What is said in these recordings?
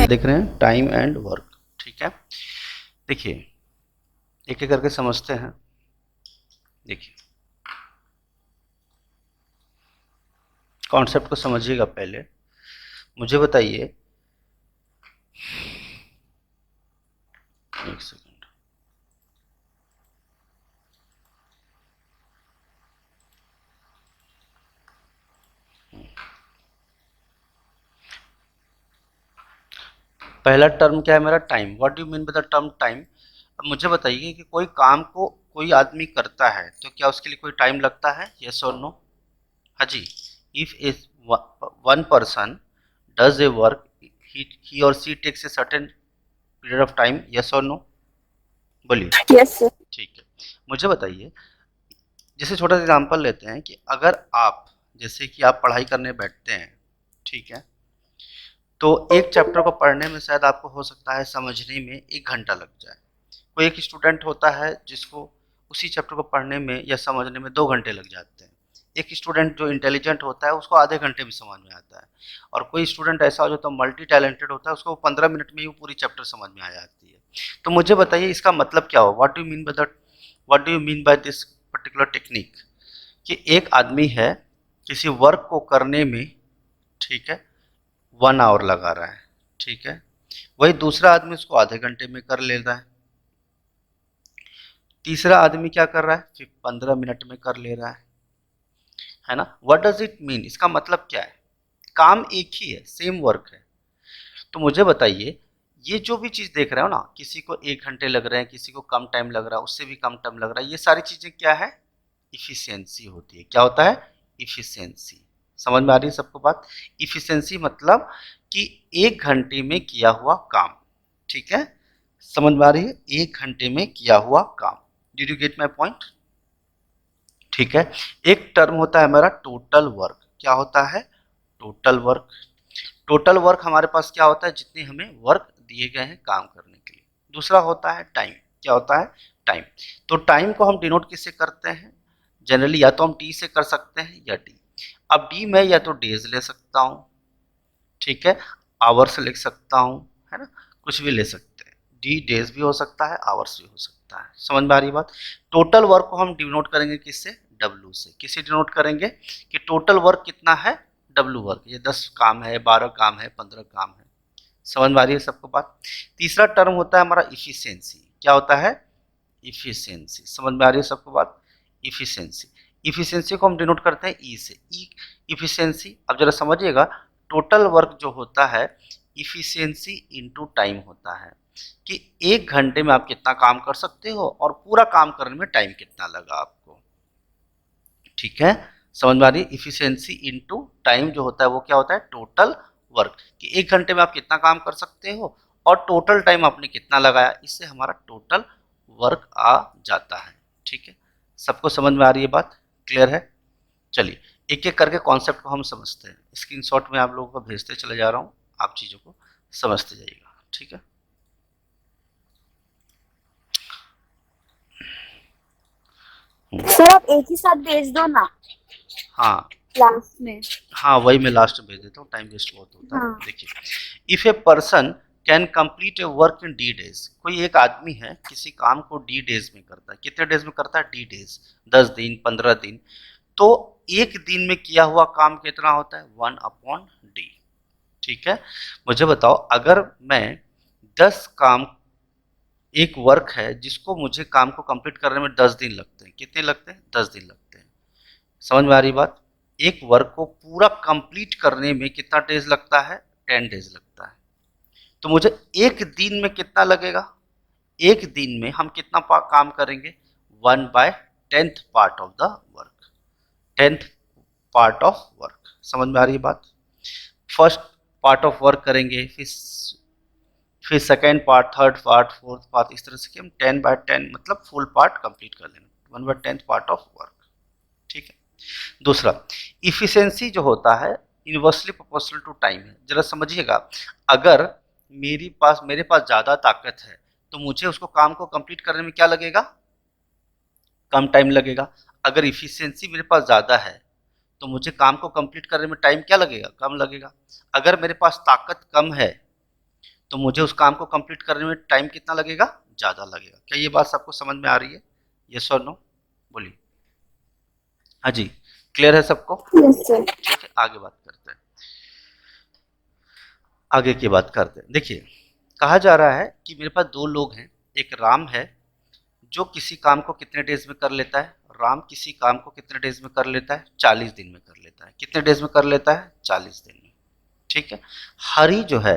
देख रहे हैं टाइम एंड वर्क। ठीक है, देखिए एक एक करके समझते हैं। देखिए कॉन्सेप्ट को समझिएगा। पहले मुझे बताइए, एक सेकंड। पहला टर्म क्या है मेरा? Time. What do you mean by the term time? अब मुझे बताइए कि कोई काम को कोई आदमी करता है तो क्या उसके लिए कोई टाइम लगता है? यस और नो? हाँ जी। If is one person does a work, he और C takes a certain period of time. Yes और नो? बोलिए। Yes sir. ठीक है, मुझे बताइए, जैसे छोटा सा एग्जांपल लेते हैं कि अगर आप, जैसे कि आप पढ़ाई करने बैठते हैं, ठीक है, तो एक चैप्टर को पढ़ने में शायद आपको हो सकता है समझने में 1 घंटा लग जाए। कोई एक स्टूडेंट होता है जिसको उसी चैप्टर को पढ़ने में या समझने में 2 घंटे लग जाते हैं। एक स्टूडेंट जो इंटेलिजेंट होता है उसको आधे घंटे में समझ में आता है, और कोई स्टूडेंट ऐसा हो जो तो मल्टी टैलेंटेड होता है, उसको 15 मिनट में ही पूरी चैप्टर समझ में आ जाती है। तो मुझे बताइए इसका मतलब क्या हो? What do you mean by this particular technique? कि एक आदमी है, किसी वर्क को करने में, ठीक है, 1 आवर लगा रहा है, ठीक है, वही दूसरा आदमी उसको आधे घंटे में कर ले रहा है, तीसरा आदमी क्या कर रहा है, फिर 15 मिनट में कर ले रहा है ना? What does it mean? इसका मतलब क्या है? काम एक ही है, सेम वर्क है। तो मुझे बताइए, ये जो भी चीज देख रहे हो ना, किसी को 1 घंटे लग रहे हैं, किसी को कम टाइम लग रहा है, उससे भी कम टाइम लग रहा है, ये सारी चीजें क्या है? इफिशियंसी होती है। क्या होता है? इफिशियंसी। समझ में आ रही है सबको बात? इफिशियंसी मतलब कि 1 घंटे में किया हुआ काम। ठीक है, समझ में आ रही है? 1 घंटे में किया हुआ काम। Did you get my point? ठीक है, एक टर्म होता है हमारा टोटल वर्क। क्या होता है? Total work. टोटल वर्क हमारे पास क्या होता है? जितने हमें वर्क दिए गए हैं काम करने के लिए। दूसरा होता है टाइम। क्या होता है? टाइम। तो टाइम को हम डिनोट किससे करते हैं? जनरली या तो हम टी से कर सकते हैं या डी। अब डी में या तो डेज ले सकता हूँ, ठीक है, आवर्स लिख सकता हूँ, है ना, कुछ भी ले सकते हैं। डी डेज भी हो सकता है, आवर्स भी हो सकता है। समझ में आ रही बात? टोटल वर्क को हम डिनोट करेंगे किससे? डब्ल्यू से। किससे डिनोट करेंगे कि टोटल वर्क कितना है? W work. ये 10 काम है, 12 काम है, 15 काम है। समझ में आ रही है सबको बात? तीसरा टर्म होता है हमारा इफिशियंसी। क्या होता है? इफिशियंसी। समझ में आ रही है सबको बात? इफिशियंसी। इफिशियंसी को हम डिनोट करते हैं ई से। ई इफिशियंसी। अब जरा समझिएगा, टोटल वर्क जो होता है इफिशियंसी इनटू टाइम होता है, कि 1 घंटे में आप कितना काम कर सकते हो और पूरा काम करने में टाइम कितना लगा आपको। ठीक है, समझ में आ रही है? इफिशियंसी इनटू टाइम जो होता है वो क्या होता है? Total work. कि 1 घंटे में आप कितना काम कर सकते हो और टोटल टाइम आपने कितना लगाया, इससे हमारा टोटल वर्क आ जाता है। ठीक है, सबको समझ में आ रही है बात? क्लियर है? चलिए एक एक करके कॉन्सेप्ट को हम समझते हैं। स्क्रीनशॉट में आप लोगों को भेजते चले जा रहा हूँ, आप चीज़ों को समझते जाइएगा। ठीक है, सर आप एक ही साथ भेज दो ना हाँ लास्ट में। हाँ, वही मैं लास्ट में भेज देता हूँ, टाइम वेस्ट बहुत होता है। हाँ। देखिए, if a person can complete a work in D days, कोई एक आदमी है किसी काम को डी डेज में करता है। कितने डेज में करता है? D days. 10 दिन, 15 दिन। तो एक दिन में किया हुआ काम कितना होता है? 1/D। ठीक है, मुझे बताओ, अगर मैं 10 काम, एक वर्क है जिसको मुझे काम को कंप्लीट करने में 10 दिन लगते हैं। कितने लगते हैं? 10 दिन लगते हैं। समझ में आ रही बात? एक वर्क को पूरा कंप्लीट करने में कितना डेज लगता है? 10 डेज लगता है। तो मुझे एक दिन में कितना लगेगा? एक दिन में हम कितना काम करेंगे? 1/10th part of the work. 10th part of work. समझ में आ रही है बात? फर्स्ट पार्ट ऑफ वर्क करेंगे, फिर second part, third part, fourth part, इस तरह से कि हम 10/10 मतलब फुल पार्ट कंप्लीट कर लेंगे। 1/10th part of work. ठीक है। दूसरा, इफिशियंसी जो होता है इनवर्सली प्रोपोर्शनल टू टाइम है। जरा समझिएगा, अगर मेरे पास ज़्यादा ताकत है तो मुझे उसको काम को कंप्लीट करने में क्या लगेगा? कम टाइम लगेगा। अगर इफिशियंसी मेरे पास ज़्यादा है तो मुझे काम को कंप्लीट करने में टाइम क्या लगेगा? कम लगेगा। अगर मेरे पास ताकत कम है तो मुझे उस काम को कंप्लीट करने में टाइम कितना लगेगा, ज़्यादा लगेगा। क्या ये बात सबको समझ में आ रही है? यस और नो बोलिए। हाँ जी, क्लियर है सबको? Yes sir. ठीक है, आगे बात करते हैं, आगे की बात करते हैं। देखिए, कहा जा रहा है कि मेरे पास दो लोग हैं, एक राम है जो किसी काम को कितने डेज में कर लेता है, राम किसी काम को कितने डेज में कर लेता है, 40 दिन में कर लेता है। कितने डेज में कर लेता है, 40 दिन में। ठीक है। हरी जो है,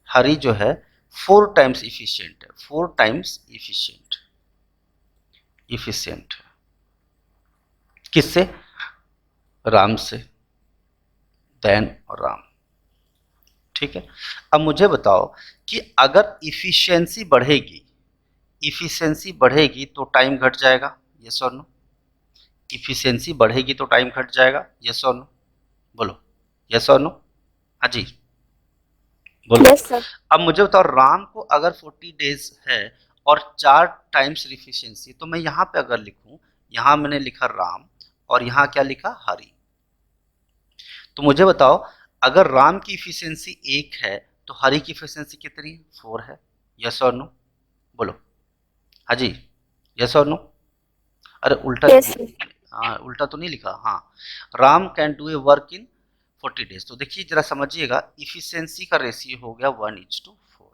हरी जो है 4 टाइम्स इफिशियंट है, 4 टाइम्स इफिशियंट, इफिशियंट है किससे, राम से, दैन और राम। ठीक है। अब मुझे बताओ कि अगर इफिशियंसी बढ़ेगी, इफिशियंसी बढ़ेगी तो टाइम घट जाएगा, यस और नो? इफिशियंसी बढ़ेगी तो टाइम घट जाएगा, यस और नो? बोलो यस और नो। हाँ जी बोलो। Yes sir. अब मुझे बताओ, राम को अगर 40 डेज है और 4 टाइम्स इफिशियंसी, तो मैं यहाँ पे अगर लिखूं, यहाँ मैंने लिखा राम और यहाँ क्या लिखा, हरी। तो मुझे बताओ, अगर राम की इफिशियंसी 1 है तो हरी की इफिशियंसी कितनी, 4 है, यस और नो? बोलो हाँ जी, यस और नो? अरे उल्टा, यस सर। हाँ उल्टा तो नहीं लिखा, हाँ। Ram can do a work in 40 days. तो देखिए जरा समझिएगा, इफिशियंसी का रेशियो हो गया 1:4।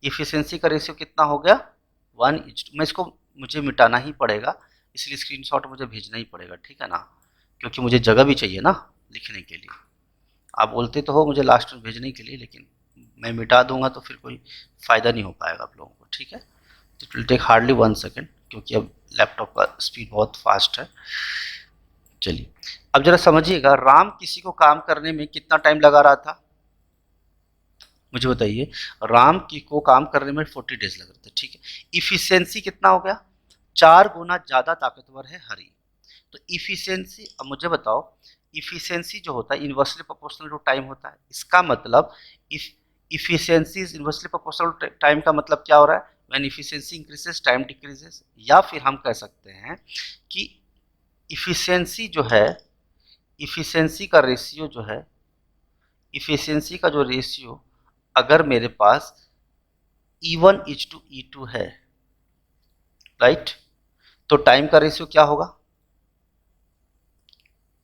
इफिशियंसी का रेशियो कितना हो गया, 1:2। मैं इसको, मुझे मिटाना ही पड़ेगा, इसलिए स्क्रीनशॉट मुझे भेजना ही पड़ेगा, ठीक है ना, क्योंकि मुझे जगह भी चाहिए ना लिखने के लिए। आप बोलते तो हो मुझे लास्ट में भेजने के लिए, लेकिन मैं मिटा दूंगा तो फिर कोई फ़ायदा नहीं हो पाएगा आप लोगों को। ठीक है, तो it will take hardly 1 second, क्योंकि अब लैपटॉप का स्पीड बहुत फास्ट है। चलिए अब जरा समझिएगा, राम किसी को काम करने में कितना टाइम लगा रहा था, मुझे बताइए। राम की को काम करने में 40 डेज लग रहे थे, ठीक है। इफिशियंसी कितना हो गया, 4 गुना ज़्यादा ताकतवर है हरी। तो इफिशियंसी, अब मुझे बताओ, इफिशियंसी जो होता है इन्वर्सली प्रोपोर्शनल टू टाइम होता है। इसका मतलब efficiency is inversely proportional to time का मतलब क्या हो रहा है, when efficiency increases time decreases. या फिर हम कह सकते हैं कि इफिशियंसी जो है, इफिशियंसी का रेशियो जो है, इफिशियंसी का जो रेशियो अगर मेरे पास E1:E2 है, राइट, तो टाइम का रेशियो क्या होगा,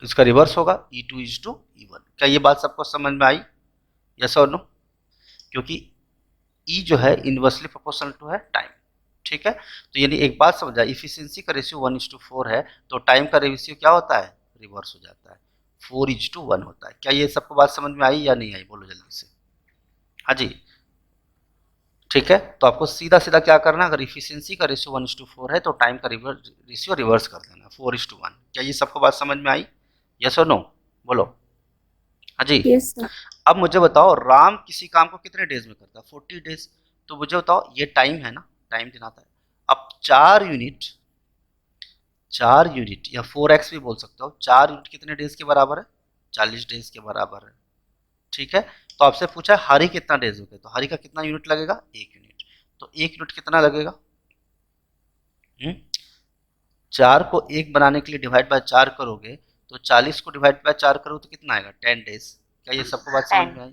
इसका रिवर्स होगा, E2:E1। क्या ये बात सबको समझ में आई, यस और नो? क्योंकि E जो है इनवर्सली प्रोपोर्शनल टू है टाइम, ठीक है। तो यानी एक बात समझ आए, इफिशियंसी का रेशियो 1:4 है, तो टाइम का रेशियो क्या होता है, रिवर्स हो जाता है, 4:1 होता है। क्या ये सबको बात समझ में आई या नहीं आई, बोलो जल्दी से। हाँ जी, ठीक है। तो आपको सीधा सीधा क्या करना, अगर इफिशियंसी का रेशियो 1:4 है तो टाइम का रेशियो रिवर्स कर देना, 4:1। क्या ये सबको बात समझ में आई, यस और नो? बोलो हाँ जी। Yes sir. अब मुझे बताओ, राम किसी काम को कितने डेज में करता है, 40 डेज। तो मुझे बताओ, ये टाइम है ना, टाइम दिखाता है। अब 4 यूनिट, 4 यूनिट या 4x भी बोल सकते हो, 4 यूनिट कितने डेज के बराबर है, 40 डेज के बराबर है, ठीक है। तो आपसे पूछा है हरी कितना डेज हो गया, तो हरी का कितना यूनिट लगेगा, 1 यूनिट। तो 1 यूनिट कितना लगेगा, 4 को 1 बनाने के लिए डिवाइड बाय 4 करोगे, तो 40 को डिवाइड बाय 4 करो तो कितना आएगा, 10 डेज। क्या ये सबको बात समझ में आई,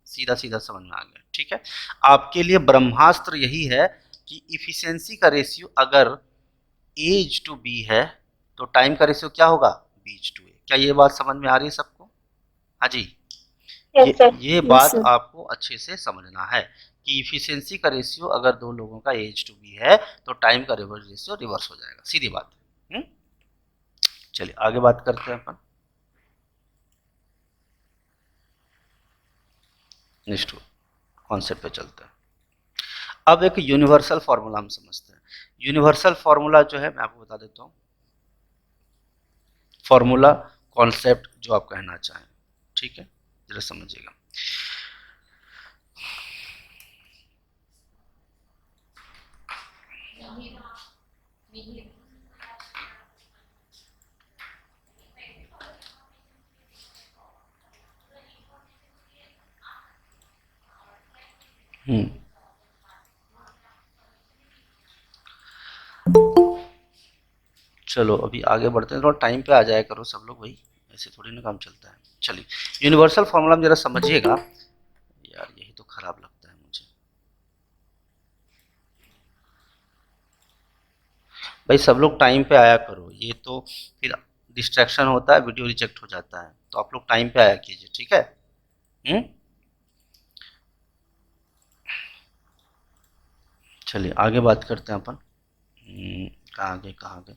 सीधा सीधा समझ में आ गया, ठीक है। आपके लिए ब्रह्मास्त्र यही है कि इफिशियंसी का रेशियो अगर A:B है तो टाइम का रेशियो क्या होगा, B:A। क्या ये बात समझ में आ रही है सबको, हाँ जी। Yes sir. ये यस बात सर। आपको अच्छे से समझना है कि इफिशियंसी का रेशियो अगर दो लोगों का A:B है तो टाइम का रिवर्स रेशियो रिवर्स हो जाएगा, सीधी बात है। चलिए आगे बात करते हैं अपन, नेक्स्ट कॉन्सेप्ट पे चलते हैं। अब एक यूनिवर्सल फार्मूला हम समझते हैं। यूनिवर्सल फार्मूला जो है मैं आपको बता देता हूँ, फार्मूला कॉन्सेप्ट जो आप कहना चाहें, ठीक है, जरा समझिएगा। चलो अभी आगे बढ़ते हैं, थोड़ा टाइम पे आ जाया करो सब लोग भाई, ऐसे थोड़ी ना काम चलता है। चलिए यूनिवर्सल फॉर्मूला में जरा समझिएगा, यार यही तो खराब लगता भाई सब लोग टाइम पे आया करो, ये तो फिर डिस्ट्रैक्शन होता है, वीडियो रिजेक्ट हो जाता है, तो आप लोग टाइम पे आया कीजिए, ठीक है। हम्म। चलिए आगे बात करते हैं अपन। कहाँ गए।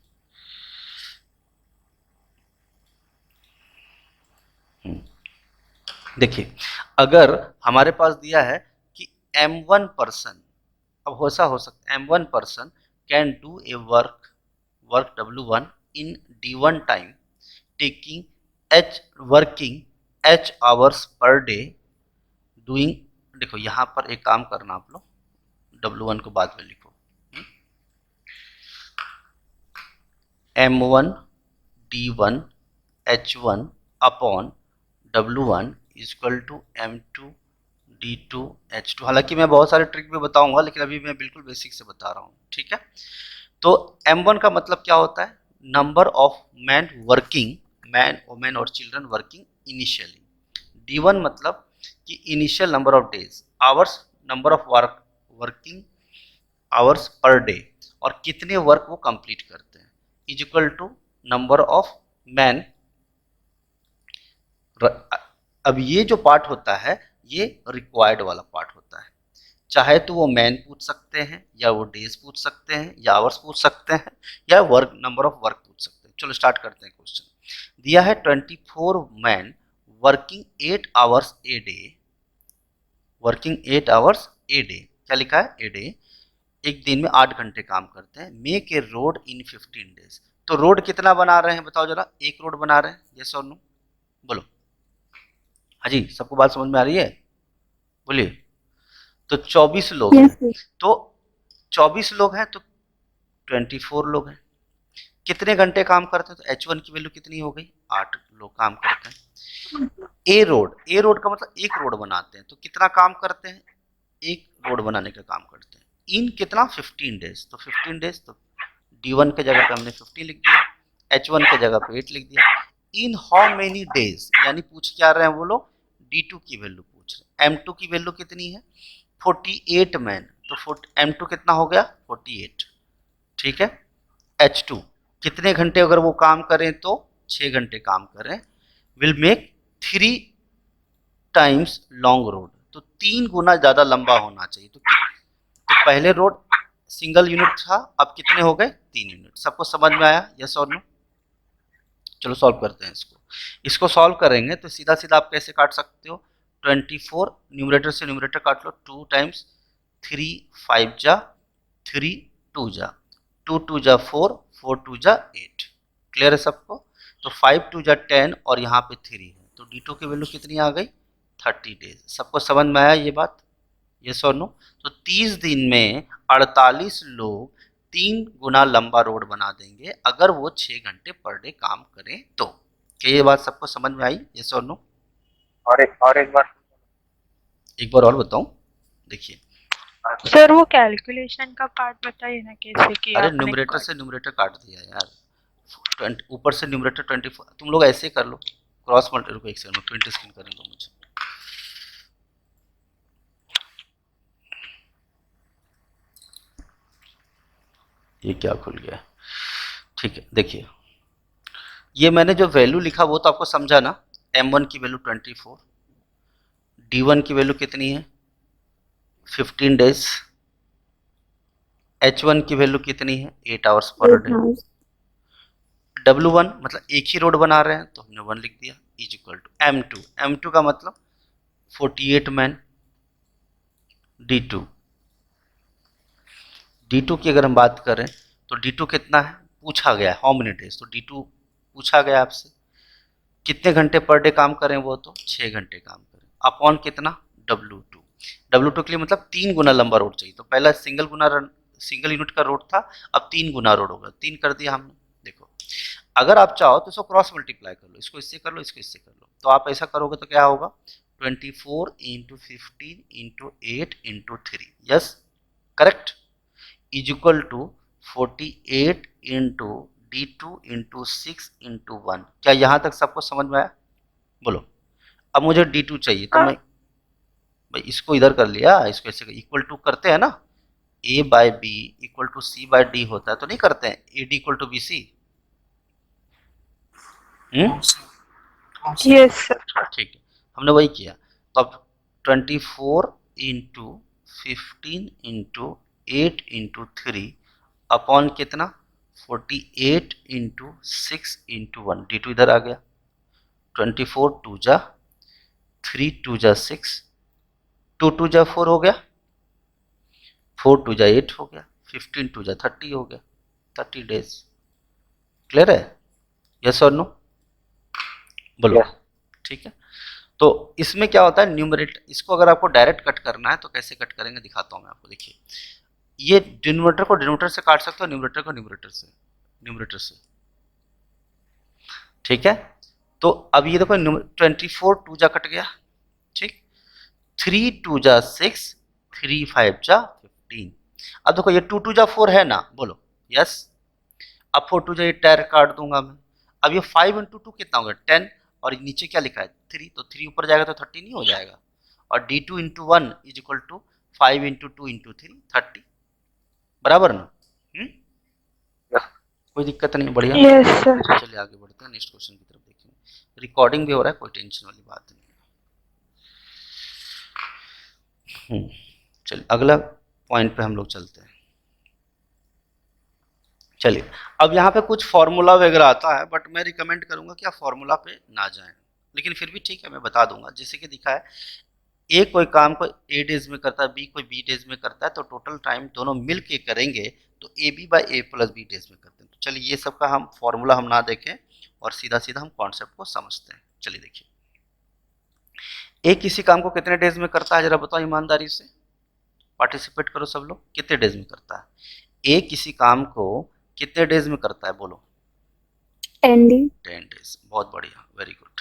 हम्म, देखिए, अगर हमारे पास दिया है कि M1 पर्सन, अब ऐसा हो सकता है M1 person can do a work W1 in D1 time, taking working H hours per day, doing, देखो यहाँ पर एक काम करना आप लोग, W1 को बाद में लिखो, M1 D1 H1 upon W1 equal to M2 D2 H2। हालांकि मैं बहुत सारे ट्रिक भी बताऊंगा, लेकिन अभी मैं बिल्कुल बेसिक से बता रहा हूँ, ठीक है। तो M1 का मतलब क्या होता है, number of man working, man women और चिल्ड्रन वर्किंग इनिशियली। D1 मतलब कि initial number of days, hours, number of working hours per day, और कितने वर्क वो कंप्लीट करते हैं, is equal to number of man. अब ये जो पार्ट होता है ये रिक्वायर्ड वाला पार्ट होता है, चाहे तो वो मैन पूछ सकते हैं, या वो डेज पूछ सकते हैं, या आवर्स पूछ सकते हैं, या वर्क, नंबर ऑफ वर्क पूछ सकते हैं। चलो स्टार्ट करते हैं क्वेश्चन। दिया है 24 man working 8 hours a day, working 8 hours a day, क्या लिखा है, ए डे, एक दिन में 8 घंटे काम करते हैं, make a road in 15 days. तो रोड कितना बना रहे हैं बताओ जरा, एक रोड बना रहे हैं, यस और नो, बोलो। हाँ जी, सबको बात समझ में आ रही है, बोलिए। तो 24 लोग हैं, तो 24 लोग हैं तो 24 लोग हैं, कितने घंटे काम करते हैं, तो H1 की वैल्यू कितनी हो गई, 8 लोग काम करते हैं। ए रोड का मतलब एक रोड बनाते हैं, तो कितना काम करते हैं, एक रोड बनाने का काम करते हैं, इन कितना 15 डेज, तो 15 डेज, तो D1 के जगह पे हमने 15 लिख दिया, H1 के जगह पे 8 लिख दिया। इन हाउ मेनी डेज, यानी पूछ क्या रहे हैं वो लोग, D2 की वैल्यू पूछ रहे हैं। M2 की वैल्यू कितनी है, 48 मैन, तो M2 कितना हो गया 48, ठीक है। H2 कितने घंटे अगर वो काम करें तो 6 घंटे काम करें, will make 3 times long road, तो 3 गुना ज्यादा लंबा होना चाहिए। तो पहले रोड सिंगल यूनिट था, अब कितने हो गए 3 यूनिट। सबको समझ में आया, यस और नो। चलो सॉल्व करते हैं इसको सॉल्व करेंगे तो सीधा सीधा आप कैसे काट सकते हो, 24 न्यूमरेटर से न्यूमरेटर काट लो, 2 टाइम्स 3 5 जा 3 2 जा 2 2 जा 4 4 2 जा 8, क्लियर है सबको। तो 5 2 जा 10 और यहाँ पे 3 है, तो D2 की वैल्यू कितनी आ गई 30 डेज। सबको समझ में आया ये बात, यस और नो। तो 30 दिन में 48 लोग 3 गुना लंबा रोड बना देंगे अगर वो 6 घंटे पर डे काम करें तो। क्या ये बात सबको समझ में आई, यस और नो। और एक बार एक बार और बताऊं, देखिए, सर वो कैलकुलेशन का पार्ट बताइए ना, कैसे किया अरे आपने। न्यूमरेटर से न्यूमरेटर काट दिया यार, 20 ऊपर से न्यूमरेटर 24, तुम लोग ऐसे कर लो, क्रॉस मल्टी, रुको एक सेकंड, प्रिंट स्क्रीन करने दो मुझे। ये क्या खुल गया, ठीक है। देखिए ये मैंने जो वैल्यू लिखा वो तो आपको समझा ना, M1 की वैल्यू 24, D1 की वैल्यू कितनी है 15 डेज, H1 की वैल्यू कितनी है 8 आवर्स पर डे, W1 मतलब एक ही रोड बना रहे हैं तो हमने 1 लिख दिया, इज इक्वल टू M2 का मतलब 48 मैन, D2 की अगर हम बात करें तो D2 कितना है, पूछा गया है हाउ मेनी डेज, तो D2 पूछा गया आपसे कितने घंटे पर डे काम करें, वो तो 6 घंटे काम करें, अपॉन कितना W2 के लिए मतलब 3 गुना लंबा रोड चाहिए, तो पहला सिंगल यूनिट का रोड था, अब 3 गुना रोड होगा, 3 कर दिया हमने। देखो अगर आप चाहो तो इसको क्रॉस मल्टीप्लाई कर लो, इसको इससे कर लो, इसको इससे कर लो, तो आप ऐसा करोगे तो क्या होगा 24 into 15 into 8 into 3, yes correct, is equal to 48 into D2 into 6 into 1। क्या यहाँ तक सबको समझ में आया, बोलो। अब मुझे D2 चाहिए तो मैं भाई इसको इधर कर लिया, इसको ऐसे इक्वल टू करते हैं ना, A by B equal to C by D होता है तो नहीं करते हैं A D equal to B C. Yes, sir. ठीक है, हमने वही किया। तो अब 24 इंटू 15 इंटू 8 इंटू 3 अपॉन कितना 48 इंटू 6 इंटू 1 डी टू इधर आ गया। 24 टू जा 3 टू जा 6 2 टू जा 4 हो गया 4 टू जा 8 हो गया 15 टू जा 30 हो गया 30 डेज। क्लियर है? यस और नो बोलो। Yes. ठीक है, तो इसमें क्या होता है न्यूमरेटर, इसको अगर आपको डायरेक्ट कट करना है तो कैसे कट करेंगे दिखाता हूं मैं आपको। देखिए ये डिनोमिनेटर को डिनोमिनेटर से काट सकते हो, न्यूमरेटर को न्यूमरेटर से। ठीक है, तो अब ये देखो 24 टू जा कट गया, ठीक, 3 टू जा 6 3 5 जा 15। अब देखो ये 2 टू जा 4 है ना, बोलो यस। अब 4 टू जा 8 डायरेक्ट काट दूंगा मैं। अब ये 5 इंटू 2 कितना होगा 10 और नीचे क्या लिखा है 3, तो 3 ऊपर जाएगा तो 30 नहीं हो जाएगा। और d2 into 1 is equal to 5 into 2 into 3 30, बराबर ना? Yes. कोई दिक्कत नहीं, बढ़िया। Yes, sir. चलिए आगे बढ़ते हैं, नेक्स्ट क्वेश्चन की तरफ देखेंगे। रिकॉर्डिंग भी हो रहा है, कोई टेंशन वाली बात नहीं है। चलिए अगला पॉइंट पे हम लोग चलते हैं। चलिए अब यहाँ पे कुछ फॉर्मूला वगैरह आता है, बट मैं रिकमेंड करूंगा कि आप फॉर्मूला पे ना जाएं, लेकिन फिर भी ठीक है मैं बता दूंगा। जैसे कि दिखा है ए कोई काम को ए डेज में करता है, बी कोई बी डेज में करता है, तो टोटल टाइम दोनों मिल के करेंगे तो A B by A plus B days में करते हैं। तो चलिए ये सब का हम फॉर्मूला हम ना देखें और सीधा सीधा हम कॉन्सेप्ट को समझते हैं। चलिए देखिए ए किसी काम को कितने डेज में करता है, जरा बताओ ईमानदारी से, पार्टिसिपेट करो सब लोग। कितने डेज में करता है ए किसी काम को, कितने डेज में करता है बोलो? 10 days. 10 डेज, बहुत बढ़िया, वेरी गुड।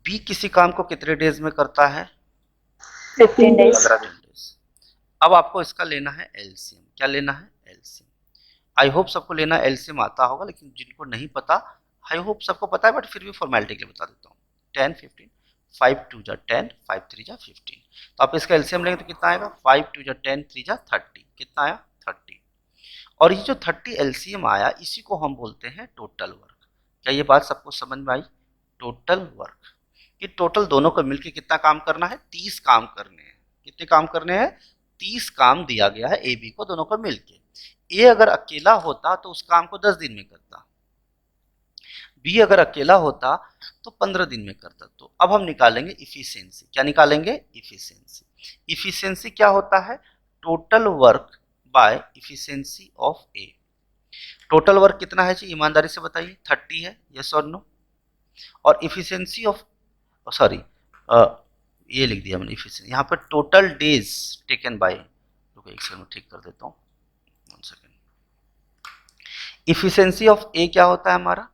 बी किसी काम को कितने डेज में करता है? 15 days. 15 दिन। 10 डेज। अब आपको इसका लेना है एलसीएम। क्या लेना है? एलसीएम। आई होप सबको लेना एलसीएम आता होगा, लेकिन जिनको नहीं पता, आई होप सबको पता है, बट फिर भी फॉर्मेलिटी के लिए बता देता हूँ। 10 15 5 2 जा 10 5 3 जा 15। तो आप इसका एलसीएम लेंगे तो कितना आएगा? 5 2 जा 10 3 जा 30। कितना आया? 30। और ये जो 30 एलसीएम आया इसी को हम बोलते हैं टोटल वर्क। क्या ये बात सबको समझ में आई? टोटल वर्क कि टोटल दोनों को मिलकर कितना काम करना है? 30 काम करने हैं। कितने काम करने हैं? 30 काम दिया गया है ए बी को, दोनों को मिलके। ए अगर अकेला होता तो उस काम को 10 दिन में करता, बी अगर अकेला होता तो 15 दिन में करता। तो अब हम निकालेंगे इफिशियंसी। क्या निकालेंगे? इफिशियंसी। इफिशियंसी क्या होता है? Total work by efficiency of A. Total work कितना है जी, ईमानदारी से बताइए? 30 है, यस और नो। और इफिशियंसी ऑफ, सॉरी ये लिख दिया मैंने इफिशियंसी, यहाँ पर टोटल डेज टेकन बाय, रुको एक सेकंड में ठीक कर देता हूँ, 1 सेकंड। इफिशियंसी ऑफ ए क्या होता है हमारा?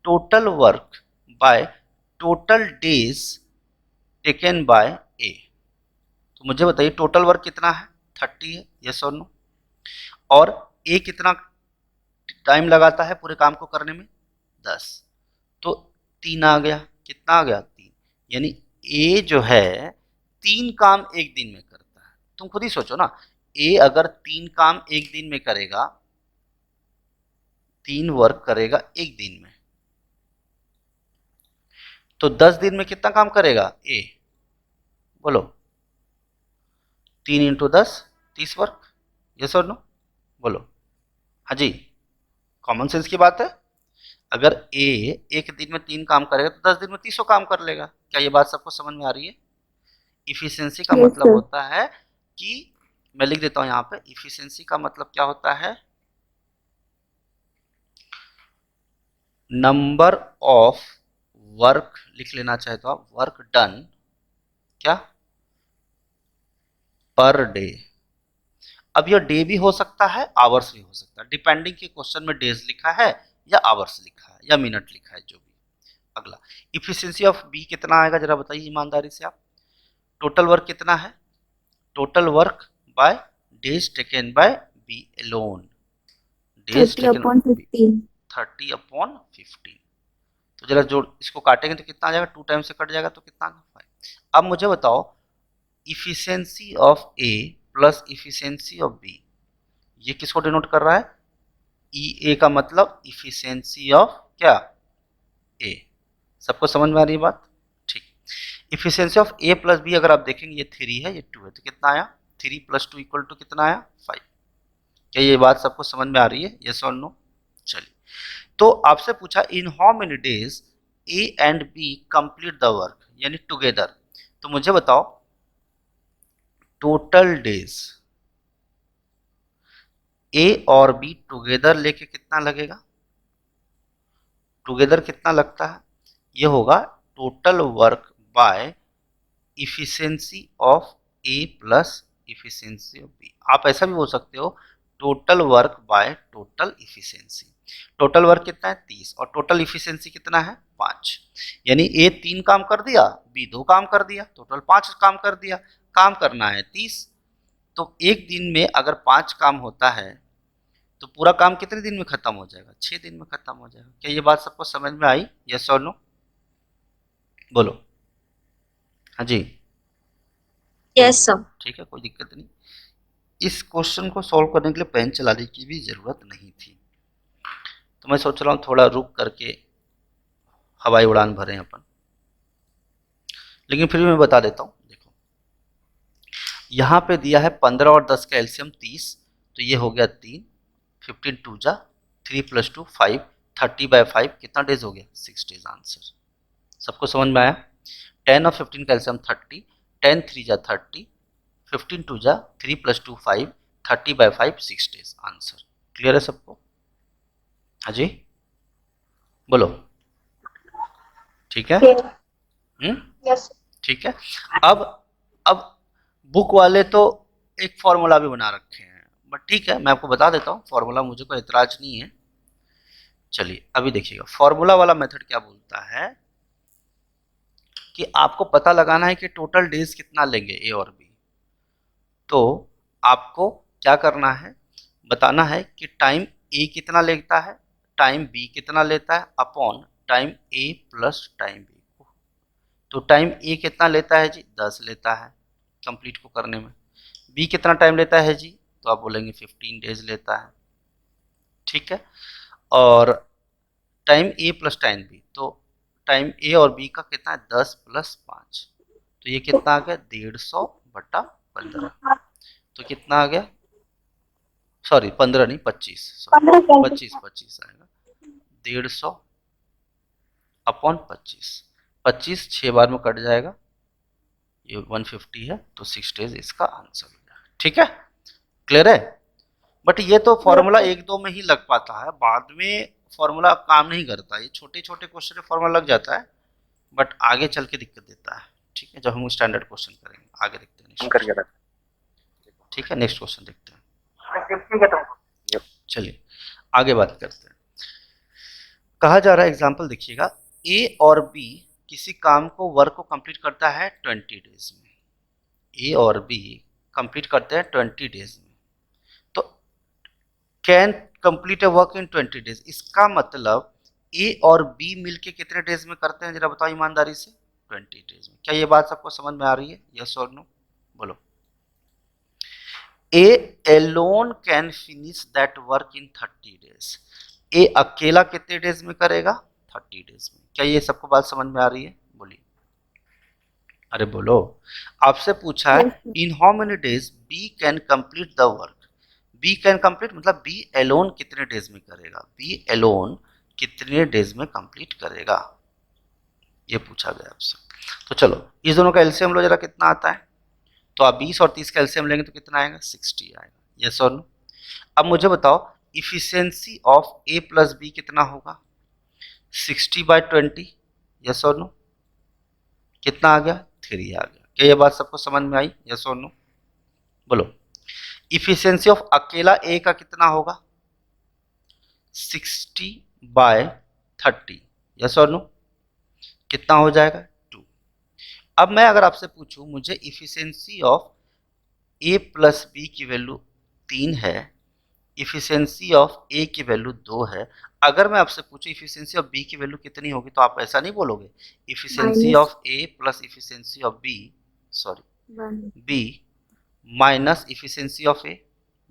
Total work by total days taken by A. तो मुझे बताइए टोटल वर्क कितना है? 30 है, यस और नो। और ए कितना टाइम लगाता है पूरे काम को करने में? 10। तो 3 आ गया। कितना आ गया? 3। यानी ए जो है 3 काम एक दिन में करता है। तुम खुद ही सोचो ना, ए अगर 3 काम एक दिन में करेगा, 3 वर्क करेगा एक दिन में, तो 10 दिन में कितना काम करेगा ए? बोलो 3 इंटू 10 30 वर्क, यस और नो बोलो। हाँ जी, कॉमन सेंस की बात है। अगर ए एक दिन में 3 काम करेगा तो 10 दिन में 300 काम कर लेगा। क्या ये बात सबको समझ में आ रही है? इफिशियंसी का Yes, मतलब sir. होता है कि, मैं लिख देता हूं यहाँ पे, इफिशियंसी का मतलब क्या होता है? नंबर ऑफ वर्क, लिख लेना चाहे तो आप, वर्क डन क्या पर डे। अब यह डे भी हो सकता है, आवर्स भी हो सकता है, डिपेंडिंग के क्वेश्चन में डेज लिखा है या आवर्स लिखा है या मिनट लिखा है, जो भी। अगला इफिशियंसी ऑफ बी कितना आएगा, जरा बताइए ईमानदारी से आप। टोटल वर्क कितना है? Total work by days taken by B alone. Days 30 upon 15. 30 upon 15। तो जरा जोड़, इसको काटेंगे तो कितना आ जाएगा? 2 टाइम से कट जाएगा तो कितना आ गया? 5। अब मुझे बताओ efficiency of A plus efficiency of B, ये किसको डिनोट कर रहा है? ई ए का मतलब इफिशियंसी ऑफ क्या? ए। सबको समझ में आ रही है बात? ठीक। Efficiency of A plus B अगर आप देखेंगे ये 3 है, ये 2 है, तो कितना आया? 3 + 2 = कितना आया? 5। क्या ये बात सबको समझ में आ रही है? यस और नो? चलिए, तो आपसे पूछा in how many days A and B complete the work, यानी टुगेदर। तो मुझे बताओ टोटल डेज ए और बी टुगेदर लेके कितना लगेगा? टुगेदर कितना लगता है? ये होगा total work by efficiency of A plus efficiency of B. आप ऐसा भी बोल सकते हो total work by total efficiency. Total work कितना है? 30, और टोटल इफिशियंसी कितना है? 5। यानी ए 3 काम कर दिया, बी 2 काम कर दिया, टोटल 5 काम कर दिया। काम करना है 30, तो एक दिन में अगर 5 काम होता है तो पूरा काम कितने दिन में खत्म हो जाएगा? 6 दिन में खत्म हो जाएगा। क्या ये बात सबको समझ में आई? यस और नो? बोलो। हाँ जी, यस सर। ठीक है, कोई दिक्कत नहीं। इस क्वेश्चन को सॉल्व करने के लिए पेन चलाने की भी जरूरत नहीं थी, तो मैं सोच रहा हूँ थोड़ा रुक करके हवाई उड़ान भरें अपन, लेकिन फिर भी मैं बता देता हूँ। देखो यहाँ पे दिया है 15 और 10 का एलसीएम 30, तो ये हो गया 3, 15 2 जा 3 + 2 5, 30/5 कितना डेज हो गया? 6 डेज। आंसर सबको समझ में आया? 10 और 15 का एलसीएम 30, 10 3 जा 30, 15 2 जा 3 + 2 5, 30/5 6 डेज। आंसर क्लियर है सबको? हाँ जी, बोलो। ठीक है? यस। ठीक है। अब बुक वाले तो एक फॉर्मूला भी बना रखे हैं, बट ठीक है मैं आपको बता देता हूँ फॉर्मूला, मुझे कोई एतराज नहीं है। चलिए अभी देखिएगा फॉर्मूला वाला मेथड क्या बोलता है कि आपको पता लगाना है कि टोटल डेज कितना लेंगे ए और बी। तो आपको क्या करना है? बताना है कि टाइम ए कितना लेता है, टाइम बी कितना लेता है, अपॉन टाइम ए प्लस टाइम बी। तो टाइम ए कितना लेता है जी? 10 लेता है कंप्लीट को करने में। बी कितना टाइम लेता है जी? तो आप बोलेंगे 15 डेज लेता है। ठीक है, और टाइम ए प्लस टाइम बी, तो टाइम ए और बी का कितना है? 10 + 5, तो ये कितना आ गया? 150/15। तो कितना आ गया? सॉरी 15 नहीं 25, 25 आएगा। 150/25, 25 6 बार में कट जाएगा, ये 150 है, तो 6 डेज इसका आंसर हो जाएगा। ठीक है, क्लियर है? बट ये तो फॉर्मूला 1-2 में ही लग पाता है, बाद में फॉर्मूला काम नहीं करता। ये छोटे छोटे क्वेश्चन में फॉर्मूला लग जाता है, बट आगे चल के दिक्कत देता है। ठीक है, जब हम स्टैंडर्ड क्वेश्चन करेंगे आगे देखते हैं। ठीक है, नेक्स्ट क्वेश्चन देखते हैं। चलिए आगे बात करते हैं। कहा जा रहा है एग्जाम्पल देखिएगा, ए और बी किसी काम को वर्क को कंप्लीट करता है 20 डेज में। ए और बी कंप्लीट करते हैं 20 डेज में, तो can complete a work in 20 days. इसका मतलब ए और बी मिलके कितने डेज में करते हैं जरा बताओ ईमानदारी से? 20 डेज में। क्या ये बात सबको समझ में आ रही है? यस और नो? बोलो। A alone can finish that work in 30 days. A अकेला कितने डेज में करेगा? 30 डेज में। क्या ये सबको बात समझ में आ रही है? बोलिए, अरे बोलो। आपसे पूछा है in how many days B can complete the work. B can complete मतलब बी एलोन कितने डेज में करेगा? बी एलोन कितने डेज में कंप्लीट करेगा, ये पूछा गया आपसे। तो चलो इस दोनों का एलसीएम लो जरा, कितना आता है? तो आप 20 और 30 का एलसीएम लेंगे तो कितना आएगा? 60 आएगा। यस और नो? अब मुझे बताओ efficiency of A plus B कितना होगा? 60/20। यस और नो? कितना आ गया? 3 आ गया। क्या ये बात सबको समझ में आई? यस और नो? बोलो। इफिशियंसी ऑफ अकेला ए का कितना होगा? 60/30। यस और नो? कितना हो जाएगा? 2। अब मैं अगर आपसे पूछूं मुझे efficiency of A plus B की वैल्यू 3 है, इफिशियंसी ऑफ ए की वैल्यू 2 है, अगर मैं आपसे पूछूं इफिशियंसी ऑफ बी की वैल्यू कितनी होगी, तो आप ऐसा नहीं बोलोगे efficiency of A plus efficiency of B, sorry B minus efficiency of A,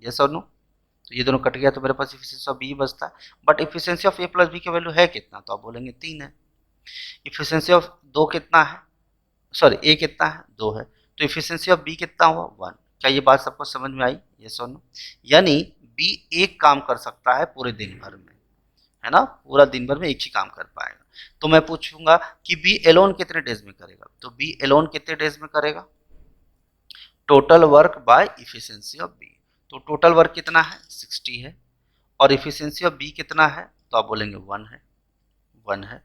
yes और नो। तो ये दोनों कट गया तो मेरे पास इफिशियंसी ऑफ बी बचता है, but efficiency of A plus B की वैल्यू है कितना, तो आप बोलेंगे 3 है। इफिशियंसी ऑफ दो कितना है, सॉरी ए कितना है, 2 है, तो इफिशियंसी ऑफ बी कितना हुआ, 1। क्या ये बात सबको समझ में आई, यस और नो। यानी बी एक काम कर सकता है पूरे दिन भर में, है ना, पूरा दिन भर में एक ही काम कर पाएगा। तो मैं पूछूंगा कि बी एलोन कितने डेज में करेगा, तो बी एलोन कितने डेज में करेगा, total work by efficiency of B. तो टोटल वर्क कितना है, 60 है, और इफिशियंसी ऑफ बी कितना है, तो आप बोलेंगे 1 है, 1 है।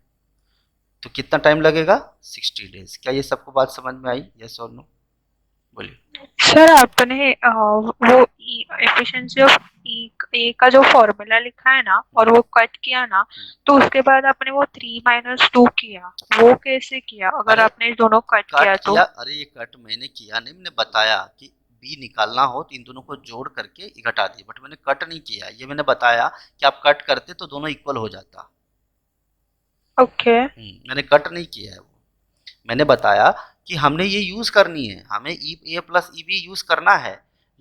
तो कितना टाइम लगेगा, 60 डेज। क्या ये सबको बात समझ में आई, यस और नो, बोलिए। सर आपने वो एफिशिएंसी ऑफ ए का जो फॉर्मूला लिखा है ना और वो कट किया ना, तो उसके बाद आपने वो 3 - 2 किया, वो कैसे किया अगर अरे आपने दोनों कट किया कट तो? किया, अरे ये कट मैंने किया नहीं, मैंने बताया कि बी निकालना हो तो इन दोनों को जोड़ करके घटा दिए, बट मैंने कट नहीं किया। ये मैंने बताया कि आप कट करते तो दोनों इक्वल हो जाता। ओके। मैंने कट नहीं किया है वो, मैंने बताया कि हमने ये यूज करनी है, हमें ए प्लस ई बी यूज करना है,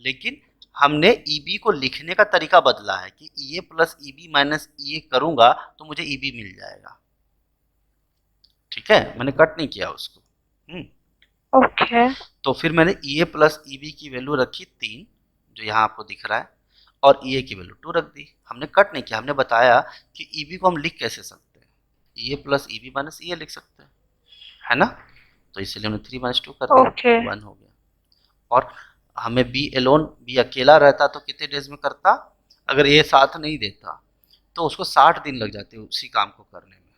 लेकिन हमने ई बी को लिखने का तरीका बदला है कि ए प्लस ई बी माइनस ए करूंगा तो मुझे ई बी मिल जाएगा। ठीक है, मैंने कट नहीं किया उसको। ओके। तो फिर मैंने ई ए प्लस ई बी की वैल्यू रखी 3, जो यहाँ आपको दिख रहा है, और ई ए की वैल्यू 2 रख दी। हमने कट नहीं किया, हमने बताया कि ई बी को हम लिख कैसे सकते हैं, ई ए प्लस ई बी माइनस ई ए लिख सकते हैं, है ना। तो इसलिए हमने 3 - 2 कर दिया, ओके। 1 हो गया। और हमें बी एलोन, बी अकेला रहता तो कितने डेज में करता, अगर ए साथ नहीं देता तो उसको 60 दिन लग जाते उसी काम को करने में।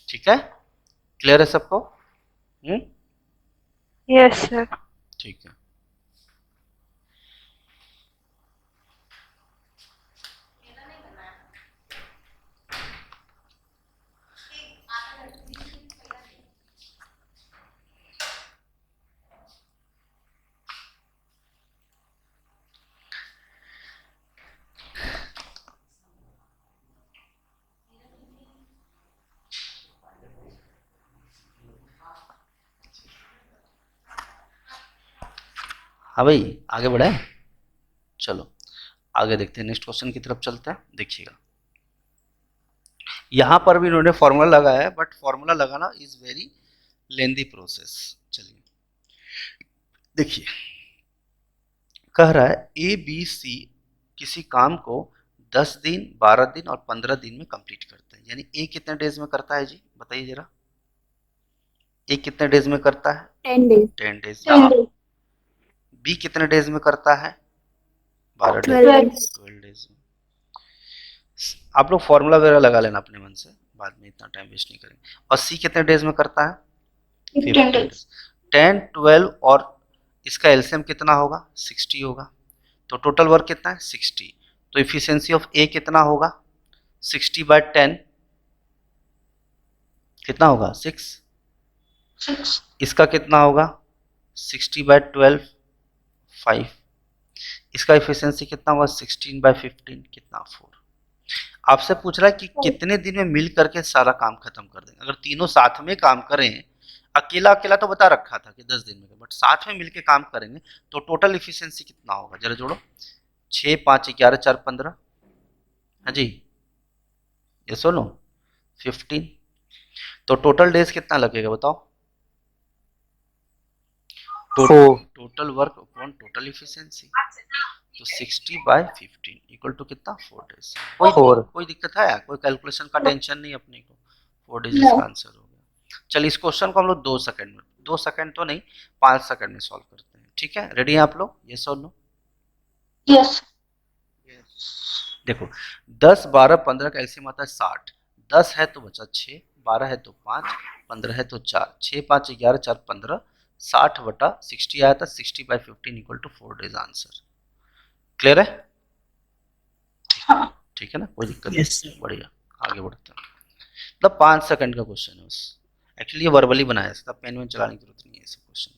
ठीक है, क्लियर है सबको? Yes sir. ठीक है। हाँ भाई, आगे बढ़े, चलो आगे देखते हैं, नेक्स्ट क्वेश्चन की तरफ चलते हैं। देखिएगा यहां पर भी इन्होंने फॉर्मूला लगाया है, बट फॉर्मूला लगाना इज वेरी लेंदी प्रोसेस। चलिए देखिए, कह रहा है ए बी सी किसी काम को 10 दिन, 12 दिन और 15 दिन में कंप्लीट करते हैं। यानी ए कितने डेज में करता है जी, बताइए जरा, ए कितने डेज में करता है, 10 days. 10 डेज। 10 days. बी कितने डेज में करता है, 12 डेज, 12 days. 12 डेज में। आप लोग फॉर्मूला वगैरह लगा लेना अपने मन से, बाद में इतना टाइम वेस्ट नहीं करेंगे। और सी कितने डेज में करता है, 15 days. 10, 12 और इसका एलसीएम कितना होगा, 60 होगा। तो टोटल वर्क कितना है, 60। तो इफिशियंसी ऑफ ए कितना होगा, 60/10 कितना होगा, 6। 6. इसका कितना होगा, 60/12 5। इसका इफिशियंसी कितना होगा, 16/15 कितना, 4। आपसे पूछ रहा है कि कितने दिन में मिल करके सारा काम खत्म कर देंगे। अगर तीनों साथ में काम करें, अकेला अकेला तो बता रखा था कि 10 दिन में, बट साथ में मिलके काम करेंगे तो टोटल इफिशियंसी कितना होगा, जरा जोड़ो, 6, 5, 11, 4, 15, हाँ जी, ये सुनो 15। तो टोटल डेज कितना लगेगा बताओ, total work upon total efficiency, तो 60/15 इक्वल टू कितना, 4 डेज। कोई दिक्कत है, कोई कैलकुलेशन का टेंशन नहीं अपने को, 4 डेज इसका आंसर हो गया। चलिए इस क्वेश्चन को हम लोग 2 सेकंड में, 2 सेकंड तो नहीं 5 सेकंड में सॉल्व करते हैं। ठीक है, रेडी हैं आप लोग, यस और नो? Yes. देखो 10, 12, 15 का एलसीएम आता है 60। 10 है तो बचा 6, 12 है तो 5, 15 है तो 4, 6, 5, 11, 4, 15, 60/60 आया था, 60/15 equal to 4 days answer. Clear है? ठीक है ना, कोई दिक्कत नहीं, बढ़िया, आगे बढ़ते हैं। मतलब 5 सेकंड का क्वेश्चन है बस, एक्चुअली ये वर्बली बनाया था, पेन वेन चलाने की जरूरत नहीं है इस क्वेश्चन।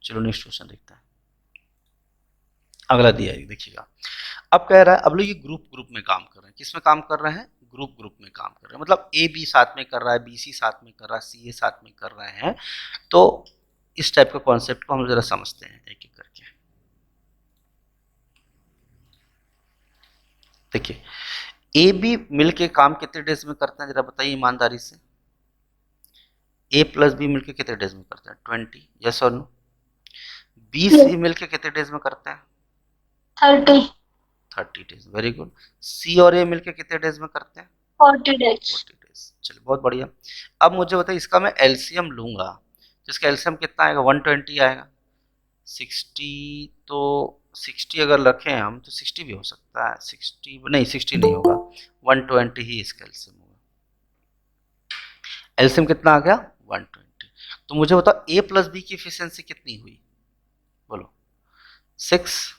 चलो नेक्स्ट क्वेश्चन देखते हैं, अगला दिया है, देखिएगा। अब कह रहा है, अब लोग ये ग्रुप में काम कर रहे हैं, किसमें काम कर रहे हैं, ग्रुप में काम कर रहे हैं, मतलब ए बी साथ में कर रहा है, बी सी साथ में कर रहा है, सी ए साथ में कर रहे हैं। तो इस टाइप का कॉन्सेप्ट को हम जरा समझते हैं एक एक करके। देखिए ए बी मिलके काम कितने डेज में करते हैं जरा बताइए ईमानदारी से। ए प्लस बी मिलके कितने डेज में करते हैं 20, यस और नो। बी सी मिलके कितने डेज में करते हैं 30, 30 डेज, वेरी गुड। सी और ए मिलके कितने डेज में करते हैं 40 days. 40 डेज, चलिए बहुत बढ़िया। अब मुझे बताइए इसका मैं एलसीएम लूंगा तो इसका एलसीएम कितना आएगा 120 आएगा। 60 तो 60 अगर रखें हम तो 60 भी हो सकता है, 60 नहीं 60 नहीं होगा, 120 ही इसका एलसीएम होगा। एलसीएम कितना आ गया 120। तो मुझे बताओ ए प्लस बी की एफिशिएंसी कितनी हुई बोलो 6,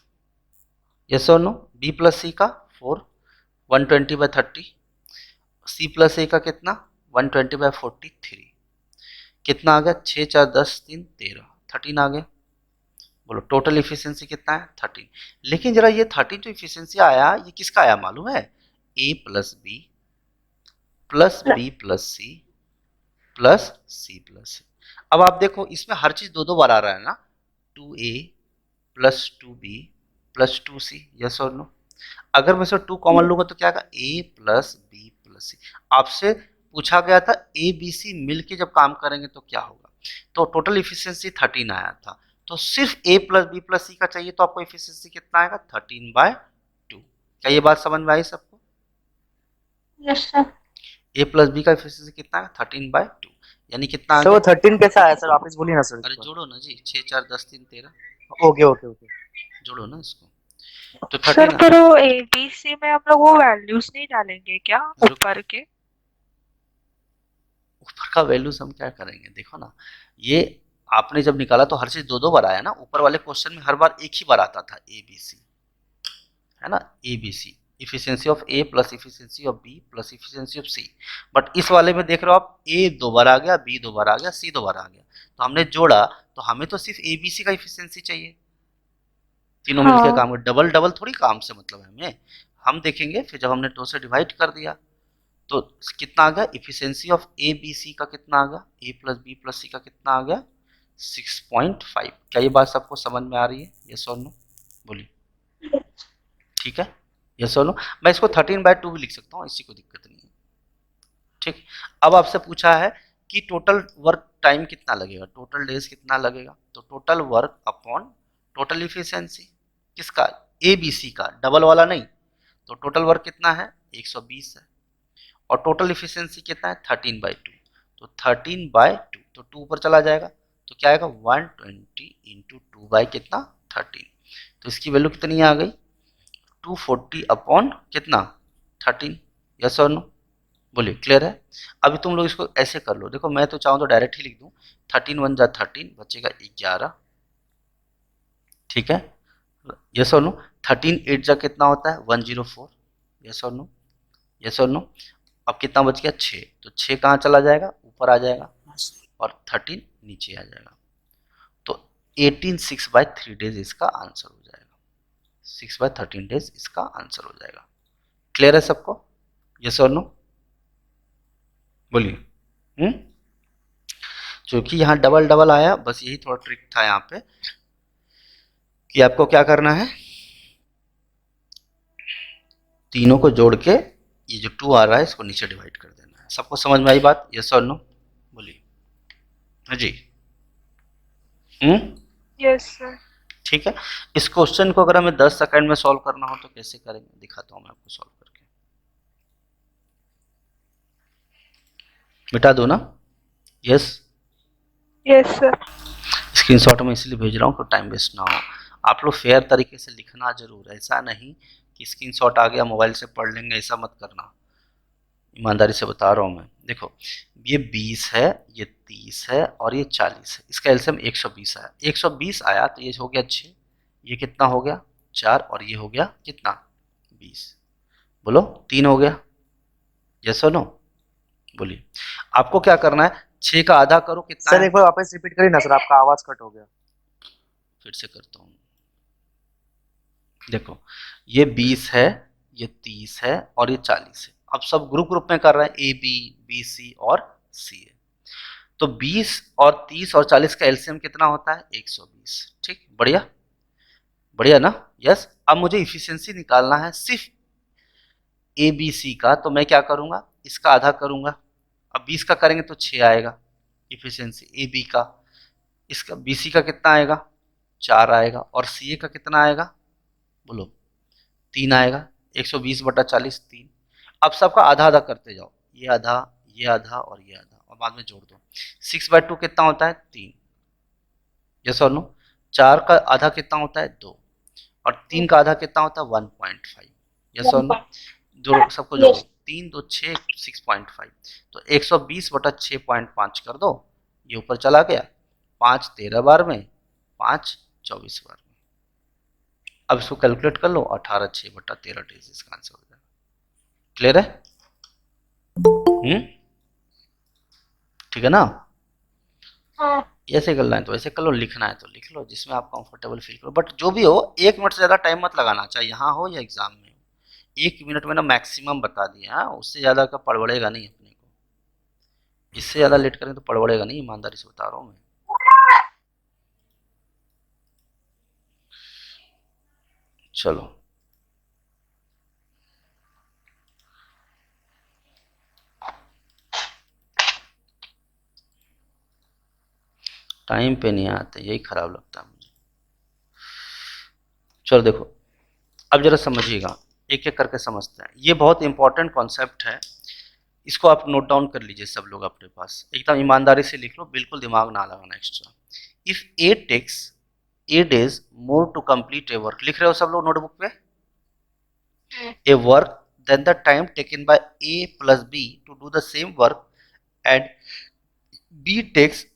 यस और नो। बी प्लस सी का 4, 120/30। सी प्लस ए का कितना 120/43। कितना आ गया 6 4 10 3 13, 13 आ गया। बोलो टोटल इफिशियंसी कितना है 13। लेकिन जरा ये 13 जो इफिशियंसी आया ये किसका आया मालूम है, A plus B plus B plus C plus C plus C. अब आप देखो इसमें हर चीज दो दो बार आ रहा है ना, 2a plus 2b plus 2c, yes और नो। अगर मैं इसमें 2 कॉमन लूंगा तो क्या आएगा a प्लस बी प्लस सी। आपसे पूछा गया था ए बी सी मिलके जब काम करेंगे तो क्या होगा, तो टोटल इफिशियंसी 13 आया था। तो सिर्फ a plus B plus C का चाहिए तो आपको इफिशियंसी कितना आएगा 13/2। क्या ये बात समझ में आई सबको? Yes, sir. a plus B का इफिशियंसी कितना है 13/2, यानी कितना आ सर वो गया? 13 कैसा आया सर, वापस बोलिए ना सर। अरे जोड़ो ना जी, 6 4 10 3 13, ओके ओके ओके। जोड़ो ना इसको तो सर 13 पर वो ए बी सी में हम लोग वो वैल्यूज नहीं डालेंगे क्या ऊपर के? ऊपर का वैल्यूज हम क्या करेंगे, देखो ना ये आपने जब निकाला तो हर चीज दो दो बार आया ना, ऊपर वाले क्वेश्चन में हर बार एक ही बार आता था ए बी सी, है ना, A B C efficiency of A plus efficiency of B plus efficiency of C. But इस वाले में देख रहे हो आप ए 2 बार आ गया, बी 2 बार आ गया, सी 2 बार आ गया, तो हमने जोड़ा तो हमें तो सिर्फ ए बी सी का इफिशियंसी चाहिए, तीनों मिलके काम कर, डबल डबल थोड़ी काम से मतलब है हमें। हम देखेंगे फिर जब हमने 2 से डिवाइड कर दिया तो कितना आ गया efficiency of A B C का कितना आ गया, A plus B plus C का कितना आ गया 6.5। क्या ये बात सबको समझ में आ रही है, यस और नो बोलिए। ठीक है, यस और नो। मैं इसको 13/2 भी लिख सकता हूँ, इसी को दिक्कत नहीं है। ठीक, अब आपसे पूछा है कि टोटल वर्क टाइम कितना लगेगा, टोटल डेज कितना लगेगा, तो total work upon total efficiency किसका, ए बी सी का, डबल वाला नहीं। तो टोटल वर्क कितना है 120 है और टोटल इफिशियंसी कितना है 13/2, तो 13/2 तो 2 ऊपर चला जाएगा तो क्या आएगा 120 इंटू 2 बाई कितना 13, तो इसकी वैल्यू कितनी आ गई 240 अपॉन कितना 13, यस और नो बोलिए। क्लियर है? अभी तुम लोग इसको ऐसे कर लो, देखो मैं तो चाहूँ तो डायरेक्ट ही लिख दूँ, 13 1 जा 13 बचेगा 11, ठीक है, यस और नो। 13 8 जा कितना होता है 104, यस और नो, यस और नो। अब कितना बच गया 6, तो 6 कहाँ चला जाएगा ऊपर आ जाएगा और 13 नीचे आ जाएगा, तो 18 6/3 डेज इसका आंसर हो जाएगा, 6/13 डेज इसका आंसर हो जाएगा। क्लियर है सबको, यस और नो बोलिए। क्योंकि यहाँ डबल डबल आया, बस यही थोड़ा ट्रिक था यहाँ पे कि आपको क्या करना है, तीनों को जोड़ के ये जो 2 आ रहा है इसको नीचे डिवाइड कर देना है। सबको समझ में आई बात, यस और नो बोलिए। हाँ जी, यस सर। ठीक है। इस क्वेश्चन को अगर हमें 10 सेकंड में सॉल्व करना हो तो कैसे करेंगे, दिखाता हूँ मैं आपको सॉल्व करके। मिटा दो ना, यस यस सर। स्क्रीनशॉट में इसलिए भेज रहा हूँ कि टाइम वेस्ट ना हो। आप लोग फेयर तरीके से लिखना जरूर, ऐसा नहीं कि स्क्रीनशॉट आ गया मोबाइल से पढ़ लेंगे, ऐसा मत करना, ईमानदारी से बता रहा हूँ मैं। देखो ये 20 है, ये 30 है और ये 40 है, इसका एलसीएम 120 आया, 120 आया तो ये हो गया 6, ये कितना हो गया 4 और ये हो गया कितना 20, बोलो 3 हो गया, यस और नो बोलिए। आपको क्या करना है 6 का आधा करो कितना सर है? एक बार वापस रिपीट करिए ना सर, आपका आवाज कट हो गया। फिर से करता हूँ, देखो ये 20 है, ये 30 है और ये 40 है। अब सब ग्रुप ग्रुप में कर रहे हैं, ए बी बी सी और सी है, तो 20 और 30 और 40 का एलसीएम कितना होता है 120। ठीक, बढ़िया बढ़िया ना, यस। अब मुझे इफिशियंसी निकालना है सिर्फ ए बी सी का, तो मैं क्या करूँगा, इसका आधा करूँगा। अब 20 का करेंगे तो 6 आएगा इफिशियंसी ए बी का। इसका बी सी का कितना आएगा, 4 आएगा। और सी ए का कितना आएगा, बोलो, 3 आएगा। 120/40 3। अब सबका आधा आधा करते जाओ, ये आधा, ये आधा और ये आधा, और बाद में जोड़ दो। 6/2 कितना होता है, 3। यस और नो। 4 का आधा कितना होता है, 2। और 3 का आधा कितना होता है, 1.5। यस और नो। जोड़, सबको जोड़ो। Yes. 3 2 6 6.5, तो 120/6.5 कर दो, ये ऊपर चला गया। 5 13 बार में, 5 24 बार में। अब इसको कैलकुलेट कर लो, 18 6/13 डेज इसका आंसर हो जाएगा। क्लियर है? ठीक है ना? हाँ, ऐसे करना है तो ऐसे कर लो, लिखना है तो लिख लो, जिसमें आप कंफर्टेबल फील करो। बट जो भी हो, 1 मिनट से ज़्यादा टाइम मत लगाना, चाहे यहाँ हो या एग्जाम में हो। 1 मिनट में ना मैक्सिमम बता दिया, हाँ, उससे ज़्यादा का पड़बड़ेगा नहीं अपने को। इससे ज़्यादा लेट करें तो पड़बड़ेगा नहीं, ईमानदारी से बता रहा हूँ मैं। चलो, टाइम पे नहीं आते, यही खराब लगता है मुझे। चलो देखो, अब जरा समझिएगा, एक एक करके समझते हैं। ये बहुत इंपॉर्टेंट कॉन्सेप्ट है, इसको आप नोट डाउन कर लीजिए सब लोग अपने पास, एकदम ईमानदारी से लिख लो, बिल्कुल दिमाग ना लगाना extra. If A takes a days more to complete a work, लिख रहे हो सब लोग नोटबुक पे? A work then the time taken by A plus B to do the same work and B takes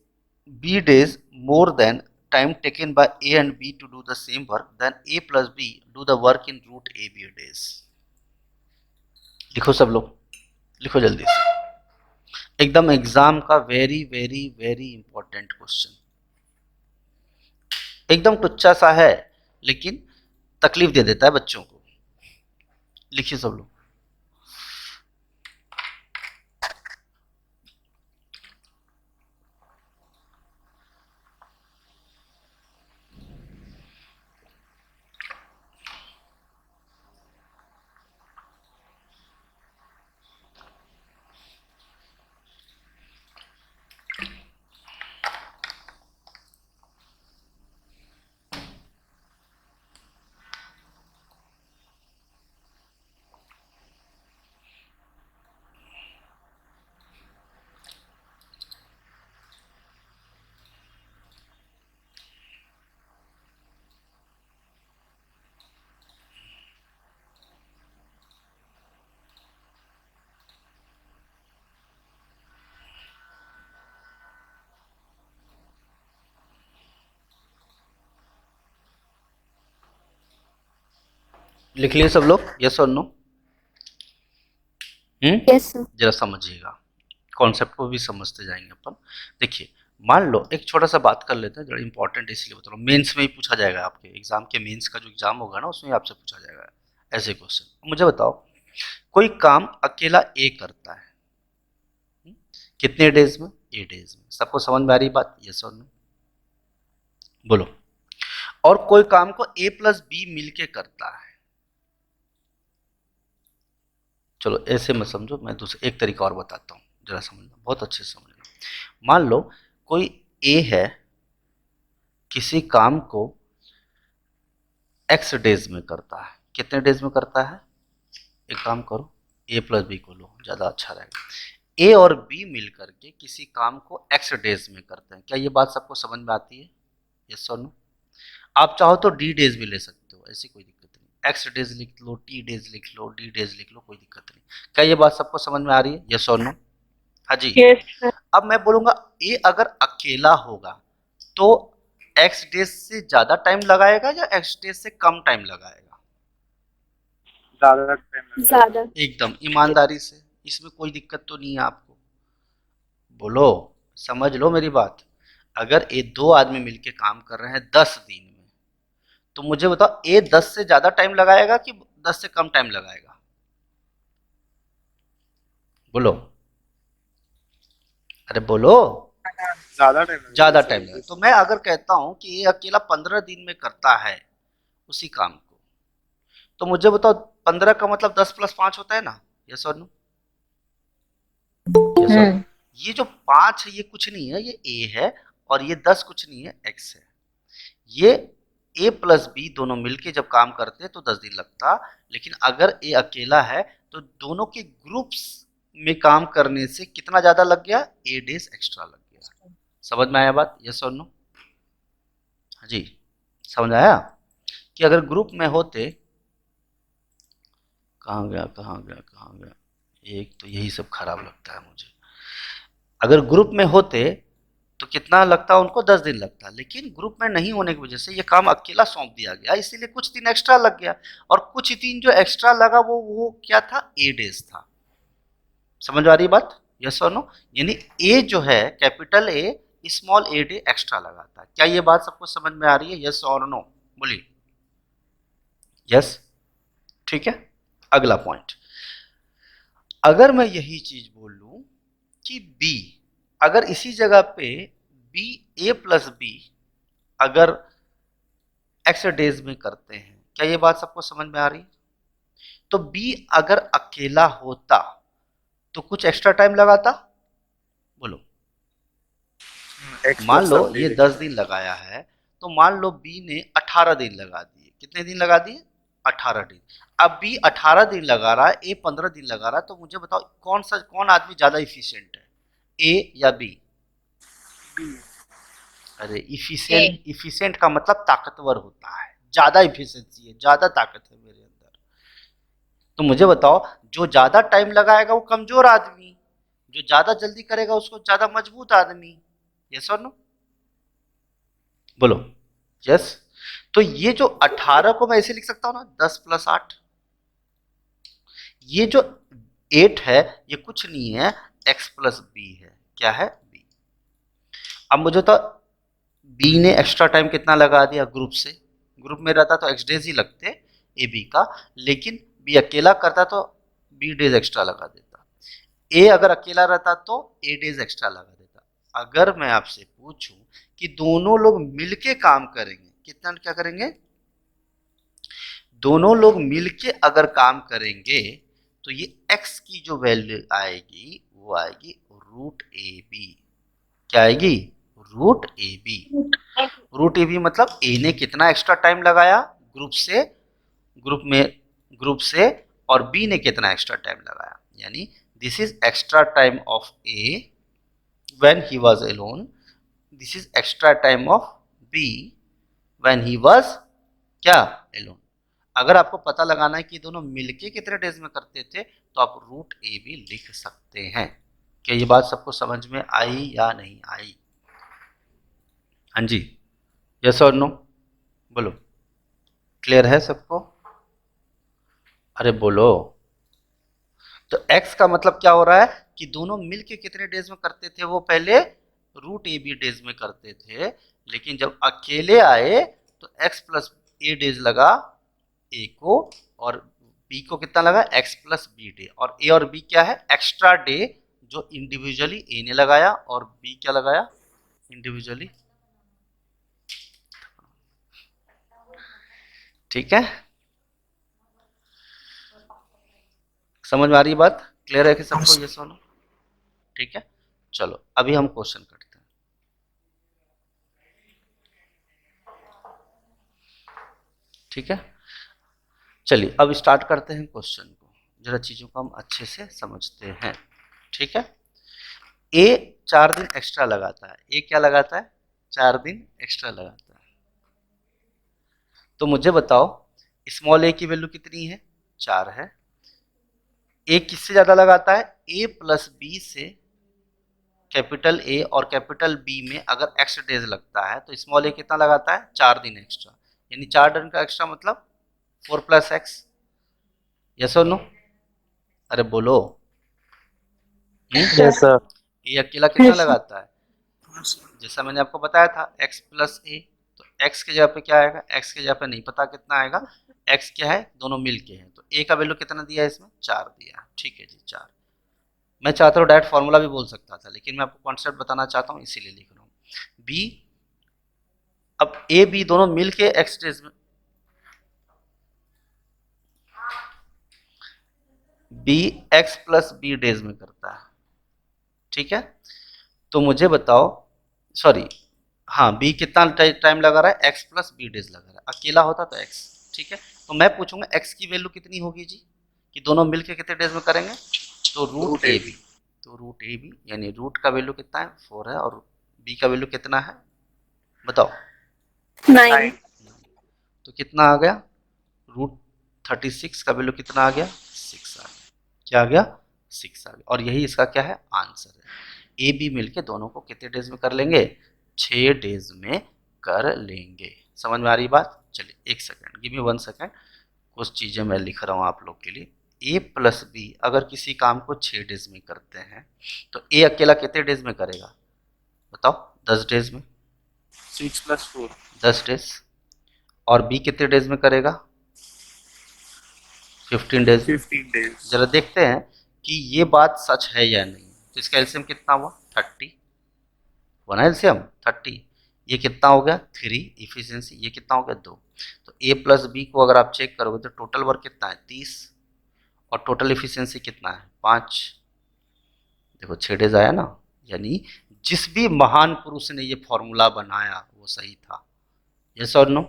b days more than time taken by a and b to do the same work, then a plus b do the work in root a b days। लिखो सब लोग, लिखो जल्दी से, एकदम exam का very very very important question. एकदम टुच्चा सा है लेकिन तकलीफ दे देता है बच्चों को। लिखिए सब लोग। लिख लिए सब लोग, यस और नो? yes sir. जरा समझिएगा, कॉन्सेप्ट को भी समझते जाएंगे अपन। देखिए, मान लो एक छोटा सा बात कर लेते हैं, जो इंपॉर्टेंट है इसलिए बता रहा हूँ, मेंस में ही पूछा जाएगा, आपके एग्जाम के मेंस का जो एग्जाम होगा ना, उसमें आपसे पूछा जाएगा ऐसे क्वेश्चन। मुझे बताओ, कोई काम अकेला ए करता है, कितने डेज में, ए डेज में। सबको समझ में आ रही बात, यस और नो? बोलो। और कोई काम को ए प्लस बी मिलके करता है। चलो ऐसे मत समझो, मैं दूसरा एक तरीका और बताता हूँ, जरा समझना, बहुत अच्छे से समझना। मान लो कोई ए है, किसी काम को एक्स डेज में करता है। कितने डेज में करता है? एक काम करो, ए प्लस बी को लो, ज़्यादा अच्छा रहेगा। ए और बी मिल करके किसी काम को एक्स डेज में करते हैं। क्या ये बात सबको समझ में आती है, यस और नो? आप चाहो तो डी डेज भी ले सकते हो, ऐसी कोई दिक्कत नहीं। एक्स डेज लिख लो, टी डेज लिख लो, डी डेज लिख लो, कोई दिक्कत नहीं। क्या ये बात सबको समझ में आ रही है, यस और नो? हाँ जी। Yes sir. अब मैं बोलूंगा ए अगर अकेला होगा तो एक्स डेज से ज्यादा टाइम लगाएगा या एक्स डेज से कम टाइम लगाएगा? ज्यादा टाइम लगेगा। ज्यादा। एकदम ईमानदारी से, इसमें कोई दिक्कत तो नहीं है आपको? बोलो, समझ लो मेरी बात। अगर ये 2 आदमी मिलके काम कर रहे हैं 10 दिन में, तो मुझे बताओ ए 10 से ज्यादा टाइम लगाएगा कि 10 से कम टाइम लगाएगा? बोलो, अरे बोलो। ज्यादा टाइम लगेगा। ज्यादा टाइम लगेगा। तो मैं अगर कहता हूं कि ये अकेला 15 दिन में करता है उसी काम को, तो मुझे बताओ 15 का मतलब 10 + 5 होता है ना, यस और नो? यस और नो? ये जो 5 है ये कुछ नहीं है, ये ए है, और ये 10 कुछ नहीं है, एक्स है। ये ए प्लस बी दोनों मिलके जब काम करते तो 10 दिन लगता, लेकिन अगर ए अकेला है तो दोनों के ग्रुप्स में काम करने से कितना ज्यादा लग गया, ए डेज एक्स्ट्रा लग गया। समझ में आया बात, यस और नो? हाँ जी, समझ आया कि अगर ग्रुप में होते, कहाँ गया कहाँ गया कहाँ गया, एक तो यही सब खराब लगता है मुझे। अगर ग्रुप में होते तो कितना लगता, उनको 10 दिन लगता, लेकिन ग्रुप में नहीं होने की वजह से ये काम अकेला सौंप दिया गया, इसीलिए कुछ दिन एक्स्ट्रा लग गया, और कुछ दिन जो एक्स्ट्रा लगा वो क्या था, ए डेज था। समझ आ रही बात, यस और नो? यानी ए जो है capital A small a day extra लगाता है। क्या ये बात सबको समझ में आ रही है, यस और नो? बोलिए यस, ठीक है। अगला पॉइंट, अगर मैं यही चीज बोल लूं कि बी, अगर इसी जगह पे बी ए प्लस बी अगर एक्स डेज में करते हैं, क्या ये बात सबको समझ में आ रही है? तो बी अगर अकेला होता तो कुछ एक्स्ट्रा टाइम लगाता, बोलो। मान लो ये 10 दिन लगाया है, तो मान लो बी ने 18 दिन लगा दिए। कितने दिन लगा दिए, 18 दिन। अब बी 18 दिन लगा रहा है, ए 15 दिन लगा रहा है, तो मुझे बताओ कौन आदमी ज्यादा इफिशिएंट है, ए या बी? अरे इफिशिएंट का मतलब ताकतवर होता है, ज्यादा इफिशिएंसी है, ज्यादा ताकत है मेरे अंदर। तो मुझे बताओ, जो ज्यादा टाइम लगाएगा वो कमजोर आदमी, जो ज्यादा जल्दी करेगा उसको ज्यादा मजबूत आदमी। यस और नो? बोलो यस। तो ये जो 18 को मैं ऐसे लिख सकता हूं ना, 10 + 8। ये जो 8 है ये कुछ नहीं है, x + b है। क्या है, b। अब मुझे तो बी ने एक्स्ट्रा टाइम कितना लगा दिया, ग्रुप से। ग्रुप में रहता तो x डेज ही लगते ए बी का, लेकिन बी अकेला करता तो b डेज एक्स्ट्रा लगा देता। ए अगर अकेला रहता तो ए डेज एक्स्ट्रा लगा देता। अगर मैं आपसे पूछूं कि दोनों लोग मिलके काम करेंगे, कितना क्या करेंगे, दोनों लोग मिलके अगर काम करेंगे तो ये x की जो वैल्यू आएगी वो आएगी √AB। क्या आएगी, √AB। √AB मतलब ए ने कितना एक्स्ट्रा टाइम लगाया ग्रुप से, और बी ने कितना एक्स्ट्रा टाइम लगाया, यानी this is extra time of A when he was alone, this is extra time of B when he was क्या, अलोन। अगर आपको पता लगाना है कि दोनों मिलके कितने डेज में करते थे, तो आप √AB लिख सकते हैं। क्या ये बात सबको समझ में आई या नहीं आई? हाँ जी, यस और नो? बोलो, क्लियर है सबको? अरे बोलो। तो x का मतलब क्या हो रहा है कि दोनों मिलके कितने डेज में करते थे, वो पहले √AB डेज में करते थे, लेकिन जब अकेले आए तो x + a डेज लगा a को, और b को कितना लगा, x + b डे। और a और b क्या है, एक्स्ट्रा डे जो इंडिविजुअली a ने लगाया और b क्या लगाया, इंडिविजुअली। ठीक है, समझ में आ रही बात, क्लियर है कि सबको, ये सुनो। ठीक है, चलो अभी हम क्वेश्चन करते हैं। ठीक है, चलिए अब स्टार्ट करते हैं क्वेश्चन को, जरा चीजों को हम अच्छे से समझते हैं। ठीक है, ए 4 दिन एक्स्ट्रा लगाता है, ए क्या लगाता है, 4 दिन एक्स्ट्रा लगाता है। तो मुझे बताओ स्मॉल ए की वैल्यू कितनी है, 4 है। ए किससे ज्यादा लगाता है, ए + b से कैपिटल ए और कैपिटल बी में अगर एक्स डेज लगता है तो स्मॉल ए कितना लगाता है, 4 दिन एक्स्ट्रा, यानी 4 दिन का एक्स्ट्रा मतलब 4 + x। यस और नो? अरे बोलो। Yes sir. ए अकेला कितना लगाता है, जैसा मैंने आपको बताया था x + a। तो x के जगह पे क्या आएगा, x के जगह पे नहीं पता कितना आएगा, x क्या है, दोनों मिल के हैं, तो a का वैल्यू कितना दिया है इसमें, 4 दिया। ठीक है जी, 4। मैं चाहता हूँ डायरेक्ट फॉर्मूला भी बोल सकता था, लेकिन मैं आपको कॉन्सेप्ट बताना चाहता हूँ इसीलिए लिख रहा हूँ। b, अब a b दोनों मिल के x डेज में, B x plus B days में करता है, ठीक है। तो मुझे बताओ, सॉरी, हाँ, बी कितना टाइम लगा रहा है, एक्स प्लस बी डेज लगा रहा है, अकेला होता तो एक्स, ठीक है। तो मैं पूछूंगा एक्स की वैल्यू कितनी होगी जी, कि दोनों मिलके कितने डेज में करेंगे, तो रूट ए बी, तो रूट ए बी यानी रूट का वैल्यू कितना है 4 है, और बी का वैल्यू कितना है बताओ, 9 तो कितना आ गया, रूट 36 का वैल्यू कितना आ गया, 6 आ गया, क्या आ गया, 6 आ गया, और यही इसका क्या है, आंसर है। ए बी मिलके दोनों को कितने डेज में कर लेंगे, 6 डेज में कर लेंगे। समझ में आ रही बात, चलिए 1 सेकंड, गिव मी 1 सेकंड, कुछ चीजें मैं लिख रहा हूँ आप लोग के लिए। ए प्लस बी अगर किसी काम को 6 डेज में करते हैं तो ए अकेला कितने डेज में करेगा बताओ, 10 डेज में, 6 + 4 10 डेज, और बी कितने डेज में करेगा 15 डेज में। 15 days जरा देखते हैं कि ये बात सच है या नहीं। तो इसका एलसीएम कितना हुआ 30 हुआ ना, एलसीएम 30, ये कितना हो गया 3, इफिशिएंसी ये कितना हो गया 2। तो ए प्लस बी को अगर आप चेक करोगे तो टोटल वर्क कितना है 30, और टोटल इफिशिएंसी कितना है 5, देखो 6 डेज आया ना। यानी जिस भी महान पुरुष ने ये फॉर्मूला बनाया वो सही था, यस और नो,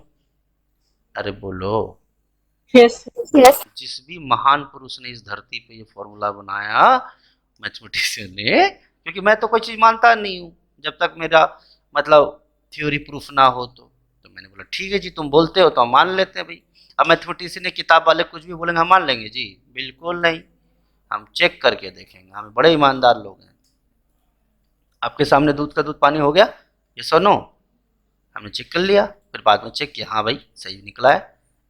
अरे बोलो, यस यस जिस भी महान पुरुष ने इस धरती पे ये फॉर्मूला बनाया मैथमेटिशियन ने, क्योंकि मैं तो कोई चीज मानता नहीं हूँ जब तक मेरा मतलब थ्योरी प्रूफ ना हो। तो मैंने बोला ठीक है जी, तुम बोलते हो तो हम मान लेते हैं भाई। अब मैथमेटिशियन ने किताब वाले कुछ भी बोलेंगे हम मान लेंगे जी, बिल्कुल नहीं, हम चेक करके देखेंगे, हम बड़े ईमानदार लोग हैं। आपके सामने दूध का दूध पानी हो गया, ये सुनो, हमने चेक कर लिया, फिर बाद में चेक किया, हाँ भाई सही निकला है,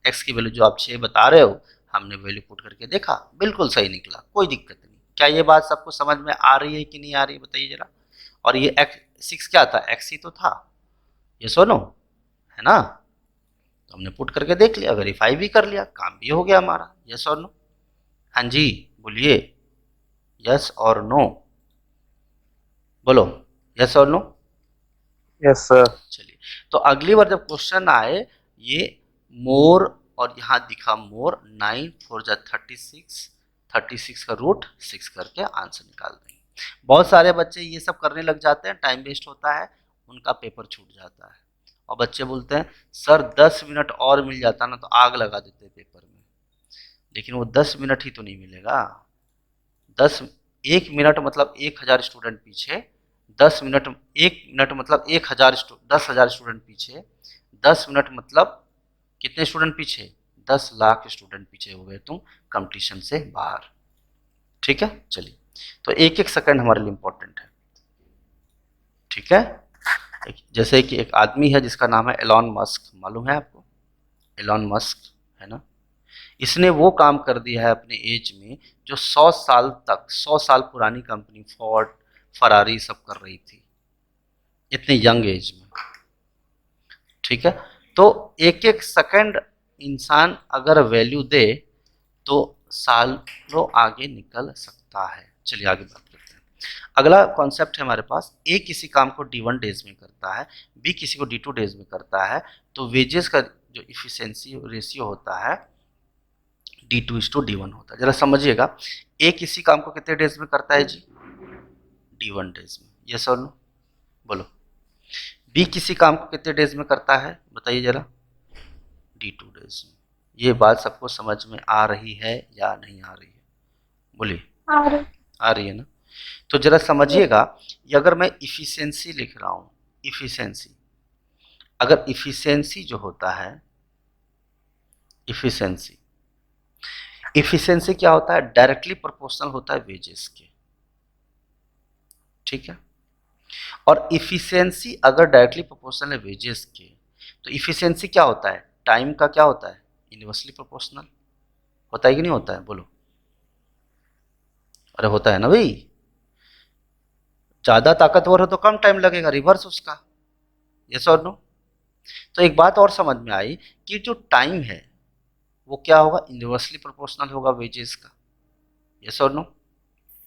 एक्स की वैल्यू जो आप 6 बता रहे हो हमने वैल्यू पुट करके देखा, बिल्कुल सही निकला, कोई दिक्कत नहीं। क्या ये बात सबको समझ में आ रही है कि नहीं आ रही है बताइए जरा। और ये एक्स 6 क्या था, एक्स ही तो था, ये सुनो, है ना। तो हमने पुट करके देख लिया, वेरीफाई भी कर लिया, काम भी हो गया हमारा, यस और नो। हाँ जी बोलिए, यस और नो, बोलो यस और नो। Yes sir. चलिए, तो अगली बार जब क्वेश्चन आए ये मोर और यहाँ दिखा मोर, 9 4 जा 36, 36 का रूट 6 करके आंसर निकाल देंगे। बहुत सारे बच्चे ये सब करने लग जाते हैं, टाइम वेस्ट होता है, उनका पेपर छूट जाता है, और बच्चे बोलते हैं सर 10 मिनट और मिल जाता ना तो आग लगा देते पेपर में। लेकिन वो 10 मिनट ही तो नहीं मिलेगा, 1 मिनट मतलब 1000 स्टूडेंट पीछे, 10 मिनट 1 मिनट मतलब 10,000 स्टूडेंट पीछे, 10 मिनट मतलब कितने स्टूडेंट पीछे, 10 लाख स्टूडेंट पीछे हो गए तुम कंपटीशन से बाहर, ठीक है। चलिए, तो 1 सेकंड हमारे लिए इंपॉर्टेंट है, ठीक है। जैसे कि एक आदमी है जिसका नाम है एलॉन मस्क, मालूम है आपको, एलॉन मस्क है ना, इसने वो काम कर दिया है अपने एज में जो 100 साल तक, 100 साल पुरानी कंपनी फोर्ड फरारी सब कर रही थी इतने यंग एज में, ठीक है। तो 1 सेकंड इंसान अगर वैल्यू दे तो सालों आगे निकल सकता है। चलिए आगे बात करते हैं। अगला कॉन्सेप्ट है हमारे पास, ए किसी काम को D1 डेज में करता है, बी किसी को D2 डेज में करता है, तो वेजेस का जो इफिशिएंसी रेशियो होता है D2:D1 होता है। जरा समझिएगा, ए किसी काम को कितने डेज में करता है जी, D1 डेज में, यस और नो, बोलो। बी किसी काम को कितने डेज में करता है बताइए जरा, D2 डेज में। ये बात सबको समझ में आ रही है या नहीं आ रही है, बोलिए। आ रही है ना। तो जरा समझिएगा, ये अगर मैं इफिशिएंसी लिख रहा हूँ, इफिशिएंसी, अगर इफिशिएंसी जो होता है, इफिशिएंसी, इफिशिएंसी क्या होता है, डायरेक्टली प्रोपोर्शनल होता है वेजेस के, ठीक है। और इफिशिएंसी अगर डायरेक्टली प्रोपोर्शनल है वेजेस के, तो इफिशिएंसी क्या होता है, टाइम का क्या होता है, इनवर्सली प्रोपोर्शनल होता है कि नहीं होता है, बोलो। अरे होता है ना भाई, ज्यादा ताकतवर हो तो कम टाइम लगेगा, रिवर्स उसका, यस और नो। तो एक बात और समझ में आई कि जो टाइम है वो क्या होगा, इनवर्सली प्रोपोर्शनल होगा वेजेस का, यस और नो।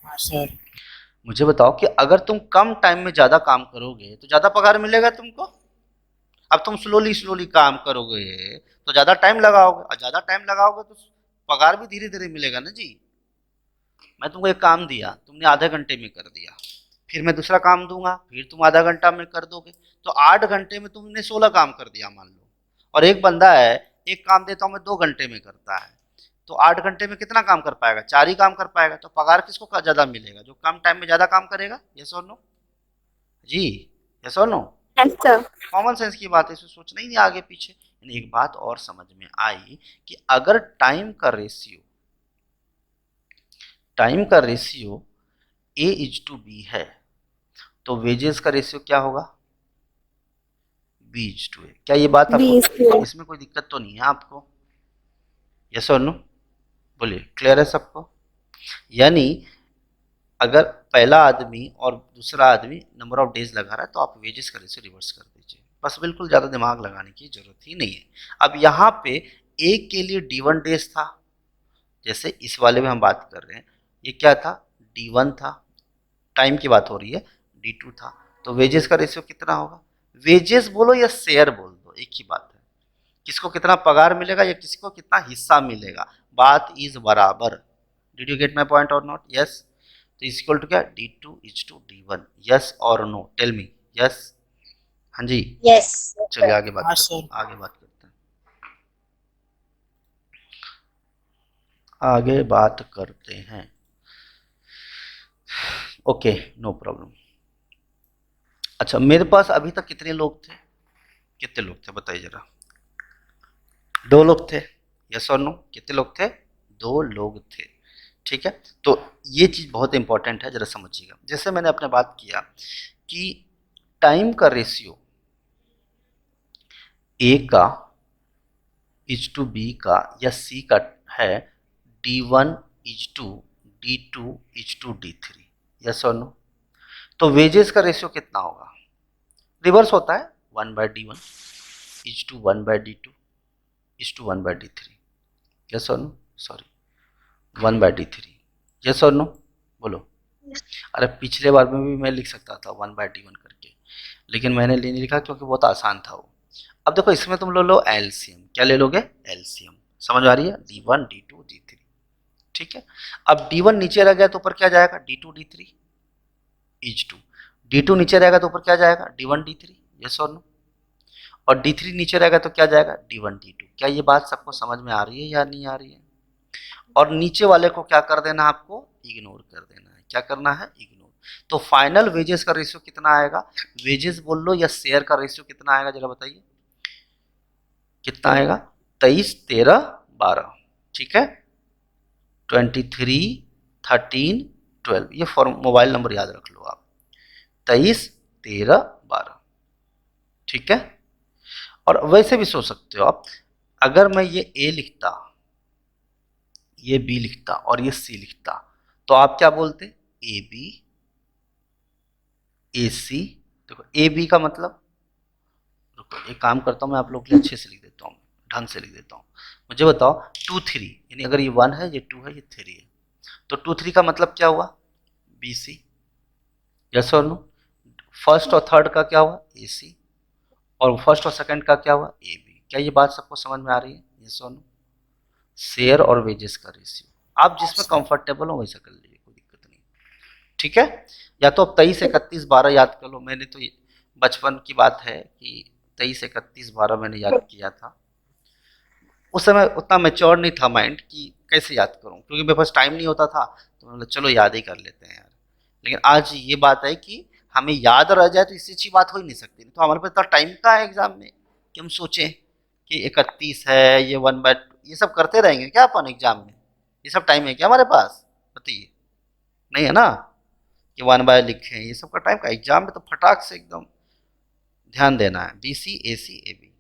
हाँ सर। मुझे बताओ कि अगर तुम कम टाइम में ज्यादा काम करोगे तो ज्यादा पगार मिलेगा तुमको। अब तुम स्लोली स्लोली काम करोगे तो ज्यादा टाइम लगाओगे, और ज्यादा टाइम लगाओगे तो पगार भी धीरे धीरे मिलेगा ना जी। मैं तुमको एक काम दिया, तुमने आधे घंटे में कर दिया, फिर मैं दूसरा काम दूंगा, फिर तुम आधा घंटा में कर दोगे, तो 8 घंटे में तुमने 16 काम कर दिया मान लो। और एक बंदा है, एक काम देता हूँ मैं 2 घंटे में करता है, तो 8 घंटे में कितना काम कर पाएगा? 4 ही काम कर पाएगा। तो पगार किसको ज़्यादा मिलेगा? जो कम टाइम में ज़्यादा काम करेगा। यस और नो जी? यस और no? Yes, sir. Common sense की बात है, इसमें सोचना ही नहीं आगे पीछे। यानी एक बात और समझ में आई कि अगर टाइम का रेशियो A:B है तो वेजेस का रेशियो क्या होगा? B:A। क्या ये बात आपको, इसमें कोई दिक्कत तो नहीं है आपको? यस और नो बोलिए, क्लियर है सबको? यानी अगर पहला आदमी और दूसरा आदमी नंबर ऑफ डेज लगा रहा है तो आप वेजेस का रेशियो रिवर्स कर दीजिए, बस बिल्कुल ज़्यादा दिमाग लगाने की जरूरत ही नहीं है। अब यहाँ पे एक के लिए D1 डेज था, जैसे इस वाले में हम बात कर रहे हैं, ये क्या था? D1 था, टाइम की बात हो रही है, D2 था, तो वेजेस का रेशियो कितना होगा? वेजेस बोलो या शेयर बोल दो, एक ही बात है। किसको कितना पगार मिलेगा या किसी को कितना हिस्सा मिलेगा, बात इज बराबर। Did you get my point और नॉट? यस। तो इज इक्वल टू क्या? D2:D1। यस और नो? Tell me. यस? हाँ जी? Yes. चलिए आगे बात हाँ, करते हैं, सर। आगे बात करते हैं। Okay, no problem. अच्छा, मेरे पास अभी तक कितने लोग थे? कितने लोग थे बताइए जरा? 2 लोग थे। यस और नो? कितने लोग थे? 2 लोग थे। ठीक है, तो ये चीज़ बहुत इंपॉर्टेंट है, जरा समझिएगा। जैसे मैंने अपने बात किया कि टाइम का रेशियो ए का इज टू बी का या सी का है D1:D2:D3। यस और नो? तो वेजेस का रेशियो कितना होगा? रिवर्स होता है, 1/D1:1/D2:1/D3। यस और नो? Sorry, 1/D3। यस और नो बोलो? अरे पिछले बार में भी मैं लिख सकता था 1/D1 करके, लेकिन मैंने नहीं लिखा क्योंकि बहुत आसान था वो। अब देखो इसमें तुम लो एलसीएम। क्या ले लोगे? एलसीएम। समझ आ रही है? D1 D2 D3। ठीक है, अब D1 नीचे रह गया तो ऊपर क्या जाएगा? D2 D3 is 2। D2 नीचे रहेगा तो ऊपर क्या जाएगा? D1 D3। यस और नो? और D3 नीचे रहेगा तो क्या जाएगा? D1 D2। क्या ये बात सबको समझ में आ रही है या नहीं आ रही है? और नीचे वाले को क्या कर देना? आपको इग्नोर कर देना है। क्या करना है? इग्नोर। तो फाइनल वेजेस का रेशियो कितना आएगा? वेजेस बोल लो या शेयर का रेशियो कितना आएगा जरा बताइए? कितना आएगा? 23 13 12। ठीक है, 23 13 12। ये मोबाइल नंबर याद रख लो आप, 23 13 12। ठीक है, और वैसे भी सोच सकते हो आप, अगर मैं ये ए लिखता, ये बी लिखता और ये सी लिखता तो आप क्या बोलते? ए बी ए सी। देखो ए बी का मतलब, रुको एक काम करता हूँ मैं आप लोग के लिए अच्छे से लिख देता हूँ, ढंग से लिख देता हूँ। मुझे बताओ 2 3, यानी अगर ये 1 है, ये 2 है, ये 3 है, तो 2 3 का मतलब क्या हुआ? B C. यस और नो? फर्स्ट और थर्ड का क्या हुआ? ए सी। और फर्स्ट और सेकंड का क्या हुआ? A B. क्या ये बात सबको समझ में आ रही है? यस और नो? शेयर और वेजेस का रेशियो आप जिसमें कंफर्टेबल हो वैसा कर लीजिए, कोई दिक्कत नहीं। ठीक है, या तो अब 23 31 12 याद कर लो। मैंने तो बचपन की बात है कि 23 31 12 मैंने याद किया था। उस समय उतना मैच्योर नहीं था माइंड कि कैसे याद करूं, क्योंकि मेरे पास टाइम नहीं होता था, तो मैंने चलो याद ही कर लेते हैं यार। लेकिन आज ये बात है कि हमें याद रह जाए तो इससे अच्छी बात हो ही नहीं सकती। तो हमारे पास इतना टाइम का है एग्जाम में कि हम सोचें कि 31 है, ये 1/2, ये सब करते रहेंगे क्या अपन एग्जाम में? ये सब टाइम है क्या हमारे पास? बताइए, नहीं है ना कि 1/2 लिखें। ये सब का टाइम का एग्जाम में तो फटाक से एकदम ध्यान देना है। BC AC AB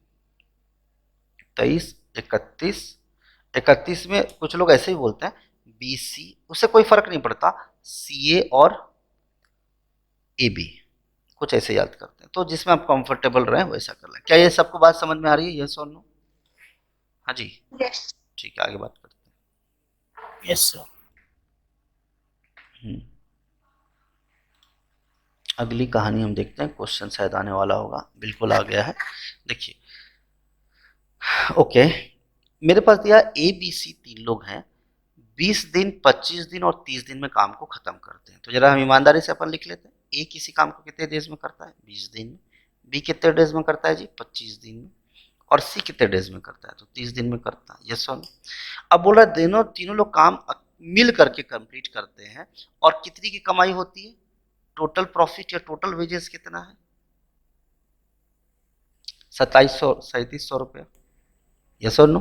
23 31 31 में कुछ लोग ऐसे ही बोलते हैं BC, उससे कोई फर्क नहीं पड़ता, CA और AB कुछ ऐसे याद करते हैं। तो जिसमें आप कंफर्टेबल रहें वैसा कर लें। क्या ये सबको बात समझ में आ रही है? यस और नो? हाँ जी? Yes. ठीक है, आगे बात करते हैं। Yes sir. अगली कहानी हम देखते हैं, क्वेश्चन शायद आने वाला होगा। बिल्कुल आ गया है, देखिए। ओके, मेरे पास दिया A B C 3 लोग हैं, 20 दिन, 25 दिन और 30 दिन में काम को खत्म करते हैं। तो जरा हम ईमानदारी से अपन लिख लेते हैं। ए किसी काम को कितने डेज में करता है? 20 दिन में। बी कितने डेज में करता है जी? 25 दिन में। और सी कितने डेज में करता है? तो 30 दिन में करता है। यस और नो? अब बोल रहा है तीनों लोग काम मिल करके कंप्लीट करते हैं और कितनी की कमाई होती है? टोटल प्रॉफिट या टोटल वेजेस कितना है? 3700 रुपया। यस और नो?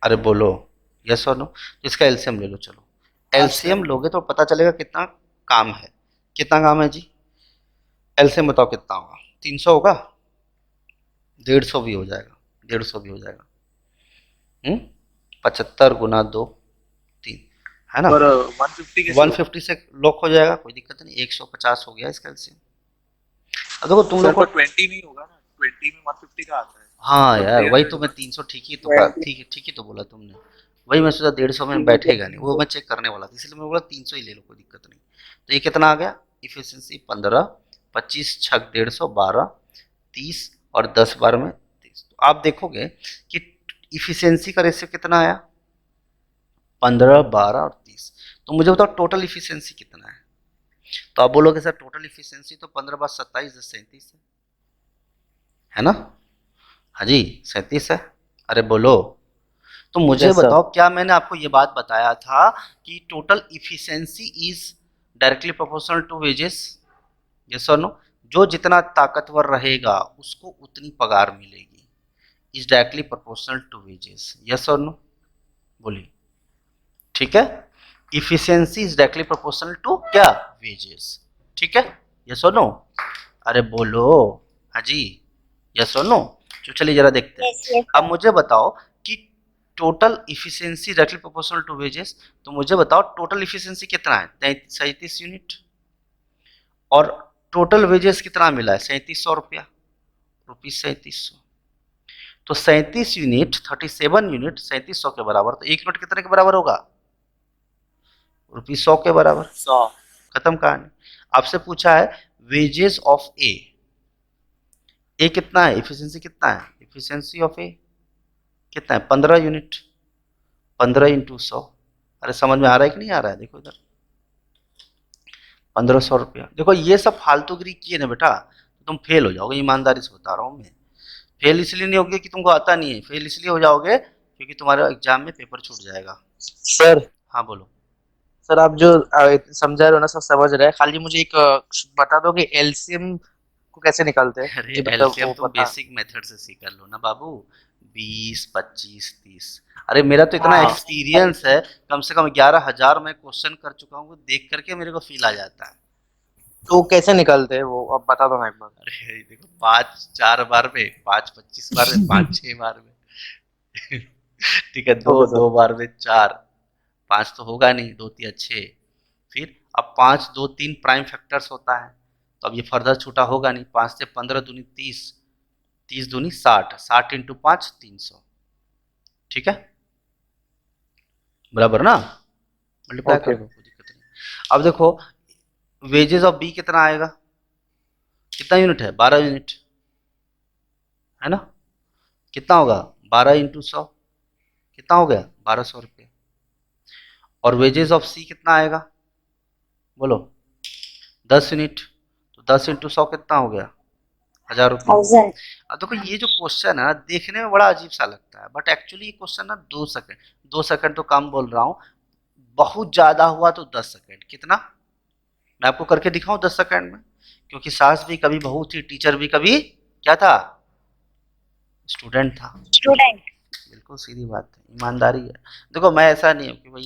अरे बोलो यस और नो? तो इसका एलसीएम ले लो। चलो एलसीएम लोगे तो पता चलेगा कितना काम है। कितना काम है जी? एलसीएम बताओ कितना होगा? 300 होगा? 150 भी हो जाएगा, 150 भी हो जाएगा। 75 गुना 2 3 है ना? और 150 के 150 से लॉक हो जाएगा, कोई दिक्कत नहीं। 150 हो गया इसका एलसीएम। अब देखो तुम लोग को 20 नहीं होगा ना, 20 में 150 का आता है। हाँ तो यार, डेढ़ वही डेढ़ तो मैं होगा। 300 ठीक ही तो बोला तुमने। वही मैं सोचा 150 में बैठेगा नहीं, वो मैं चेक करने वाला था, इसलिए मैं बोला 300 ही ले लो, कोई दिक्कत नहीं। तो ये कितना आ गया? इफिशिएंसी 15, 25 छक 150, 12, 30 और 10 बार में 30। तो आप देखोगे कि इफिशिएंसी का रेशियो कितना आया? 15, 12 और 30। तो मुझे बताओ टोटल इफिशिएंसी कितना है? तो आप बोलोगे सर टोटल इफिशिएंसी तो 15 बार 27 37 है ना? हाँ जी 37 है। अरे बोलो। तो मुझे Yes, sir. बताओ, क्या मैंने आपको ये बात बताया था कि total efficiency is directly proportional to wages? Yes और नो? जो जितना ताकतवर रहेगा उसको उतनी पगार मिलेगी। Is directly proportional to wages. Yes और नो? बोलिए। ठीक है, efficiency is directly proportional to क्या? वेजेस। ठीक है, यस और नो? अरे बोलो। हाँ जी, यस और नो? तो चलिए जरा देखते हैं। अब मुझे बताओ कि total efficiency directly proportional to wages, तो मुझे बताओ टोटल इफिशिएंसी कितना है? 37 यूनिट। और टोटल वेजेस कितना मिला है? 3700 रुपया, रुपीज 3700। तो 37 यूनिट 37 यूनिट 3700 के बराबर, तो एक यूनिट कितने के बराबर होगा? रुपीज 100 के बराबर। 100। खत्म कहानी। आपसे पूछा है वेजेस ऑफ ए। ए कितना है? इफिशिएंसी कितना है? इफिशिएंसी ऑफ ए कितना है? 15 यूनिट। 15 इंटू 100। अरे समझ में आ रहा है कि नहीं आ रहा है? देखो इधर 1500 रुपया। देखो ये सब फालतूगिरी किए ना बेटा तो तुम फेल हो जाओगे, ईमानदारी से बता रहा हूँ मैं। फेल इसलिए नहीं होगे कि तुमको आता नहीं है, फेल इसलिए हो जाओगे क्योंकि तुम्हारे एग्जाम में पेपर छूट जाएगा। सर हाँ बोलो। सर आप जो समझा रहे हो ना, सब समझ रहे हैं, खाली मुझे एक बता दो कि एलसीएम को कैसे निकालते हैं? अरे ये मतलब एलसीएम वो तुम पता। बेसिक मेथड से सीख कर लो ना बाबू। 20, 25, 30। अरे मेरा तो इतना हाँ। एक्सपीरियंस है, कम से कम 11,000 मैं क्वेश्चन कर चुका हूँ, देख करके मेरे को फील आ जाता है। तो कैसे निकलते हैं वो, अब बता दो ना एक बार। अरे देखो 5 4 बार में, 5 25 बार में, 5 6 बार में ठीक है, 2 ओके सर। 2 बार में 4, 5 तो होगा नहीं, 2 3 6। फिर अब 5 2 3 प्राइम फैक्टर्स होता है, तो अब ये फर्दर छूटा होगा नहीं। 5 से 15 दूनी 30, 30 दूनी 60, 60 इंटू 5 300। ठीक है, बराबर ना? Multiply Okay. कर दो, कोई दिक्कत नहीं। अब देखो वेजेस ऑफ बी कितना आएगा? कितना यूनिट है? 12 यूनिट है ना? कितना होगा? 12 इंटू 100 कितना हो गया? 1200 रुपये। और वेजेस ऑफ सी कितना आएगा? बोलो। 10 यूनिट, तो 10 इंटू 100 कितना हो गया? 1000 रुपये। अब देखो ये जो क्वेश्चन है ना, देखने में बड़ा अजीब सा लगता है, बट एक्चुअली ये क्वेश्चन ना 2 सेकंड तो कम बोल रहा हूँ, बहुत ज्यादा हुआ तो 10 सेकंड। कितना? मैं आपको करके दिखाऊं 10 सेकंड में? क्योंकि सास भी कभी बहू थी, टीचर भी कभी क्या था? स्टूडेंट था। बिल्कुल सीधी बात है, ईमानदारी है। देखो मैं ऐसा नहीं हूँ कि भाई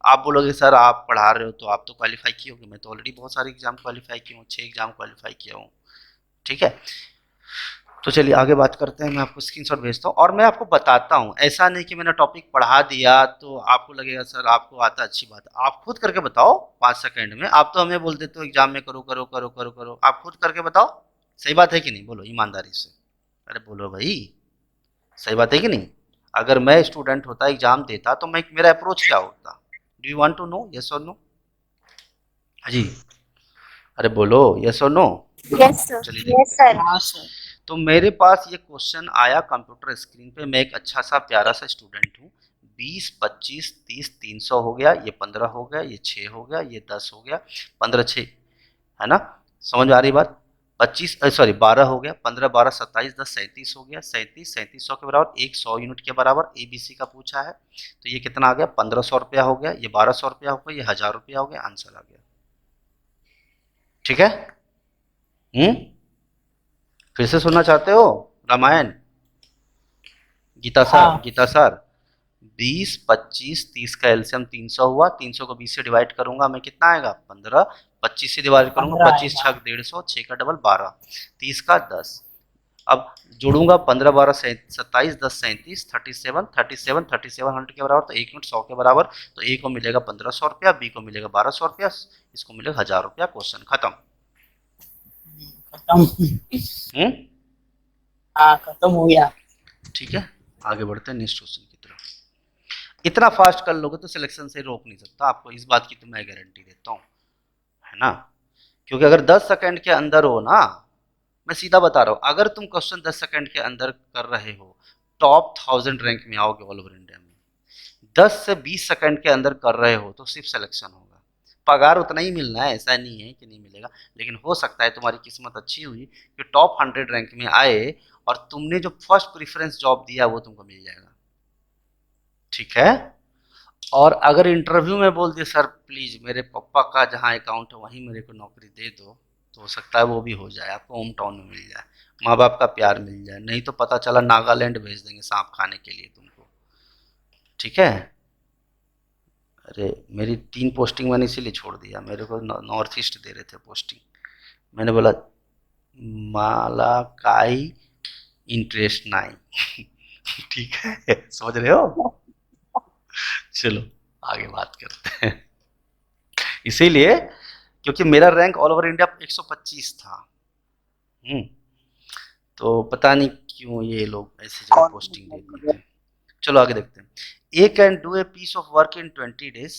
आप बोलोगे सर आप पढ़ा रहे हो तो आप तो क्वालिफाई किए होगे, मैं तो ऑलरेडी बहुत सारे एग्जाम क्वालिफाई किया हूँ, 6 एग्जाम क्वालिफाई किया हूँ। ठीक है, तो चलिए आगे बात करते हैं। मैं आपको स्क्रीनशॉट भेजता हूँ और मैं आपको बताता हूँ। ऐसा नहीं कि मैंने टॉपिक पढ़ा दिया तो आपको लगेगा सर आपको आता, अच्छी बात है। आप खुद करके बताओ 5 सेकंड में। आप तो हमें बोल देते हो एग्जाम में करो करो करो करो करो, आप खुद करके बताओ। सही बात है कि नहीं? बोलो ईमानदारी से। अरे बोलो भाई, सही बात है कि नहीं? अगर मैं स्टूडेंट होता, एग्जाम देता, तो मैं मेरा अप्रोच क्या होता? Do you want to know? Yes और नो? हाँ जी, अरे बोलो यस और नो? Yes, sir. चलिए देखते हैं। हाँ सर। तो मेरे पास ये क्वेश्चन आया कंप्यूटर स्क्रीन पे। मैं एक अच्छा सा प्यारा सा स्टूडेंट हूँ, 20, 25, 30, 300 हो गया, ये 15 हो गया, ये 6 हो गया, ये 10 हो गया, 15, 6, है ना? समझ में आ रही बात? 25 सॉरी 12 हो गया, 15, 12, 27, 10, 37 हो गया, 37, 3700 के बराबर, एक 100 यूनिट के बराबर ABC का पूछा है, तो ये कितना आ गया? 1500 रुपया हो गया, ये 1200 रुपया हो गया, ये 1000 रुपया हो गया, आंसर आ गया। ठीक है? फिर से सुनना चाहते हो रामायण? गीता सर, हाँ। गीता सर, 20, 25, 30 का एलसीएम 300 हुआ, 300 को 20 से डिवाइड करूंगा मैं, कितना आएगा? 15, 25 से डिवाइड करूंगा, 15 25 छक 150, 6 का डबल 12, 30 का 10। अब जोड़ूंगा 15, 12, 27, 10, 37, 37, 37, 37 100 के बराबर, तो 1 यूनिट 100 के बराबर, तो ए को मिलेगा 1500 रुपया, बी को मिलेगा 1200 रुपया, इसको मिलेगा 1000 रुपया। क्वेश्चन खत्म। खत्म। हाँ, खत्म हो गया। ठीक है, आगे बढ़ते हैं नेक्स्ट क्वेश्चन की तरफ। इतना फास्ट कर लोगे तो सिलेक्शन से रोक नहीं सकता आपको, इस बात की तो मैं गारंटी देता हूँ, है ना? क्योंकि अगर 10 सेकंड के अंदर हो ना, मैं सीधा बता रहा हूँ, अगर तुम क्वेश्चन 10 सेकंड के अंदर कर रहे हो, टॉप 1000 रैंक में आओगे ऑल ओवर इंडिया में। 10 से 20 सेकंड के अंदर कर रहे हो तो सिर्फ सिलेक्शन होगा। पगार उतना ही मिलना है, ऐसा नहीं है कि नहीं मिलेगा, लेकिन हो सकता है तुम्हारी किस्मत अच्छी हुई कि टॉप 100 रैंक में आए और तुमने जो फर्स्ट प्रेफरेंस जॉब दिया वो तुमको मिल जाएगा। ठीक है? और अगर इंटरव्यू में बोल दिए सर प्लीज मेरे पापा का जहाँ अकाउंट है वहीं मेरे को नौकरी दे दो, तो हो सकता है वो भी हो जाए, आपको होम टाउन में मिल जाए, माँ बाप का प्यार मिल जाए, नहीं तो पता चला नागालैंड भेज देंगे सांप खाने के लिए तुमको। ठीक है? अरे मेरी 3 पोस्टिंग मैंने इसीलिए छोड़ दिया, मेरे को नॉर्थ ईस्ट दे रहे थे पोस्टिंग, मैंने बोला माला काई इंटरेस्ट नहीं। ठीक है, समझ रहे हो? चलो आगे बात करते हैं। इसीलिए क्योंकि मेरा रैंक ऑल ओवर इंडिया 125 था, तो पता नहीं क्यों ये लोग ऐसे जगह पोस्टिंग दे देते हैं। चलो आगे देखते हैं। A can do a piece of work in 20 days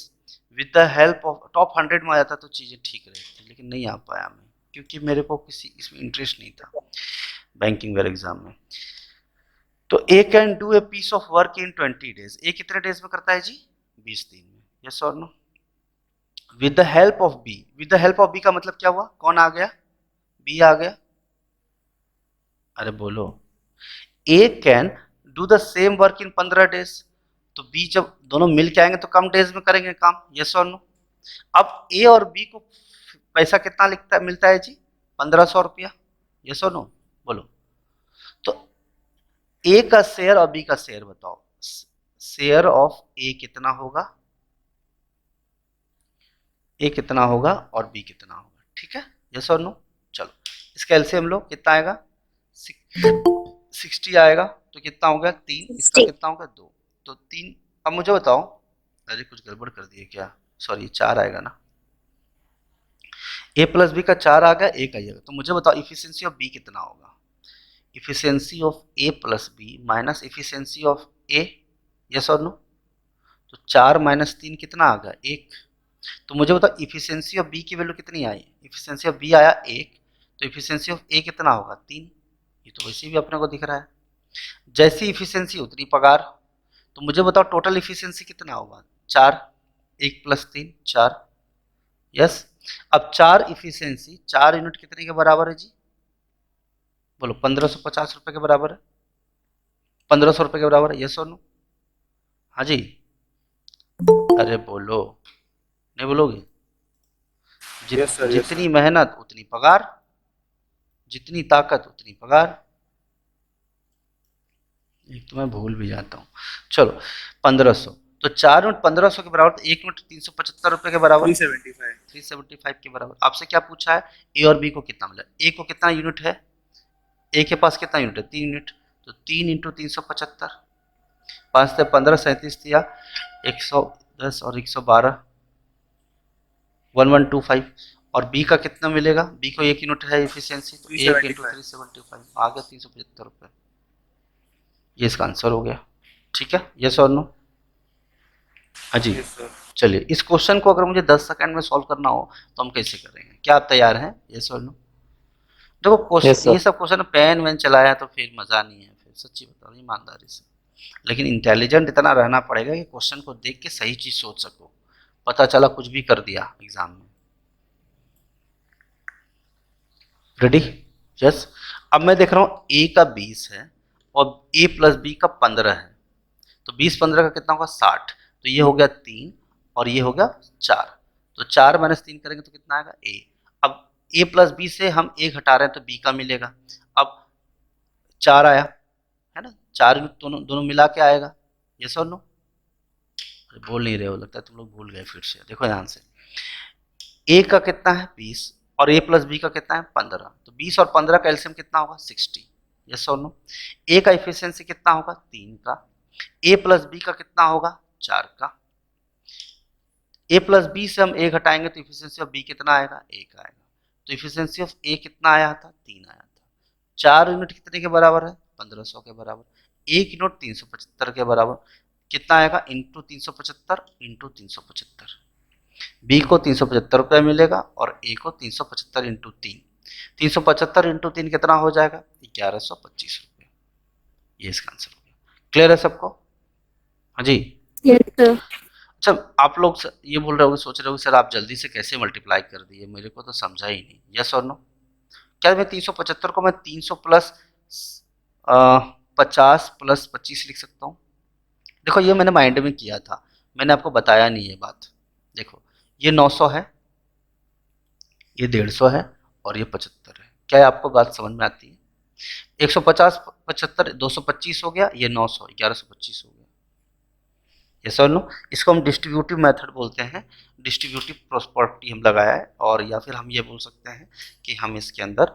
with the help of, top 100 में आया था तो चीज़ें ठीक रहती, लेकिन नहीं आ पाया मैं, क्योंकि मेरे को किसी इसमें इंटरेस्ट नहीं था बैंकिंग वेयर एग्जाम में। तो A can do a piece of work in 20 days, A कितने डेज में करता है जी? 20 दिन में। यस और no? With the help of B, with the help of B का मतलब क्या हुआ? कौन आ गया? बी आ गया। अरे बोलो। A can do the same work in 15 days, तो बी जब दोनों मिल के आएंगे तो कम डेज में करेंगे काम। यस और नो? अब ए और बी को पैसा कितना लिखता है, मिलता है जी? 1500 रुपया। यस और नो? बोलो। तो ए का शेयर और बी का शेयर बताओ, शेयर ऑफ ए कितना होगा, ए कितना होगा और बी कितना होगा? ठीक है? यस और नो? चलो इसका एलसीएम लो, कितना आएगा? 60 आएगा, तो कितना हो गया? 3, इसका कितना होगा? 2, तो 3। अब मुझे बताओ, अरे कुछ गड़बड़ कर दिए क्या? सॉरी 4 आएगा ना, ए प्लस बी का 4 आ गया, ए का आएगा, तो मुझे बताओ इफिशियंसी ऑफ बी कितना होगा? Efficiency of A plus B minus efficiency of A. Yes और नो? तो 4 माइनस 3 कितना आ गया? 1। तो मुझे बताओ इफिशियंसी ऑफ बी की वैल्यू कितनी आई? इफिशियंसी ऑफ बी आया 1, तो इफिशियंसी ऑफ ए कितना होगा? 3। ये तो वैसे भी अपने को दिख रहा है, जैसी इफिशियंसी उतनी पगार। तो मुझे बताओ टोटल इफिशियंसी कितना होगा? 4, 1 प्लस 3 4। यस। अब 4 इफिशियंसी 4 यूनिट कितने के बराबर है जी? बोलो 1550 रुपए के बराबर है, 1500 रुपए के बराबर है। यस और नो? हाँ जी, अरे बोलो, नहीं बोलोगे? जितनी मेहनत उतनी पगार, जितनी ताकत उतनी पगार। एक तो मैं भूल भी जाता हूँ। चलो 1500, तो 4 यूनिट 1500 के बराबर, तो 1 यूनिट 375 रुपए के बराबर, 375 के बराबर। आपसे क्या पूछा है? ए और बी को कितना मिला? ए को कितना यूनिट है? ए के पास कितना यूनिट है? 3 यूनिट, तो 3 इंटू 375, 5 से 15 37 दिया, 110 और 112 1125। और बी का कितना मिलेगा? बी को 1 यूनिट है इफिशियंसी, तो 1 इंटू 375 आ गया 375 रुपये। ये इसका आंसर हो गया। ठीक है? यस और नो? हाँ जी। चलिए इस क्वेश्चन को अगर मुझे 10 सेकंड में सॉल्व करना हो तो हम कैसे करेंगे? क्या आप तैयार हैं? यस और नो? देखो क्वेश्चन, ये सब क्वेश्चन पेन वैन चलाया तो फिर मजा नहीं है, फिर सच्ची बताओ ईमानदारी से। लेकिन इंटेलिजेंट इतना रहना पड़ेगा कि क्वेश्चन को देख के सही चीज सोच सको, पता चला कुछ भी कर दिया एग्जाम में। रेडी? यस। अब मैं देख रहा हूँ ए का 20 है और ए प्लस बी का 15 है, तो 20 15 का कितना होगा 60, तो ये हो गया 3 और ये हो गया 4, तो 4 माइनस 3 करेंगे तो कितना आएगा ए। अब ए प्लस बी से हम ए घटा रहे हैं तो बी का मिलेगा। अब 4 आया है ना, 4 दोनों दोनों मिला के आएगा, यस और नो? बोल नहीं रहे हो, लगता है तुम लोग भूल गए फिर से। देखो ध्यान से, ए का कितना है 20 और ए प्लस बी का कितना है 15, तो 20 और 15 का एलसीएम कितना होगा 60, यस और नो? ए का इफिशियंसी कितना होगा 3 का, ए प्लस बी का कितना होगा 4 का। ए प्लस बी से हम ए घटाएंगे तो इफिशियंसी ऑफ बी कितना आएगा 1 आएगा, तो इफिशियंसी ऑफ ए कितना आया था 3 आया था। 4 यूनिट कितने के बराबर है 1500 के बराबर, 1 यूनिट 375 के बराबर, कितना आएगा इंटू 375 इंटू 375। बी को 375 रुपया मिलेगा और ए को 375 इंटू 3, 375 इंटू 3 कितना हो जाएगा 1125 रुपये। ये इसका आंसर हो गया। क्लियर है सबको? हाँ जी। अच्छा, आप लोग ये बोल रहे हो, सोच रहे हो सर आप जल्दी से कैसे मल्टीप्लाई कर दिए, मेरे को तो समझा ही नहीं। यस और नो? क्या मैं 375 को मैं 300 प्लस 50 प्लस 25 लिख सकता हूँ? देखो ये मैंने माइंड में किया था, मैंने आपको बताया नहीं ये बात। देखो ये 900 है, ये 150 है और ये 75 है। क्या आपको बात समझ में आती है? 150 75 225 हो गया, ये 900 1125 हो गया। यस और नो? इसको हम डिस्ट्रीब्यूटिव मेथड बोलते हैं, डिस्ट्रीब्यूटिव प्रॉपर्टी हम लगाया है, और या फिर हम ये बोल सकते हैं कि हम इसके अंदर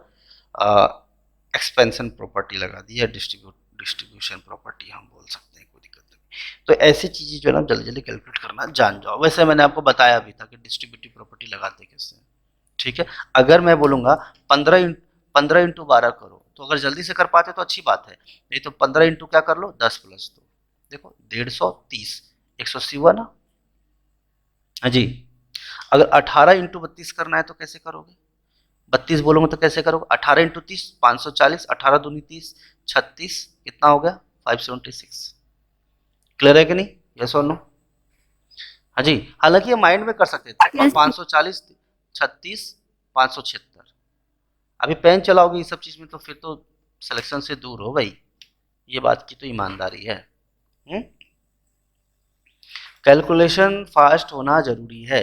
एक्सपेंशन प्रॉपर्टी लगा दी है, डिस्ट्रीब्यूशन प्रॉपर्टी हम बोल सकते हैं, कोई दिक्कत नहीं। तो ऐसी चीज़ें जो है ना जल्दी जल्दी कैलकुलेट करना जान जाओ। वैसे मैंने आपको बताया भी था कि डिस्ट्रीब्यूटिव प्रॉपर्टी लगाते कैसे, ठीक है? अगर मैं बोलूँगा 15 इंटू 12 करो, तो अगर जल्दी से कर पाते तो अच्छी बात है, नहीं तो 15 इंटू क्या कर लो 10 प्लस 2, देखो 150 180 हुआ ना? हाँ जी। अगर 18 इंटू 32 करना है तो कैसे करोगे? 32 बोलोगे तो कैसे करोगे? 18 इंटू 30 540, 18 दूनी 30 36, कितना हो गया 576। क्लियर है कि नहीं? यस और नो? हाँ जी। हालांकि ये माइंड में कर सकते थे, 540 36 576। अभी पेन चलाओगे ये सब चीज में तो फिर तो सिलेक्शन से दूर हो भाई, ये बात की तो ईमानदारी है। कैलकुलेशन फास्ट होना जरूरी है,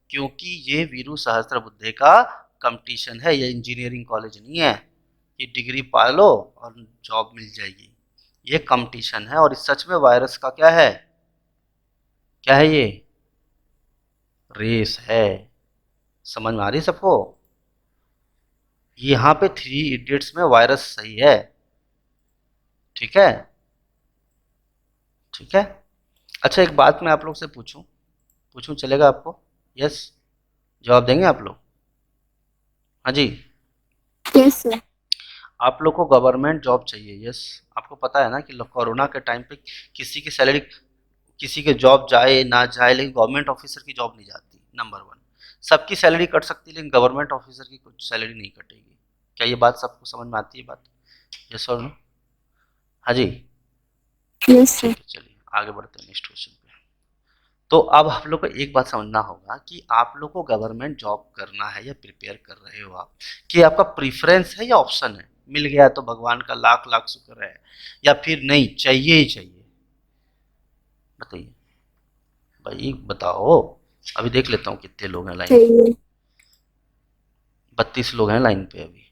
क्योंकि ये वीरू सहस्त्रबुद्धे का कंपटीशन है, ये इंजीनियरिंग कॉलेज नहीं है कि डिग्री पा लो और जॉब मिल जाएगी। ये कंपटीशन है, और इस सच में वायरस का क्या है, क्या है ये रेस है। समझ में आ रही सबको? यहाँ पे 3 इडियट्स में वायरस सही है, ठीक है? ठीक है। अच्छा एक बात मैं आप लोग से पूछूं चलेगा आपको? यस, जवाब देंगे आप लोग? हाँ जी। Yes sir. आप लोग को गवर्नमेंट जॉब चाहिए, यस? आपको पता है ना कि कोरोना के टाइम पे किसी की सैलरी, किसी के जॉब जाए ना जाए, लेकिन गवर्नमेंट ऑफिसर की जॉब नहीं जाती। नंबर 1, सबकी सैलरी कट सकती है लेकिन गवर्नमेंट ऑफिसर की कुछ सैलरी नहीं कटेगी। क्या ये बात सबको समझ में आती है बात? यस और नो? हाँ जी। Yes sir. चलिए आगे बढ़ते हैं नेक्स्ट क्वेश्चन पे। तो अब आप लोग को एक बात समझना होगा कि आप लोग को गवर्नमेंट जॉब करना है या प्रिपेयर कर रहे हो आप, कि आपका प्रीफरेंस है या ऑप्शन है? मिल गया तो भगवान का लाख लाख शुक्र है, या फिर नहीं चाहिए ही चाहिए? बताइए भाई, बताओ। अभी देख लेता हूँ कितने लोग हैं लाइन, 32 लोग हैं लाइन पे। अभी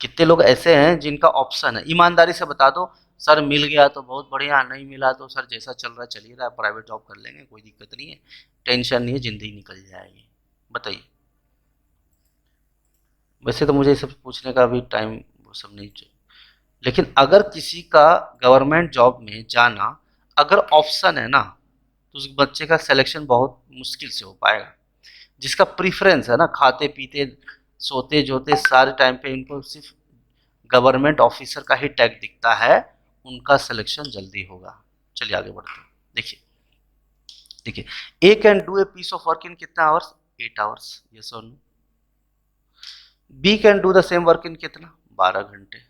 कितने लोग ऐसे हैं जिनका ऑप्शन है? ईमानदारी से बता दो, सर मिल गया तो बहुत बढ़िया, नहीं मिला तो सर जैसा चल रहा है चल ही रहा है, प्राइवेट जॉब कर लेंगे, कोई दिक्कत नहीं है, टेंशन नहीं है, जिंदगी निकल जाएगी। बताइए। वैसे तो मुझे ये सब पूछने का अभी टाइम वो सब नहीं चाहिए, लेकिन अगर किसी का गवर्नमेंट जॉब में जाना अगर ऑप्शन है ना, तो उस बच्चे का सिलेक्शन बहुत मुश्किल से हो पाएगा। जिसका प्रीफरेंस है ना, खाते पीते सोते जोते सारे टाइम पे इनको सिर्फ गवर्नमेंट ऑफिसर का ही टैग दिखता है, उनका सिलेक्शन जल्दी होगा। चलिए आगे बढ़ते हैं। देखिए A can do a piece of work in कितना आवर्स? 8 आवर्स, यस और no? B can do the same work in कितना? 12 घंटे।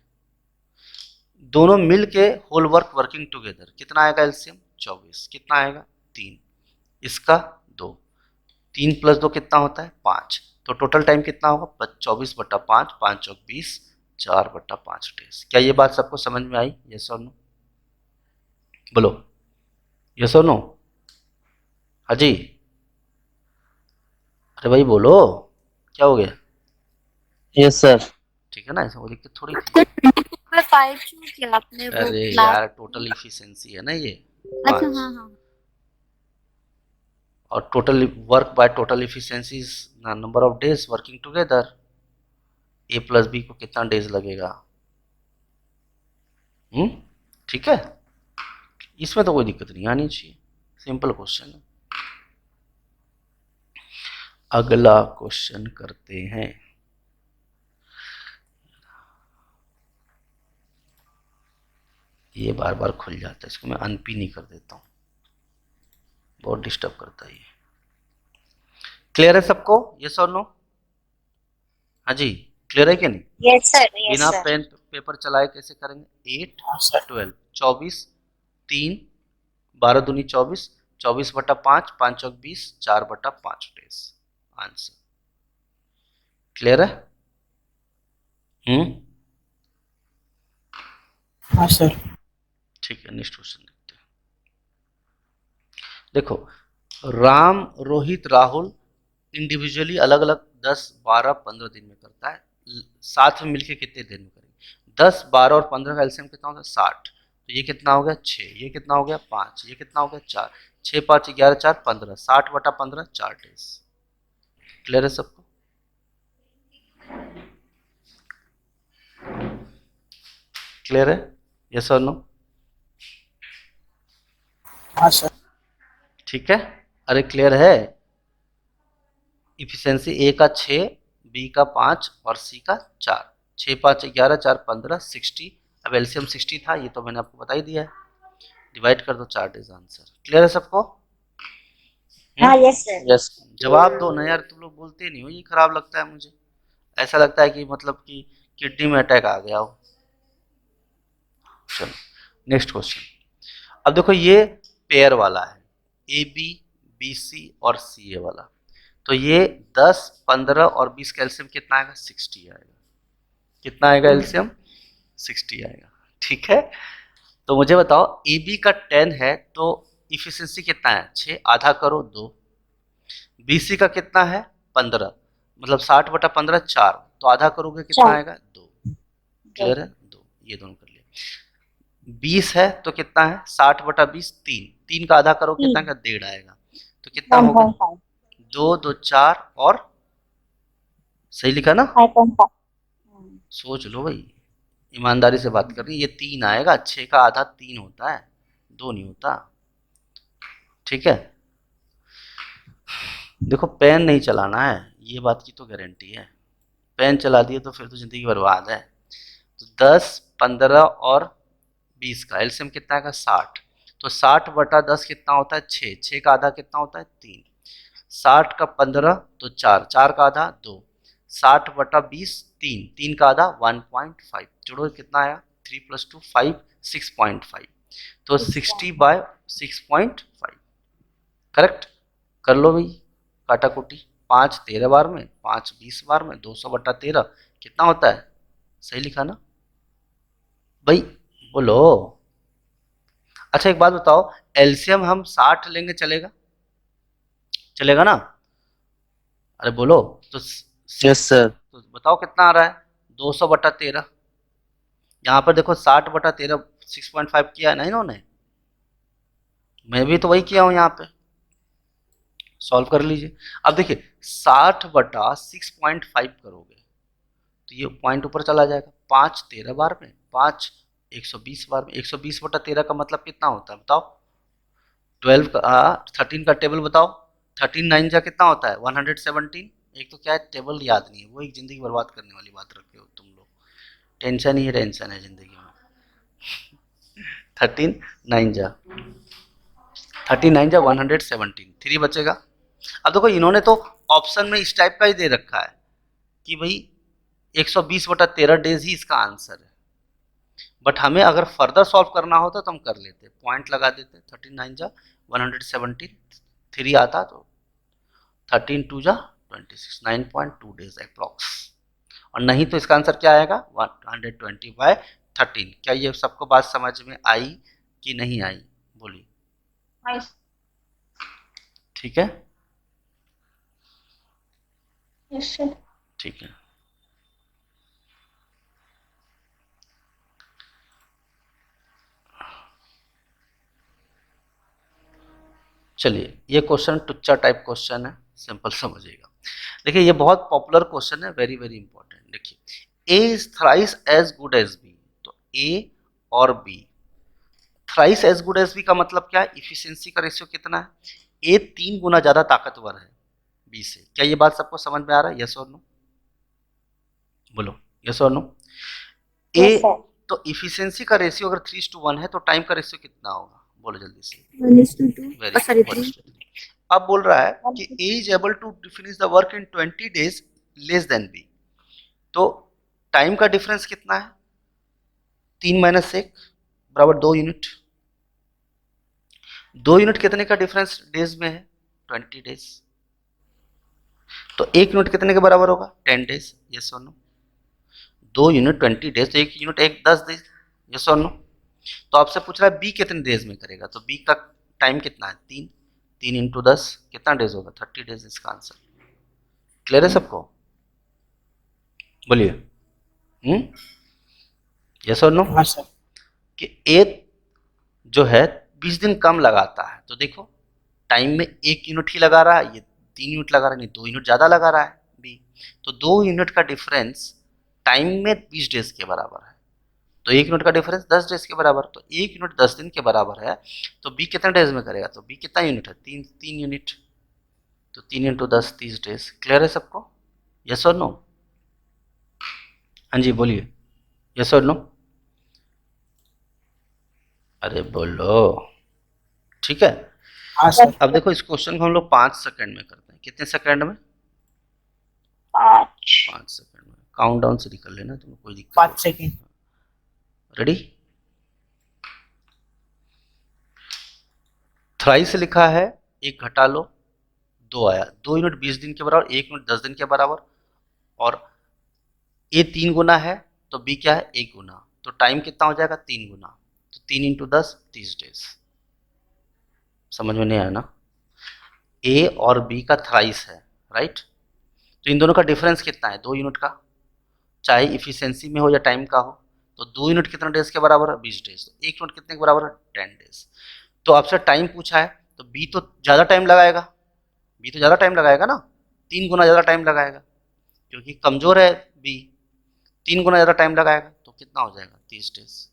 दोनों मिल के होल वर्किंग टुगेदर, कितना आएगा एलसीएम? 24। कितना आएगा? 3। इसका 2, 3 + 2 कितना होता है? 5। तो टोटल टाइम कितना होगा? 24/5, 5 चौक 20, 4/5 डेज। क्या ये बात सबको समझ में आई? यस और नो? बोलो यस और नो। हाँ जी, अरे भाई बोलो, क्या हो गया? Yes sir. ठीक है ना, ऐसा वो दिक्कत थोड़ी थी। तो 5 क्यों किया आपने वो अरे क्लास? यार टोटल इफिशिएंसी है ना ये, अच्छा 5। हाँ हाँ। और total work by total efficiency is number of days working together. A plus B को कितना डेज लगेगा? ठीक है, इसमें तो कोई दिक्कत नहीं आनी चाहिए, सिंपल क्वेश्चन है। अगला क्वेश्चन करते हैं। ये बार बार खुल जाता है, इसको मैं अनपिन नहीं कर देता हूँ, बहुत डिस्टर्ब करता है ये। क्लियर है सबको? यस और नो? हाँ जी, क्लियर है कि नहीं? यस सर, यस बिना सर। पेन पेपर चलाए कैसे करेंगे? 8 12 24, 3 12 दूनी 24, 24/5, 5 चौक 20, 4/5 डेज। आंसर क्लियर है? हाँ सर। ठीक है, नेक्स्ट क्वेश्चन देखते हैं। देखो, राम, रोहित, राहुल इंडिविजुअली अलग अलग 10 12 15 दिन में करता है, साथ में मिलके कितने दिन में करेंगे? 10 12 और 15 का एलसीएम कितना होगा? 60। तो ये कितना हो गया? 6। ये कितना हो गया? 5। ये कितना हो गया? 4। 6 5 11 4 15, 60/15 4 डेज। क्लियर है सबको? क्लियर है? यस और नो? हाँ सर। ठीक है, अरे क्लियर है? इफिशिएंसी ए का 6, बी का 5 और सी का 4। 6 5 11 4 15 60। अब एलसीएम 60 था, ये तो मैंने आपको बता ही दिया है, डिवाइड कर दो 4 डेज। आंसर क्लियर है सबको? हाँ यस सर। यस। जवाब दो ना यार, तुम लोग बोलते नहीं हो, ये खराब लगता है मुझे। ऐसा लगता है कि मतलब कि किडनी में अटैक आ गया हो। चलो नेक्स्ट क्वेश्चन। अब देखो ये पेयर वाला है, ए बी, बी सी और सी ए वाला। तो ये 10 15 और 20 का एलसीएम कितना आएगा? 60 आएगा। कितना आएगा एलसीएम? 60 आएगा। ठीक है, तो मुझे बताओ ए बी का 10 है तो इफिशिएंसी कितना है? 6, आधा करो 2। बी सी का कितना है? 15, मतलब 60/15 4, तो आधा करोगे कितना 4। आएगा? 2। क्लियर है? 2, ये दोनों कर लिया। 20 है तो कितना है? 60/20 3, 3 का आधा करो कितना का? 1.5 आएगा। तो कितना होगा? 1.5। 2 2 4 और सही लिखा ना? 5.5। सोच लो भाई, ईमानदारी से बात कर रही, ये 3 आएगा। 6 का आधा 3 होता है, 2 नहीं होता। ठीक है, देखो पेन नहीं चलाना है, ये बात की तो गारंटी है। पेन चला दिए तो फिर तो जिंदगी बर्बाद है। तो 10 15 और 20 का एलसीएम कितना आएगा? 60। तो 60/10 कितना होता है? 6। 6 का आधा कितना होता है? 3। 60 का 15 तो 4, 4 का आधा 2। 60/20 3, 3 का आधा 1.5। जोड़ो कितना आया? 3 + 2 5, 6.5। तो 60/6.5। करेक्ट? कर लो भाई काटा कुटी। 5 13 बार में, 5 20 बार में, 200/13 कितना होता है? सही लिखा ना भाई? बोलो। अच्छा एक बात बताओ, एलसीएम हम 60 लेंगे चलेगा? चलेगा ना? अरे बोलो तो। Yes sir. तो बताओ कितना आ रहा है? 200/13। यहाँ पर देखो 60/13 6.5 किया है ना इन्होंने, मैं भी तो वही किया हूँ यहाँ पे। सॉल्व कर लीजिए। अब देखिए 60/6.5 करोगे तो ये पॉइंट ऊपर चला जाएगा। 5 13 बार में, 5 120 बार में। 120/13 का मतलब कितना होता है बताओ? 13 का टेबल बताओ। 13 9 जा कितना होता है? 117। एक तो क्या है, टेबल याद नहीं है, वो एक जिंदगी बर्बाद करने वाली बात रखे हो तुम लोग। टेंशन ही टेंशन है जिंदगी में। 13 9 जा 117, 3 बचेगा। अब देखो इन्होंने तो ऑप्शन में इस टाइप का ही दे रखा है कि भाई 120/13 डेज ही इसका आंसर है। बट हमें अगर फर्दर सॉल्व करना होता तो हम कर लेते, पॉइंट लगा देते, 13 9 जा 117, 3 आता तो 13 2 जा 26, 9.2 डेज अप्रॉक्स। और नहीं तो इसका आंसर क्या आएगा 120/13। क्या ये सबको बात समझ में आई कि नहीं आई, बोलिए। ठीक है, यस सर। ठीक है। चलिए, ये क्वेश्चन टुच्चा टाइप क्वेश्चन है, सिंपल समझिएगा। देखिए ये बहुत पॉपुलर क्वेश्चन है, वेरी वेरी इंपॉर्टेंट। देखिए A is thrice as good as B, तो ए और B, thrice as good as B का मतलब क्या है, इफिशिएंसी का रेशियो कितना है, ए 3 गुना ज्यादा ताकतवर है बी से। क्या ये बात सबको समझ में आ रहा है, यस और नो, बोलो यस और नो। ए यस सर। तो इफिशिएंसी का रेशियो अगर 3:1 है तो टाइम का रेशियो कितना होगा, बोलो जल्दी से। 1:2 वेरी सॉरी गुड। 3। अब बोल रहा है कि A is able to finish the work in 20 days less than B, तो टाइम का डिफरेंस कितना है, 3 - 1 बराबर 2 यूनिट। 2 यूनिट कितने का डिफरेंस डेज में है, 20 डेज। तो 1 यूनिट कितने के बराबर होगा, 10 डेज, यस और नो। 2 यूनिट 20 डेज, तो 1 यूनिट 10 डेज, यस और नो। तो आपसे पूछ रहा है बी कितने डेज में करेगा, तो बी का टाइम कितना है, 3 × 10 कितना डेज होगा, 30 डेज इसका आंसर। क्लियर है सबको, बोलिए यस और नो। हाँ सर। कि ए जो है 20 दिन कम लगाता है, तो देखो टाइम में 1 यूनिट ही लगा रहा है, ये 3 यूनिट लगा रहा है, नहीं 2 यूनिट ज्यादा लगा रहा है बी, तो 2 यूनिट का डिफरेंस टाइम में 20 डेज के बराबर है, तो 1 यूनिट का डिफरेंस 10 डेज के बराबर, तो 1 यूनिट 10 दिन के बराबर है, तो बी कितने डेज में करेगा, तो बी कितना यूनिट है, 3 यूनिट, तो 3 × 10 30 डेज। क्लियर है सबको, यस और नो। हाँ जी बोलिए, यस और नो, अरे बोलो, ठीक है। हाँ सर। अब देखो इस क्वेश्चन को हम लोग 5 सेकंड में करते हैं, कितने सेकंड में, 5। 5 सेकंड में। काउंट डाउन से निकल लेना, तुम्हें कोई दिक्कत 5 सेकंड। रेडी। थ्राइस लिखा है, 1 घटा लो 2 आया, 2 यूनिट 20 दिन के बराबर, 1 यूनिट 10 दिन के बराबर, और ए 3 गुना है तो बी क्या है, 1 गुना, तो टाइम कितना हो जाएगा, 3 गुना, तो 3 × 10 30 डेज। समझ में नहीं आया ना, ए और बी का थ्राइस है, राइट, तो इन दोनों का डिफरेंस कितना है, 2 यूनिट का, चाहे इफिशियंसी में हो या टाइम का हो, तो 2 यूनिट कितने डेज के बराबर है, 20 डेज, तो 1 यूनिट कितने के बराबर है, 10 डेज। तो आपसे टाइम पूछा है, तो बी तो ज़्यादा टाइम लगाएगा, बी तो ज़्यादा टाइम लगाएगा ना, 3 गुना ज़्यादा टाइम लगाएगा, क्योंकि कमज़ोर है बी, 3 गुना ज़्यादा टाइम लगाएगा, तो कितना हो जाएगा, 30 डेज।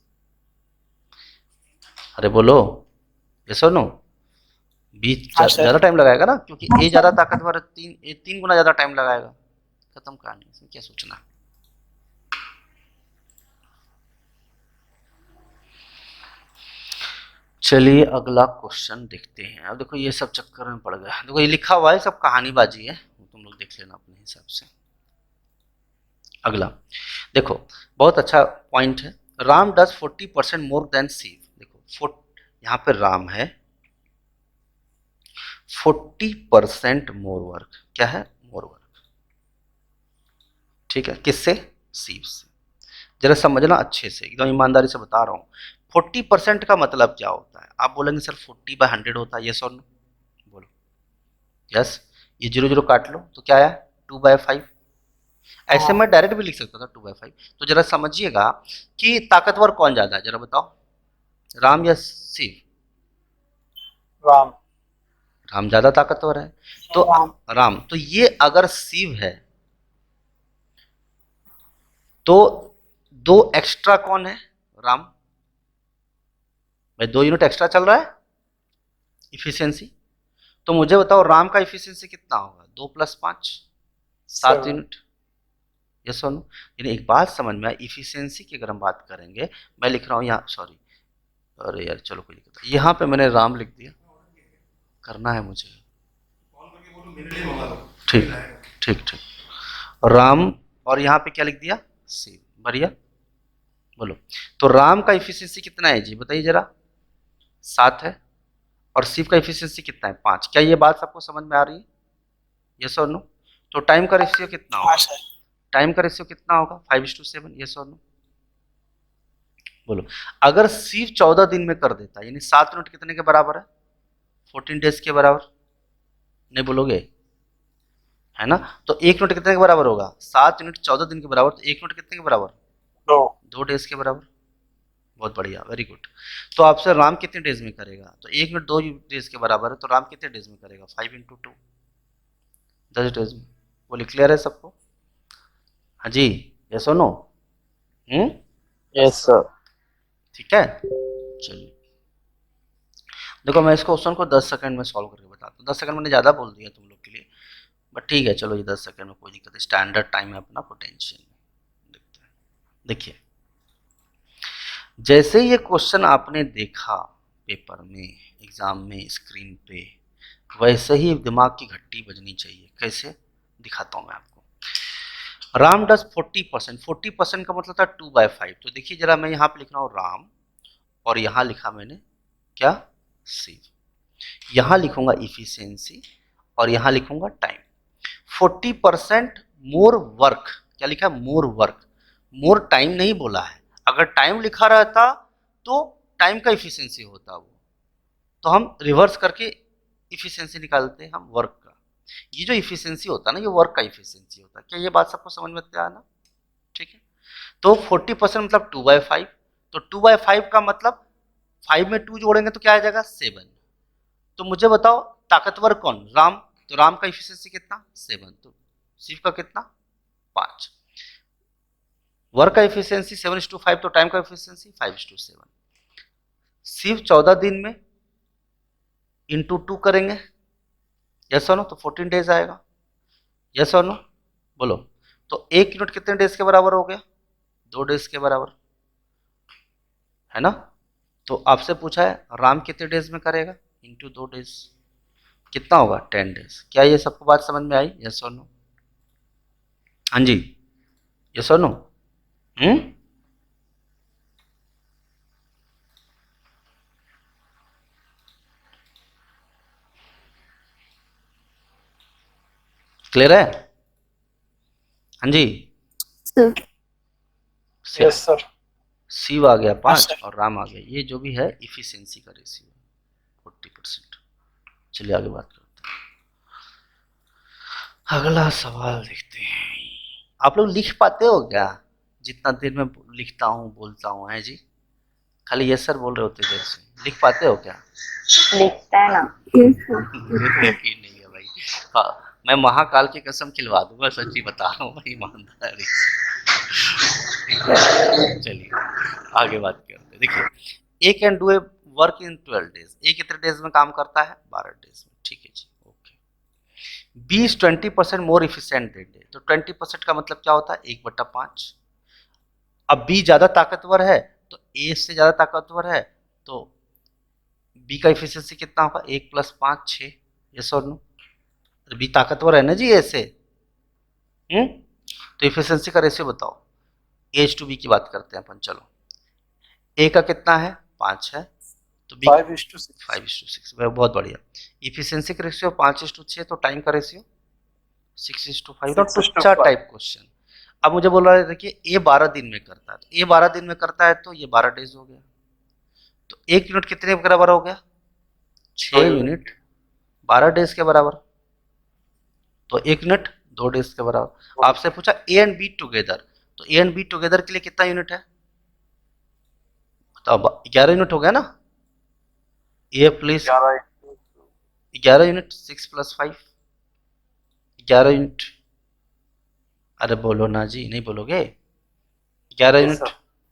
अरे बोलो यस और नो, बी हाँ सर। ज़्यादा टाइम लगाएगा ना, क्योंकि ए ज़्यादा ताकतवर है, 3 गुना ज़्यादा टाइम लगाएगा। खत्म कहानी, इसमें क्या सोचना। चलिए अगला क्वेश्चन देखते हैं। अब देखो ये सब चक्कर में पड़ गया, देखो ये लिखा हुआ है, सब कहानीबाजी है, तुम लोग देख लेना अपने हिसाब से। अगला देखो, बहुत अच्छा पॉइंट है, Ram does 40% more than Shiv. देखो यहाँ पे राम है, 40% मोर वर्क, क्या है, मोर वर्क, ठीक है, किससे, शिव से। जरा समझना अच्छे से, एकदम ईमानदारी से बता रहा हूँ, 40% का मतलब क्या होता है, आप बोलेंगे सर 40/100 होता है, यस और नो, बोलो यस। ये 0 0 काट लो तो क्या आया, 2/5। ऐसे मैं डायरेक्ट भी लिख सकता था 2/5। तो जरा समझिएगा कि ताकतवर कौन ज्यादा है, जरा बताओ, राम या शिव। राम। राम ज्यादा ताकतवर है, तो राम। तो ये अगर शिव है तो 2 एक्स्ट्रा कौन है, राम। भाई 2 यूनिट एक्स्ट्रा चल रहा है इफिशियंसी, तो मुझे बताओ राम का इफिशियंसी कितना होगा, 2 + 5 7 यूनिट, यस और नो। यानी एक बात समझ में आया, इफिशियंसी की अगर हम बात करेंगे, मैं लिख रहा हूँ यहाँ, सॉरी, अरे यार चलो कोई दिक्कत नहीं, यहाँ पे मैंने राम लिख दिया, करना है मुझे, ठीक ठीक ठीक, राम, और यहाँ पे क्या लिख दिया, शिव, बढ़िया बोलो। तो राम का इफिशियंसी कितना है जी, बताइए जरा। 7 है। और शिव का इफिशियंसी कितना है, 5। क्या ये बात सबको समझ में आ रही है, यस और नो? तो टाइम का रेशियो कितना होगा, टाइम का रेशियो कितना होगा, 5:7, यस और नो? बोलो। अगर शिव 14 दिन में कर देता, यानी 7 मिनट कितने के बराबर है, 14 डेज के बराबर, नहीं बोलोगे, है ना? तो 1 मिनट कितने के बराबर होगा, 7 मिनट 14 दिन के बराबर, तो 1 मिनट कितने के बराबर, 2 डेज के बराबर। बहुत बढ़िया, वेरी गुड। तो आपसे राम कितने डेज में करेगा, तो 1 मिनट 2 डेज के बराबर है, तो राम कितने डेज में करेगा, 5 × 2, 10 डेज में। बोले क्लियर है सबको, हाँ जी, यस और नो? Yes sir. ठीक है, चलिए देखो मैं इस क्वेश्चन को 10 सेकंड में सॉल्व करके बताता हूँ। 10 सेकंड मैंने ज़्यादा बोल दिया तुम लोग के लिए, बट ठीक है, चलो ये 10 सेकंड में कोई दिक्कत नहीं, स्टैंडर्ड टाइम है अपना, पोटेंशियल देखते हैं। देखिए, जैसे ये क्वेश्चन आपने देखा पेपर में, एग्जाम में, स्क्रीन पे, वैसे ही दिमाग की घंटी बजनी चाहिए। कैसे, दिखाता हूँ मैं आपको। राम डज 40%, 40% का मतलब था 2/5। तो देखिए जरा, मैं यहाँ पे लिख रहा हूँ राम, और यहाँ लिखा मैंने क्या, शिव। यहाँ लिखूंगा इफिशियंसी, और यहाँ लिखूंगा टाइम। 40% मोर वर्क, क्या लिखा है, मोर वर्क, मोर टाइम नहीं बोला है। अगर टाइम लिखा रहता तो टाइम का इफिशियंसी होता वो, तो हम रिवर्स करके इफिशियंसी निकालते हैं हम वर्क का। ये जो इफिशियंसी होता है ना, ये वर्क का इफिशियंसी होता है। क्या ये बात सबको समझ में आया ना? ठीक है, तो 40% मतलब 2/5, तो 2/5 का मतलब 5 में 2 जोड़ेंगे तो क्या आ जाएगा, 7। तो मुझे बताओ ताकतवर कौन, राम। तो राम का इफिशियंसी कितना, 7। तो शिव का कितना, 5। वर्क का इफिशियंसी 7:5, तो टाइम का इफिशियंसी 5:7। शिव 14 दिन में इंटू 2 करेंगे, यस और नो? तो 14 डेज आएगा, यस और नो? बोलो। तो 1 यूनिट कितने डेज के बराबर हो गया, 2 डेज के बराबर, है ना? तो आपसे पूछा है राम कितने डेज में करेगा, इंटू 2 डेज, कितना होगा, 10 डेज। क्या ये सबको बात समझ में आई, यस और नो? हाँ जी, यस और नो? क्लियर है, हाँ जी? सर। Yes sir. शिव आ गया 5 और राम आ गया, ये जो भी है इफिशियंसी का रेशियो 40%। चलिए आगे बात करते हैं, अगला सवाल देखते हैं। आप लोग लिख पाते हो क्या, जितना देर में लिखता हूँ बोलता हूँ, है जी? खाली यस सर बोल रहे होते देर से, लिख पाते हो क्या? लिखता है ना। मुझे तो यकीन नहीं है भाई। हाँ, मैं महाकाल की कसम खिलवा दूंगा, सच्ची बता रहा हूँ भाई, ईमानदारी से। चलिए आगे बात करते हैं। देखिए, A can do a work in 12 days. A कितने डेज में काम करता है, 12 डेज में। ठीक है जी, okay. B is 20% more efficient than A. तो 20% का मतलब क्या होता है, 1/5। अब बी ज्यादा ताकतवर है तो ए से ज्यादा ताकतवर है, तो बी का इफिशियंसी कितना होगा, 1 + 5 6, यस और नो? बी ताकतवर है ना जी ए से, तो इफिशियंसी का रेशियो बताओ। एच टू बी की बात करते हैं अपन, चलो। ए का कितना है, 5 है, तो बी 5:6, बहुत बढ़िया। इफिशियंसी का रेशियो 5:6, तो टाइम का रेशियो 6:5। तो टुच्चा टाइप क्वेश्चन। अब मुझे बोल रहा है, देखिए ए 12 दिन में करता है, तो ए 12 दिन में करता है तो ये 12 डेज हो गया। तो 1 यूनिट कितने के बराबर हो गया, 6 यूनिट 12 डेज के बराबर। तो 1 यूनिट 2 डेज के बराबर। आपसे पूछा ए एंड बी टुगेदर, तो ए एंड बी टुगेदर के लिए कितना यूनिट है, तो 11 यूनिट हो गया ना। ए प्लस 11 यूनिट, 6 + 5 11 यूनिट। अरे बोलो ना जी, नहीं बोलोगे, 11 यूनिट।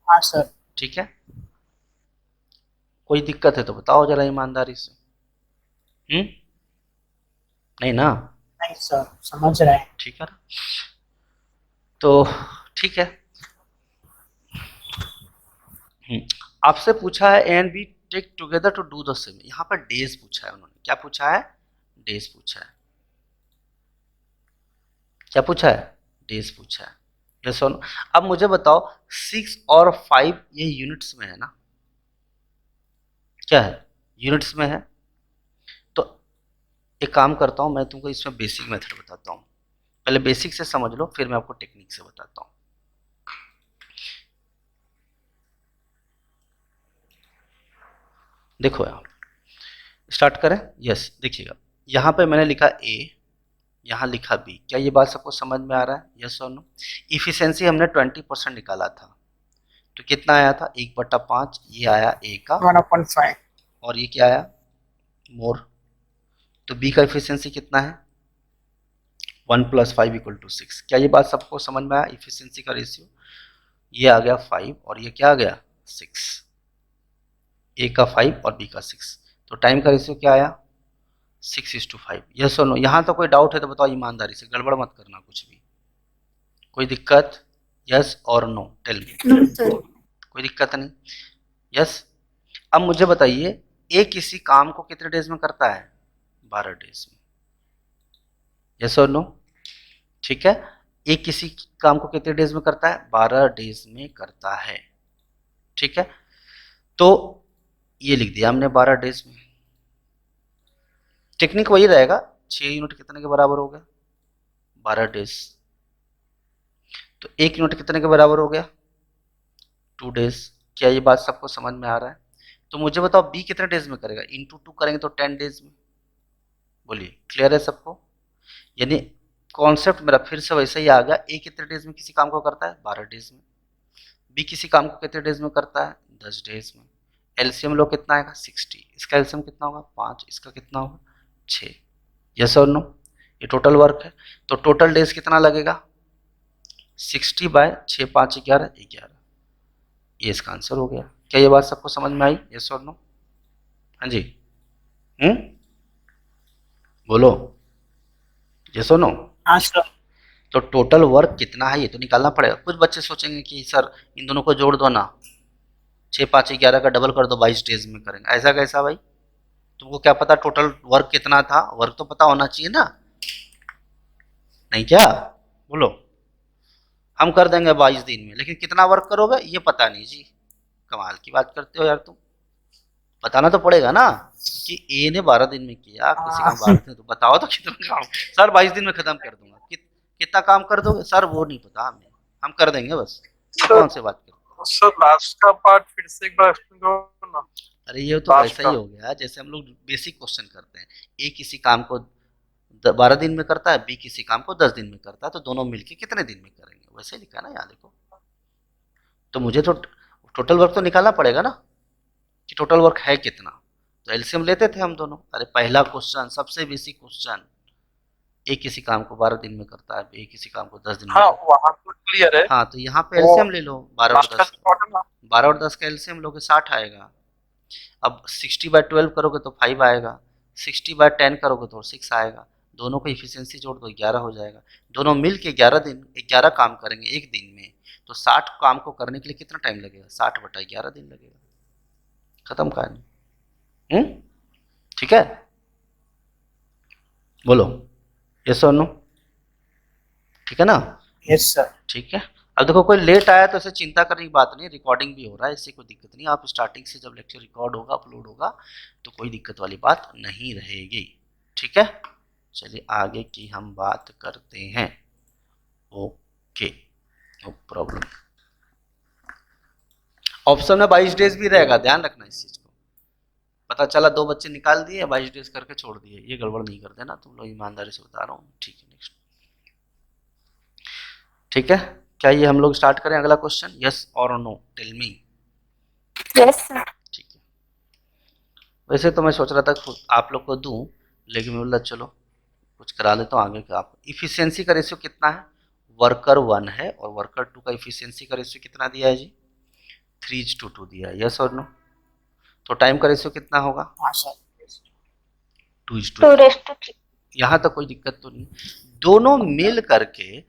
हाँ सर। ठीक है, कोई दिक्कत है तो बताओ जरा ईमानदारी से। नहीं ना, नहीं सर, समझ रहे हैं। ठीक है ना, तो ठीक है। आपसे पूछा है A and B take together to do the same. यहाँ पर डेज पूछा है उन्होंने, क्या पूछा है, डेज पूछा है। क्या पूछा है, डेज पूछा है। यस और नो। अब मुझे बताओ 6 और 5 ये यूनिट्स में है ना, क्या है, यूनिट्स में है। तो एक काम करता हूँ, मैं तुमको इसमें बेसिक मेथड बताता हूँ, पहले बेसिक से समझ लो, फिर मैं आपको टेक्निक से बताता हूँ। देखो यहाँ स्टार्ट करें। यस देखिएगा, यहाँ पे मैंने लिखा ए, यहाँ लिखा बी, क्या ये बात सबको समझ में आ रहा है? यस और नो। इफिशियंसी हमने 20% निकाला था, तो कितना आया था? 1/5, ये आया ए का, 1/5. और ये क्या आया? मोर। तो बी का इफिशियंसी कितना है? 1 + 5 = 6। क्या ये बात सबको समझ में आया? इफिशियंसी का रेशियो ये आ गया 5 और ये क्या आ गया? 6। ए का 5 और बी का 6, तो टाइम का रेशियो क्या आया? 6:5। यस और नो। यहाँ तो कोई डाउट है तो बताओ ईमानदारी से, गड़बड़ मत करना कुछ भी। कोई दिक्कत? यस और no, tell me. No sir. कोई दिक्कत नहीं? यस। अब मुझे बताइए ए किसी काम को कितने डेज में करता है? 12 डेज में। यस और नो, ठीक है। ए किसी काम को कितने डेज में करता है? 12 डेज में करता है, ठीक है। तो ये लिख दिया हमने 12 डेज में। टेक्निक वही रहेगा, 6 यूनिट कितने के बराबर हो गया? 12 डेज। तो 1 यूनिट कितने के बराबर हो गया? 2 डेज। क्या ये बात सबको समझ में आ रहा है? तो मुझे बताओ बी कितने डेज में करेगा? इंटू 2 करेंगे तो 10 डेज में। बोलिए, क्लियर है सबको? यानी कॉन्सेप्ट मेरा फिर से वैसे ही आ गया। ए कितने डेज में किसी काम को करता है? 12 डेज में। बी किसी काम को कितने डेज में करता है? 10 डेज में। एलसीएम लो कितना आएगा? 60। इसका एलसीएम कितना होगा? 5। इसका कितना होगा? 6। यस और नो। ये टोटल वर्क है, तो टोटल डेज कितना लगेगा? 60/6 5 11 11। ये इसका आंसर हो गया। क्या ये बात सबको समझ में आई? यस और नो? हाँ जी, बोलो, यस और नो। हाँ सर. तो टोटल वर्क कितना है ये तो निकालना पड़ेगा। कुछ बच्चे सोचेंगे कि सर इन दोनों को जोड़ दो ना, 6 5 11 का डबल कर दो, 22 डेज में करेंगे। ऐसा कैसा भाई? तुमको क्या पता टोटल वर्क कितना था? वर्क तो पता होना चाहिए ना, नहीं क्या? बोलो। हम कर देंगे 22 दिन में, लेकिन कितना वर्क करोगे ये पता नहीं जी। कमाल की बात करते हो यार तुम। बताना तो पड़ेगा ना कि ए ने 12 दिन में किया, किसी का 12 दिन, तो बताओ तो कितना काम। सर 22 दिन में खत्म कर दूंगा। कितना काम कर दोगे? सर वो नहीं पता हमें, हम कर देंगे बस। कौन से बात कर? सर लास्ट का पार्ट फिर से एक बार एक्सप्लेन करो ना। अरे ये तो लास्ट वैसा ही का। हो गया जैसे हम लोग बेसिक क्वेश्चन करते हैं। ए किसी काम को 12 दिन में करता है, बी किसी काम को 10 दिन में करता है, तो दोनों मिलके कितने दिन में करेंगे? वैसे ही लिखा है ना यहाँ देखो। तो मुझे तो टोटल वर्क तो निकालना पड़ेगा ना कि टोटल वर्क है कितना। तो एलसीएम लेते थे हम दोनों। अरे पहला क्वेश्चन, सबसे बेसिक क्वेश्चन, ए किसी काम को 12 दिन में करता है, बी किसी काम को 10 दिन में हाँ करता वहाँ तो क्लियर है। है। हाँ तो यहाँ पे एलसीएम ले लो, 12 और लास्ट का 10। पार्ट है ना। 12 और 10 का एलसीएम लोगे 60 आएगा। अब 60/12 करोगे तो 5 आएगा, 60/10 करोगे तो 6 आएगा। दोनों को इफिशियंसी जोड़ दो, 11 हो जाएगा। दोनों मिल के 11 काम करेंगे एक दिन में, तो 60 काम को करने के लिए कितना टाइम लगेगा? 60/11 दिन लगेगा। खत्म कहानी। ठीक है, बोलो यस और नो, ठीक है ना? Yes sir. ठीक है। अब देखो कोई लेट आया तो ऐसे चिंता करने की बात नहीं, रिकॉर्डिंग भी हो रहा है, इससे कोई दिक्कत नहीं। आप स्टार्टिंग से जब लेक्चर रिकॉर्ड होगा, अपलोड होगा, तो कोई दिक्कत वाली बात नहीं रहेगी। ठीक है, चलिए आगे की हम बात करते हैं। Okay, no problem. ऑप्शन में 22 डेज भी रहेगा, ध्यान रखना इस चीज को। पता चला 2 बच्चे निकाल दिए, 22 डेज करके छोड़ दिए, ये गड़बड़ नहीं कर देना तुम लोग, ईमानदारी से बता रहा हूँ। ठीक है, नेक्स्ट। ठीक है, क्या ये हम लोग स्टार्ट करें अगला क्वेश्चन? यस और no, tell me. Yes sir. ठीक है। वैसे तो मैं सोच रहा था आप लोग को दूं, लेकिन मैं बोला चलो कुछ करा लेता हूँ आगे का। आप इफिशियंसी का रेशियो कितना है? वर्कर 1 है और वर्कर 2 का इफिशियंसी का रेशियो कितना दिया है जी? 3:2 दिया है। यस और नो? तो टाइम का रेशियो कितना होगा? हाँ सर. 2:3। यहाँ तक कोई दिक्कत तो नहीं। दोनों मिल करके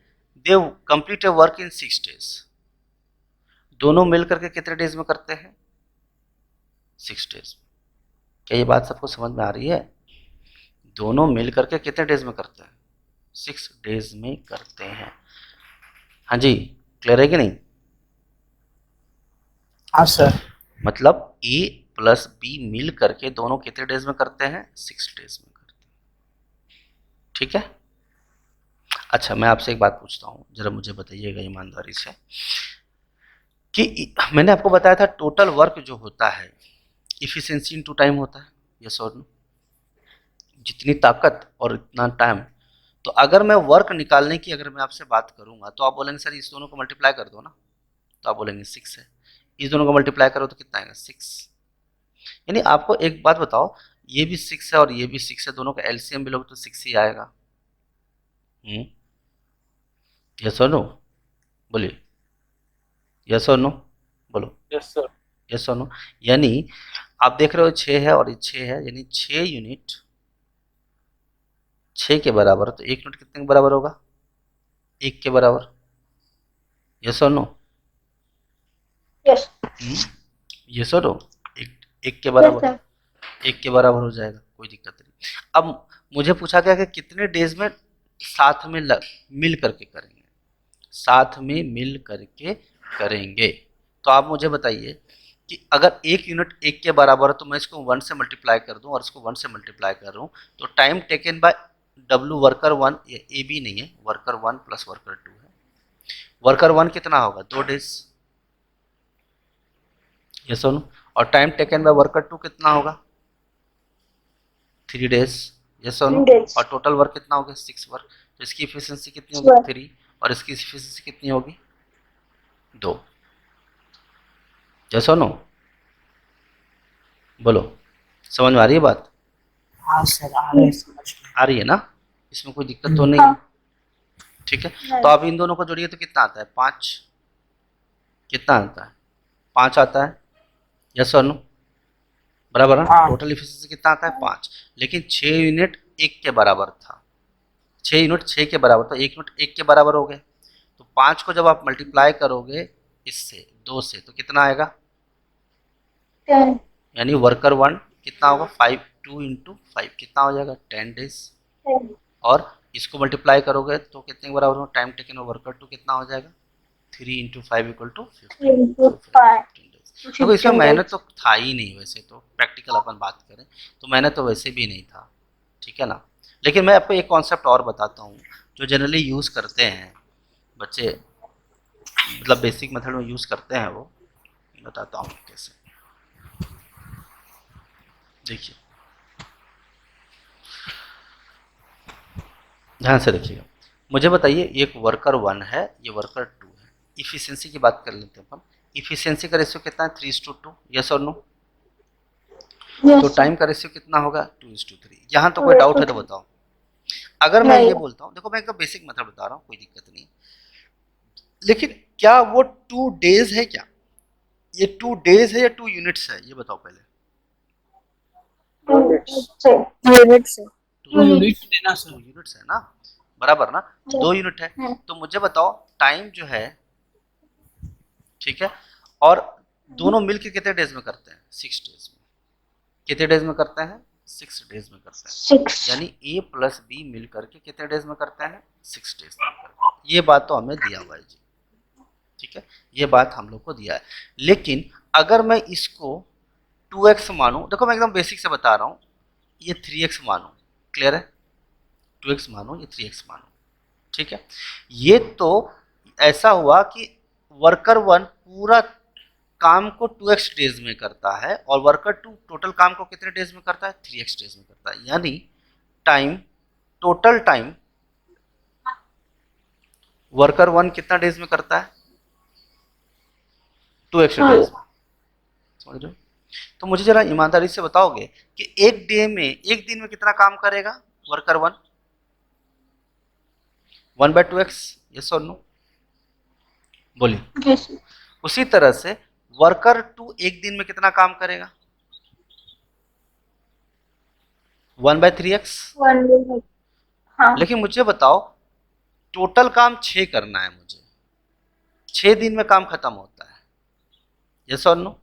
they complete a work in 6 days. दोनों मिल करके कितने डेज में करते हैं? 6 डेज। क्या ये बात सबको समझ में आ रही है? दोनों मिल करके कितने डेज में करते हैं? 6 डेज में करते हैं। हाँ जी, क्लियर है कि नहीं? हाँ सर। मतलब ए प्लस बी मिल करके दोनों कितने डेज में करते हैं? 6 डेज में करते हैं। ठीक है। अच्छा, मैं आपसे एक बात पूछता हूँ, जरा मुझे बताइएगा ईमानदारी से कि मैंने आपको बताया था टोटल वर्क जो होता है इफिशिएंसी इनटू टाइम होता है, यस और नो? जितनी ताकत और इतना टाइम। तो अगर मैं वर्क निकालने की अगर मैं आपसे बात करूंगा तो आप बोलेंगे सर इस दोनों को मल्टीप्लाई कर दो ना, तो आप बोलेंगे 6 है। इस दोनों को मल्टीप्लाई करो तो कितना आएगा? 6। यानी आपको एक बात बताओ, ये भी 6 है और ये भी 6 है, दोनों का एलसीएम भी लोगे तो 6 ही आएगा। यस और नो? बोलिए, यस और नो? बोलो, यस सर। यस और नो? यानी आप देख रहे हो 6 है और ये 6 है, यानी 6 यूनिट 6 के बराबर, तो 1 यूनिट कितने के बराबर होगा? 1 के बराबर। यस और नो? यस यस और नो? एक के यस बराबर, सर। 1 के बराबर हो जाएगा, कोई दिक्कत नहीं। अब मुझे पूछा गया कि कितने डेज में साथ में मिल करके करेंगे, साथ में मिल करके करेंगे। तो आप मुझे बताइए कि अगर 1 यूनिट 1 के बराबर है तो मैं इसको 1 से मल्टीप्लाई कर दूं और इसको 1 से मल्टीप्लाई कर रहा हूं, तो time taken bye W worker 1, ये ए बी नहीं है, वर्कर 1 प्लस वर्कर 2 है। वर्कर 1 कितना होगा? 2 डेज। ये सुनो, और टाइम टेकन बाय वर्कर 2 कितना होगा? 3 डेज। ये सुनो, 3 days। और टोटल वर्क कितना हो गया? 6 वर्क। तो इसकी इफिशिएंसी कितनी होगी? 3। और इसकी इफिशिएंसी कितनी होगी? 2। जैसा नो? बोलो, समझ में आ रही है बात? हाँ सर, आ रहे हैं, समझ में। आ रही है ना? इसमें कोई दिक्कत तो नहीं है? हाँ। ठीक है। नहीं। तो आप इन दोनों को जोड़िए तो कितना आता है? 5। कितना आता है? 5 आता है। यस और नो? बराबर है। हाँ। टोटल इफिशिएंसी कितना आता है? 5। लेकिन 6 यूनिट 1 के बराबर था, 6 यूनिट 6 के बराबर, तो 1 यूनिट 1 के बराबर हो गए। तो 5 को जब आप मल्टीप्लाई करोगे इससे 2 से तो कितना आएगा? 10। यानी वर्कर 1 कितना होगा? 5, 2 इंटू 5 कितना हो जाएगा? 10 डेज। 10। और इसको मल्टीप्लाई करोगे तो कितने के बराबर होगा? टाइम टेकन वर्कर 2 कितना हो जाएगा? 3 into 5 equal to 15 into 5। Days. देखो इसमें 15 मेहनत days। तो था ही नहीं, वैसे तो प्रैक्टिकल अपन बात करें तो मेहनत तो वैसे भी नहीं था, ठीक है ना? लेकिन मैं आपको एक कॉन्सेप्ट और बताता हूँ जो जनरली यूज़ करते हैं बच्चे, मतलब बेसिक मेथड में यूज़ करते हैं, वो बताता हूँ कैसे। देखिए, ध्यान से देखिएगा, मुझे बताइए एक वर्कर 1 है, ये वर्कर 2 है। इफिशिएंसी की बात कर लेते हैं अपन। इफिशिएंसी का रेशियो कितना है? 3:2। यस और नो? Yes, तो sir। टाइम का रेशियो कितना होगा? 2:3। यहाँ तो कोई डाउट है तो बताओ। अगर मैं ये नहीं। बोलता हूँ, देखो मैं एकदम बेसिक मेथड बता रहा हूँ, कोई दिक्कत नहीं, लेकिन क्या वो 2 डेज है? क्या ये 2 डेज है या 2 यूनिट्स है? ये बताओ पहले। यूनिट से। 2 यूनिट देना सर। यूनिट्स है ना, बराबर ना? तो 2 यूनिट है। हाँ। तो मुझे बताओ टाइम जो है, ठीक है, और दोनों मिलकर कितने डेज में करते हैं? 6 डेज में। कितने डेज में करते हैं? 6 डेज में करते हैं। 6। यानी ए प्लस बी मिल करके कितने डेज में करते हैं? 6 डेज में करते हैं। ये बात तो हमें दिया हुआ है जी, ठीक है, ये बात हम लोग को दिया है। लेकिन अगर मैं इसको 2x मानूं, देखो मैं एकदम बेसिक से बता रहा हूँ, ये 3x मानूं, क्लियर है? 2x मानो, ये 3x मानो, ठीक है। ये तो ऐसा हुआ कि वर्कर 1 पूरा काम को 2x डेज में करता है और वर्कर 2 टोटल काम को कितने डेज में करता है? 3x डेज में करता है। यानी टाइम, टोटल टाइम वर्कर 1 कितना डेज में करता है? 2x डेज में। समझ रहे हो? तो मुझे जरा ईमानदारी से बताओगे कि एक दिन में कितना काम करेगा वर्कर 1? 1/2x, यस और नो? बोलिए। Yes, sir। उसी तरह से वर्कर 2 एक दिन में कितना काम करेगा? 1/3x। 1 day। हाँ। लेकिन मुझे बताओ टोटल काम 6 करना है मुझे, 6 दिन में काम खत्म होता है, यस और नो?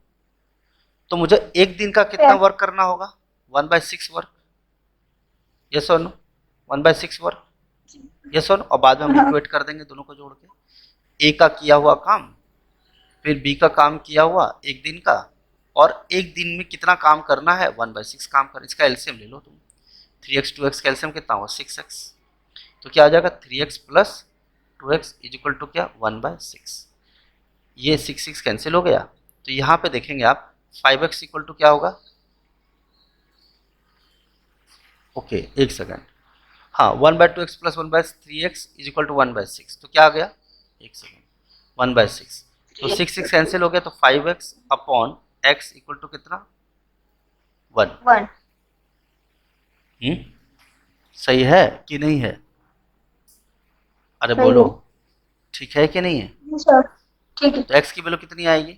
तो मुझे एक दिन का कितना Yes। वर्क करना होगा? 1/6 वर्क, यस और नो? 1/6 वर्क, यस और नो? और बाद में हम हाँ। इक्वेट कर देंगे दोनों को जोड़ के। ए का किया हुआ काम, फिर बी का काम किया हुआ एक दिन का, और एक दिन में कितना काम करना है 1/6 काम करना। इसका एलसीएम ले लो तुम। 3x 2x का एलसीएम कितना हुआ 6x, तो क्या आ जाएगा 3x plus 2x is equal to क्या 1/6। ये 6 कैंसिल हो गया, तो यहाँ पे देखेंगे आप 5x इक्वल टू क्या होगा, ओके एक सेकेंड, हाँ 1/2x plus 1/3x is equal to 1/6, तो क्या आ गया एक सेकेंड 1/6, तो 6 कैंसिल हो गया, तो 5x upon x equal to कितना 1। 1 सही है कि नहीं है, अरे सही बोलो है। ठीक है कि नहीं है। जी सर ठीक है। तो x की वैल्यू कितनी आएगी,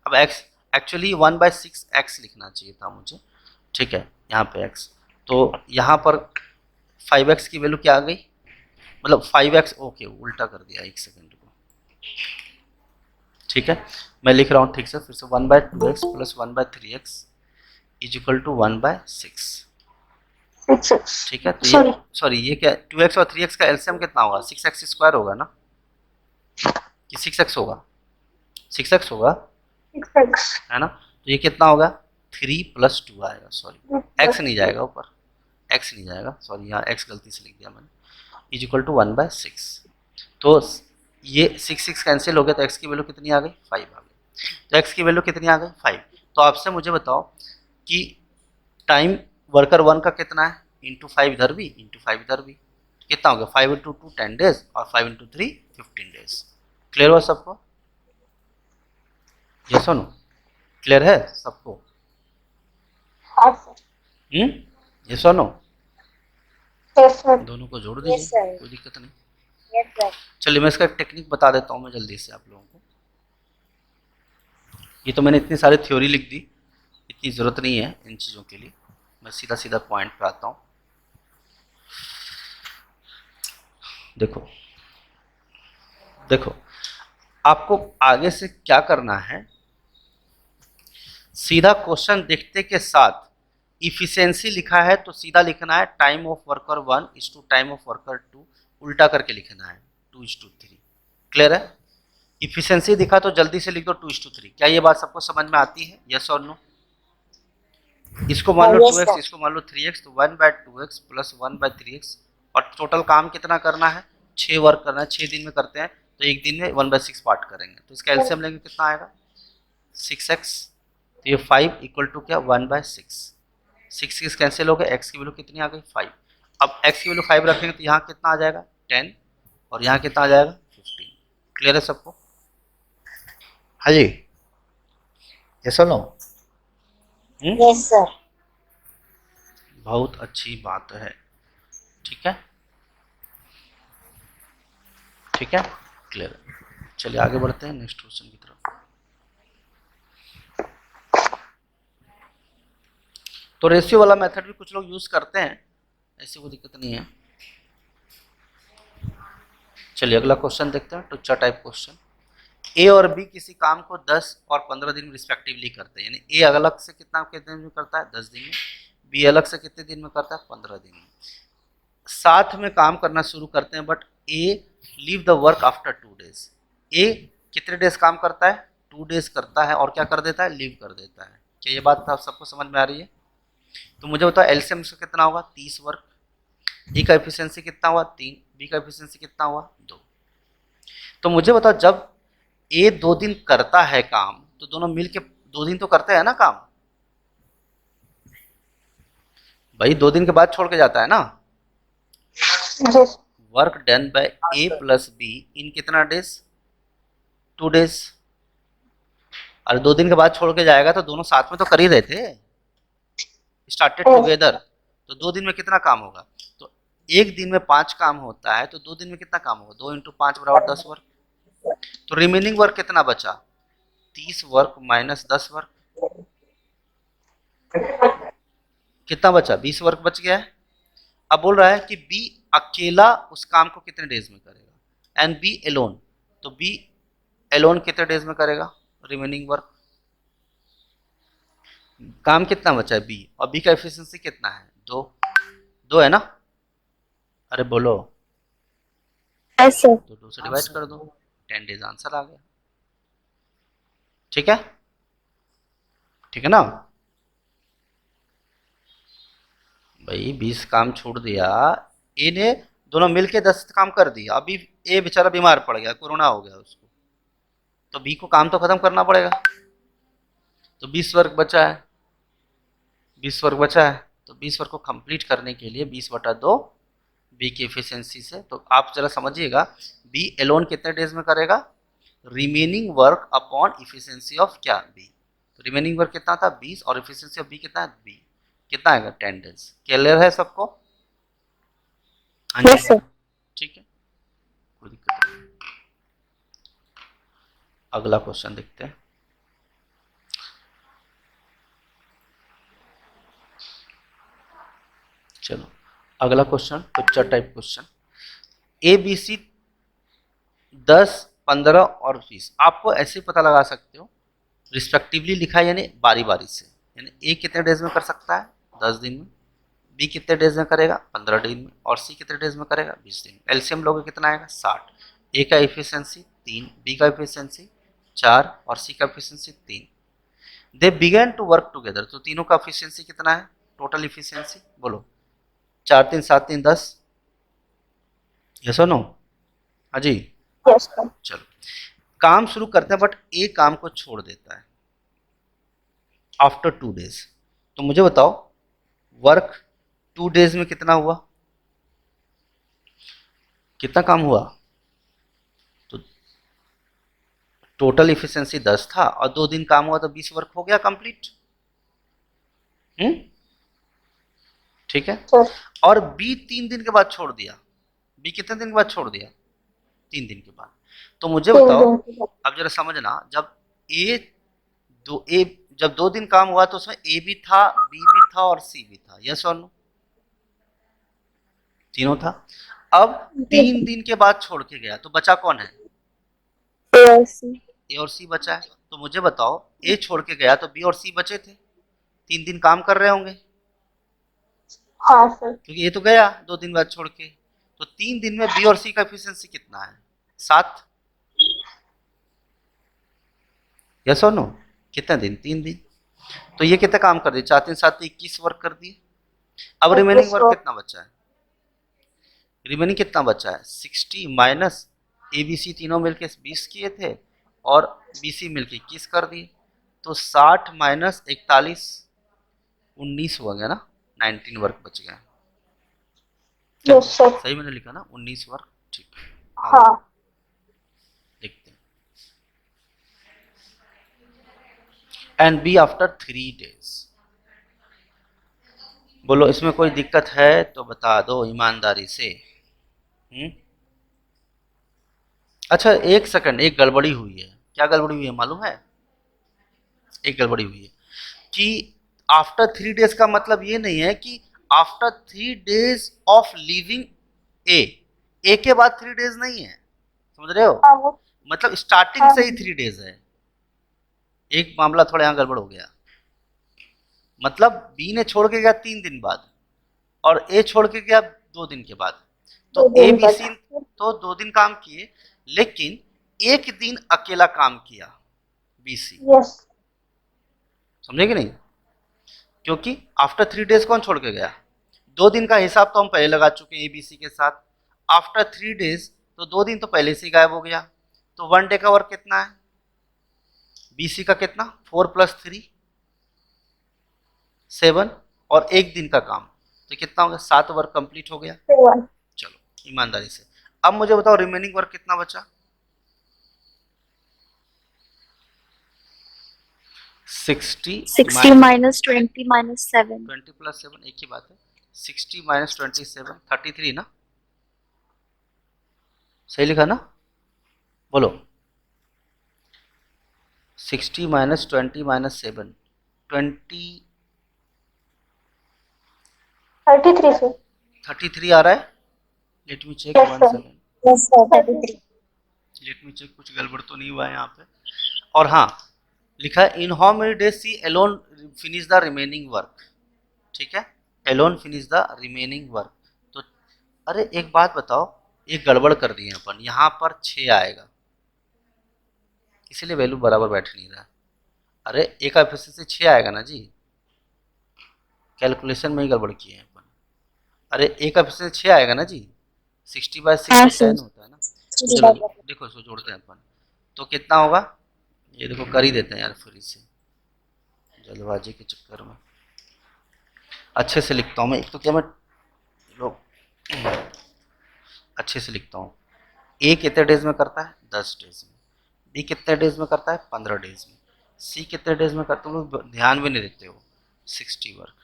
अब x एक्चुअली 1/6 x लिखना चाहिए था मुझे, ठीक है यहाँ पे x, तो यहाँ पर 5x की वैल्यू क्या आ गई, मतलब 5x, ओके उल्टा कर दिया, एक सेकंड को, ठीक है मैं लिख रहा हूँ ठीक से फिर से 1/2x plus 1/3x is equal to 1/6, 6 ठीक है। तो सॉरी ये सॉरी ये क्या 2x और 3x का एलसीएम कितना होगा 6x स्क्वायर होगा ना, कि 6x होगा, 6x होगा 6x है ना, तो ये कितना होगा 3 + 2 आएगा, सॉरी x नहीं जाएगा ऊपर, x नहीं जाएगा, सॉरी यहाँ x गलती से लिख दिया मैंने, इज इक्वल टू 1/6, तो ये 6 कैंसिल हो गया, तो x की वैल्यू कितनी आ गई 5 आ गई, तो x की वैल्यू कितनी आ गई 5। तो आपसे मुझे बताओ कि टाइम वर्कर 1 का कितना है, इंटू 5 इधर भी इंटू 5 इधर भी, कितना हो गया 5 × 2 10 डेज और 5 × 3 15 डेज। क्लियर हुआ सबको, ये सुनो क्लियर है सबको, हाँ सर ये सुनो यस सर दोनों को जोड़ Yes, दीजिए, sir. कोई दिक्कत नहीं। यस सर चलिए मैं इसका एक टेक्निक बता देता हूँ मैं जल्दी से आप लोगों को। ये तो मैंने इतनी सारी थ्योरी लिख दी, इतनी ज़रूरत नहीं है इन चीज़ों के लिए, मैं सीधा सीधा पॉइंट पे आता हूँ। देखो देखो आपको आगे से क्या करना है, सीधा क्वेश्चन देखते के साथ इफिशिएंसी लिखा है तो सीधा लिखना है time of worker 1 is to time of worker 2, उल्टा करके लिखना है 2:3। क्लियर है, इफिशिएंसी दिखा तो जल्दी से लिख दो 2:3। क्या ये बात सबको समझ में आती है, यस और नो। इसको मान लो 2x, इसको मान लो 3x, तो 1/2x प्लस 1/3x, और टोटल काम कितना करना है 6 वर्क करना है, 6 दिन में करते हैं तो एक दिन में 1/6 पार्ट करेंगे, तो इसका एलसीएम लेंगे कितना आएगा 6x, तो ये 5 इक्वल टू क्या 1/6, 6 कैंसिल हो गया, x की वैल्यू कितनी आ गई 5। अब x की वैल्यू 5 रखेंगे तो यहाँ कितना आ जाएगा 10 और यहाँ कितना आ जाएगा 15। क्लियर है सबको, हाँ जी ये सुनो यस सर बहुत अच्छी बात है, ठीक है ठीक है क्लियर। चलिए आगे बढ़ते हैं नेक्स्ट क्वेश्चन की तरफ। तो रेशियो वाला मेथड भी कुछ लोग यूज करते हैं, ऐसी कोई दिक्कत नहीं है। चलिए अगला क्वेश्चन देखते हैं, टुच्चा टाइप क्वेश्चन। ए और बी किसी काम को 10 और 15 दिन में रिस्पेक्टिवली करते हैं, यानी ए अलग से कितने दिन में करता है 10 दिन में, बी अलग से कितने दिन में करता है 15 दिन में। साथ में काम करना शुरू करते हैं but A leave the work after 2 days. A कितने डेज काम करता है 2 डेज करता है और क्या कर देता है लीव कर देता है। क्या ये बात आप सबको समझ में आ रही है। तो मुझे बताओ एलसीएम से कितना होगा 30 वर्क, ए का एफिशिएंसी कितना हुआ 3, बी का एफिशिएंसी कितना हुआ 2। तो मुझे बताओ जब ए 2 दिन करता है काम तो दोनों मिलके 2 दिन तो करते हैं ना काम, भाई 2 दिन के बाद छोड़ के जाता है ना। Yes work done by A plus be in कितना डेज 2 डेज। और 2 दिन के बाद छोड़ के जाएगा तो दोनों साथ में तो कर ही रहे थे, स्टार्टेड टुगेदर, तो 2 दिन में कितना काम होगा। तो एक दिन में 5 काम होता है तो 2 दिन में कितना काम होगा 2 × 5 = 10 वर्क। तो रिमेनिंग वर्क कितना बचा 30 वर्क माइनस 10 वर्क, कितना बचा 20 वर्क बच गया है। अब बोल रहा है कि बी अकेला उस काम को कितने डेज में करेगा, एंड बी एलोन, तो बी एलोन कितने डेज में करेगा रिमेनिंग वर्क। काम कितना बचा है बी, और बी का एफिशिएंसी कितना है 2 है ना, अरे बोलो यस सर तो 2 से डिवाइड कर दो, 10 डेज आंसर आ गया। ठीक है, ठीक है ना भाई। 20 काम छोड़ दिया, ए ने दोनों मिलके 10 काम कर दिया। अभी ए बेचारा बीमार पड़ गया, कोरोना हो गया उसको, तो बी को काम तो खत्म करना पड़ेगा। तो 20 वर्क बचा है, 20 वर्क बचा है, तो 20 वर्क को कंप्लीट करने के लिए 20/2 बी की एफिशिएंसी से। तो आप जरा समझिएगा, बी एलोन कितने डेज में करेगा, remaining work upon efficiency of क्या, बी। तो रिमेनिंग वर्क कितना था 20 और इफिशिएंसी ऑफ बी कितना है, बी कितना आएगा 10 डेज। क्लियर है सबको? हाँ Yes, sir. ठीक है, कोई दिक्कत नहीं। अगला क्वेश्चन देखते हैं। चलो अगला question picture type question. A B C 10, 15 और 20 आपको ऐसे पता लगा सकते हो, रिस्पेक्टिवली लिखा है यानी बारी बारी से। यानी ए कितने डेज में कर सकता है 10 दिन में, बी कितने डेज में करेगा 15 दिन में, और सी कितने डेज में करेगा 20 दिन में। एलसीएम लोगे कितना आएगा 60। ए का एफिशिएंसी 3, बी का एफिशिएंसी 4 और सी का efficiency 3। They began to work together, तो तीनों का एफिशिएंसी कितना है, टोटल एफिशिएंसी बोलो। 4 3 7 3 10, यस और नो? हाँ जी। Yes, sir. चलो काम शुरू करते हैं, बट ए काम को छोड़ देता है आफ्टर 2 डेज। तो मुझे बताओ वर्क 2 डेज में कितना हुआ, कितना काम हुआ? तो टोटल इफिशिएंसी 10 था और 2 दिन काम हुआ तो 20 वर्क हो गया कंप्लीट। ठीक है। Sir. और बी 3 दिन के बाद छोड़ दिया। बी कितने दिन के बाद छोड़ दिया, 3 दिन के बाद। तो मुझे बताओ, अब जरा समझना, जब जब 2 दिन काम हुआ तो उसमें ए भी था, बी भी था और सी भी था, यस और नो? तीनों था। अब 3 दिन के बाद छोड़ के गया तो बचा कौन है, Yes. ए और सी बचा है। तो मुझे बताओ ए छोड़ के गया तो बी और सी बचे थे, 3 दिन काम कर रहे होंगे हाँ सर। क्योंकि ये तो गया 2 दिन बाद छोड़ के। तो 3 दिन में बी और सी का एफिशिएंसी कितना है 7, यस और नो? कितने दिन, 3 दिन। तो ये कितना काम कर दिए, 4 3 7 21 वर्क कर दिए। अब रिमेनिंग वर्क कितना बचा है, रिमेनिंग कितना बचा है 60 माइनस ए बी सी तीनों मिलके 20 किए थे और बी सी मिलके 21 कर दिए। तो 60 माइनस 41 19 हुआ गया ना, 19 वर्क बच गया। Yes sir. सही मैंने लिखा ना, 19 वर्क, ठीक है। हाँ। देखते हैं। And B after 3 days. बोलो इसमें कोई दिक्कत है तो बता दो ईमानदारी से। अच्छा एक सेकंड, एक गड़बड़ी हुई है। क्या गड़बड़ी हुई है मालूम है? एक गड़बड़ी हुई है कि आफ्टर 3 डेज का मतलब ये नहीं है कि आफ्टर 3 डेज ऑफ लिविंग ए के बाद 3 डेज नहीं है, समझ रहे हो? हाँ वो मतलब स्टार्टिंग से ही 3 डेज है। एक मामला थोड़ा यहाँ गड़बड़ हो गया। मतलब बी ने छोड़ के गया 3 दिन बाद और ए छोड़ के गया 2 दिन के बाद। तो दो ए दिन बी बाद। सी तो 2 दिन काम किए, लेकिन 1 दिन अकेला काम किया बी सी। यस। समझे कि नहीं? क्योंकि आफ्टर 3 डेज कौन छोड़ के गया? 2 दिन का हिसाब तो हम पहले लगा चुके हैं एबीसी के साथ। आफ्टर 3 डेज तो 2 दिन तो पहले से ही गायब हो गया। तो 1 डे का वर्क कितना है बीसी का, कितना 4 + 3 7 और 1 दिन का काम, तो कितना हो गया 7 वर्क कंप्लीट हो गया। चलो ईमानदारी से अब मुझे बताओ रिमेनिंग वर्क कितना बचा? 60 minus 20 minus 7. 20 + 7 एक ही बात है। 60 - 27 33 ना, सही लिखा ना? बोलो 60 - 20 - 7 20 33 सर। 33 आ रहा है। Let me check Yes, 1 sir. Second, yes sir 33। Let me check, कुछ गड़बड़ तो नहीं हुआ है यहाँ पे। और हाँ लिखा है in how many days C alone finish the remaining work. ठीक है, alone finish the remaining work. तो अरे एक बात बताओ, एक गड़बड़ कर दी अपन, यहाँ पर 6 आएगा इसीलिए वैल्यू बराबर बैठ नहीं रहा। अरे ए का एफिशिएंसी 6 आएगा ना जी, कैलकुलेशन में ही गड़बड़ किए हैं अपन। अरे ए का एफिशिएंसी 6 आएगा ना जी, 60/6 हाँ में सर। 10 होता है ना। चलो देखो इसको जोड़ते हैं अपन, तो कितना होगा, ये देखो कर ही देते हैं यार फ्री से, जल्दबाजी के चक्कर में। अच्छे से लिखता हूँ मैं, एक तो क्या मैं लोग अच्छे से लिखता हूँ। ए कितने डेज में करता है, 10 डेज में। बी कितने डेज में करता है, 15 डेज में। सी कितने डेज में करता है, तुम लोग ध्यान भी नहीं देते हो, 60 वर्क।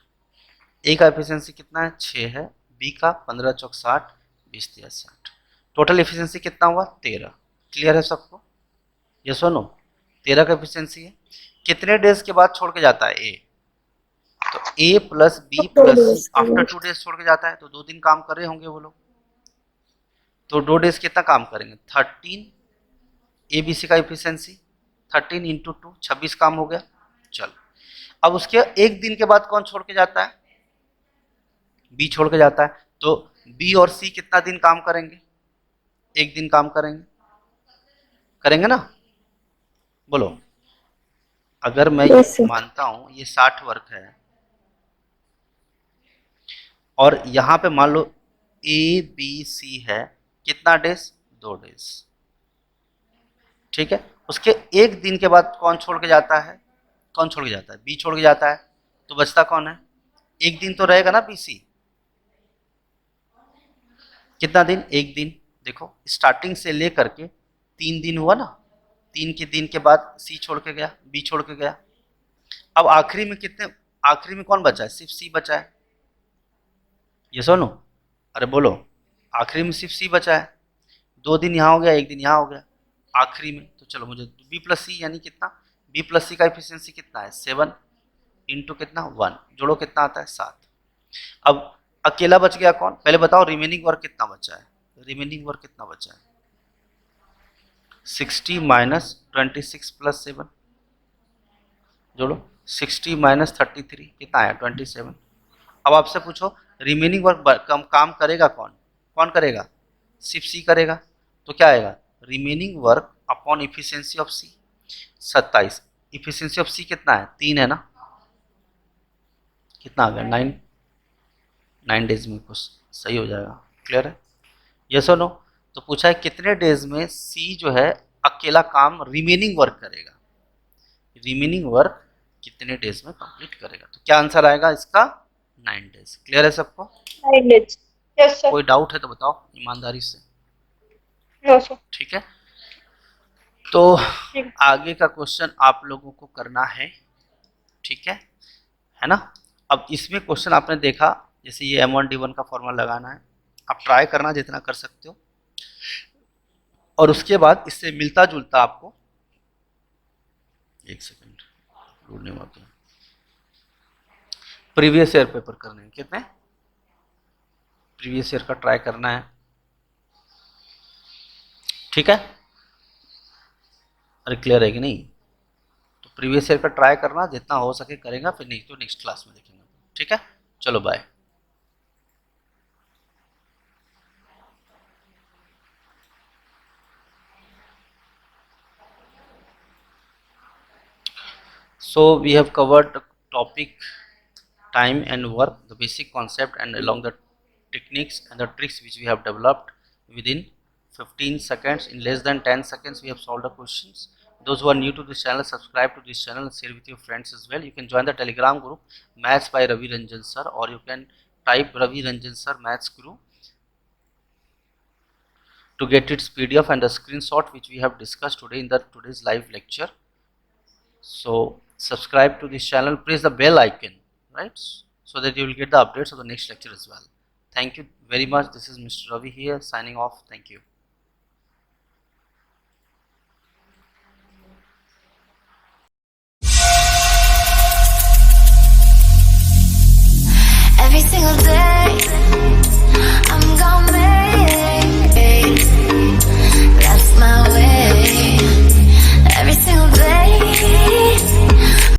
ए का एफिशिएंसी कितना है, 6 है। बी का 15 चौक 60, 20 तिया 60। टोटल एफिशिएंसी कितना हुआ, 13। क्लियर है सबको, ये सुनो 13 का एफिशिएंसी है। कितने डेज के बाद छोड़ के जाता है ए, तो ए प्लस बी प्लस सी आफ्टर 2 डेज छोड़ के जाता है, तो 2 दिन काम कर रहे होंगे वो लोग, तो 2 डेज कितना काम करेंगे, 13। ए बी सी का एफिशिएंसी 13 इंटू 2, 26 काम हो गया। चलो अब उसके एक दिन के बाद कौन छोड़ के जाता है, बी छोड़ के जाता है, तो बी और सी कितना दिन काम करेंगे, एक दिन काम करेंगे, करेंगे ना, बोलो। अगर मैं Yes, sir. मानता हूं ये 60 वर्क है, और यहां पे मान लो ए बी सी है, कितना डेज, 2 डेज, ठीक है। उसके एक दिन के बाद कौन छोड़ के जाता है, कौन छोड़ के जाता है, बी छोड़ के जाता है, तो बचता कौन है, एक दिन तो रहेगा ना बी सी। कितना दिन, एक दिन। देखो स्टार्टिंग से लेकर के 3 दिन हुआ ना, 3 के दिन के बाद सी छोड़ के गया, बी छोड़ के गया। अब आखिरी में कितने, आखिरी में कौन बचा है, सिर्फ सी बचा है, ये सुनो, अरे बोलो, आखिरी में सिर्फ सी बचा है। 2 दिन यहाँ हो गया, एक दिन यहाँ हो गया आखिरी में। तो चलो मुझे बी प्लस सी यानी कितना, बी प्लस सी का एफिशिएंसी कितना है, 7 इंटू कितना 1, जोड़ो कितना आता है, 7। अब अकेला बच गया कौन, पहले बताओ रिमेनिंग वर्क कितना बचा है, रिमेनिंग वर्क कितना बचा है, 60 माइनस 26 प्लस 7, जोड़ो 60 माइनस 33 कितना आया, 27। अब आपसे पूछो रिमेनिंग वर्क कम काम करेगा कौन, कौन करेगा, सिर्फ सी करेगा, तो क्या आएगा, remaining work upon efficiency of C, 27। Efficiency of C कितना है, 3 है ना, कितना आ गया, 9 डेज में कुछ सही हो जाएगा। क्लियर है, यस और नो। तो पूछा है कितने डेज में सी जो है अकेला काम रिमेनिंग वर्क करेगा, रिमेनिंग वर्क कितने डेज में कंप्लीट करेगा, तो क्या आंसर आएगा इसका, 9 डेज। क्लियर है सबको, 9 days. Yes, sir. कोई डाउट है तो बताओ ईमानदारी से, No, sir. ठीक है। तो ठीक। आगे का क्वेश्चन आप लोगों को करना है, ठीक है ना। अब इसमें क्वेश्चन आपने देखा, जैसे ये M1D1 का फॉर्मूला लगाना है, आप ट्राई करना जितना कर सकते हो, और उसके बाद इससे मिलता जुलता आपको, एक सेकंड ढूंढने वाले प्रीवियस ईयर पेपर करने हैं, कितने प्रीवियस ईयर का ट्राई करना है, ठीक है। अरे क्लियर है कि नहीं, तो प्रीवियस ईयर का ट्राई करना जितना हो सके करेगा, फिर नहीं तो नेक्स्ट क्लास में देखेंगे, ठीक है। चलो bye. So we have covered the topic time and work, the basic concept, and along the techniques and the tricks which we have developed within 15 seconds. In less than 10 seconds we have solved the questions. Those who are new to this channel, subscribe to this channel and share with your friends as well. You can join the Telegram group Maths by Ravi Ranjan Sir, or you can type Ravi Ranjan Sir Maths Guru to get its PDF and the screenshot which we have discussed today in the today's live lecture. So subscribe to this channel, press the bell icon, right, so that you will get the updates of the next lecture as well. Thank you very much. This is Mr. Ravi here signing off. Thank you.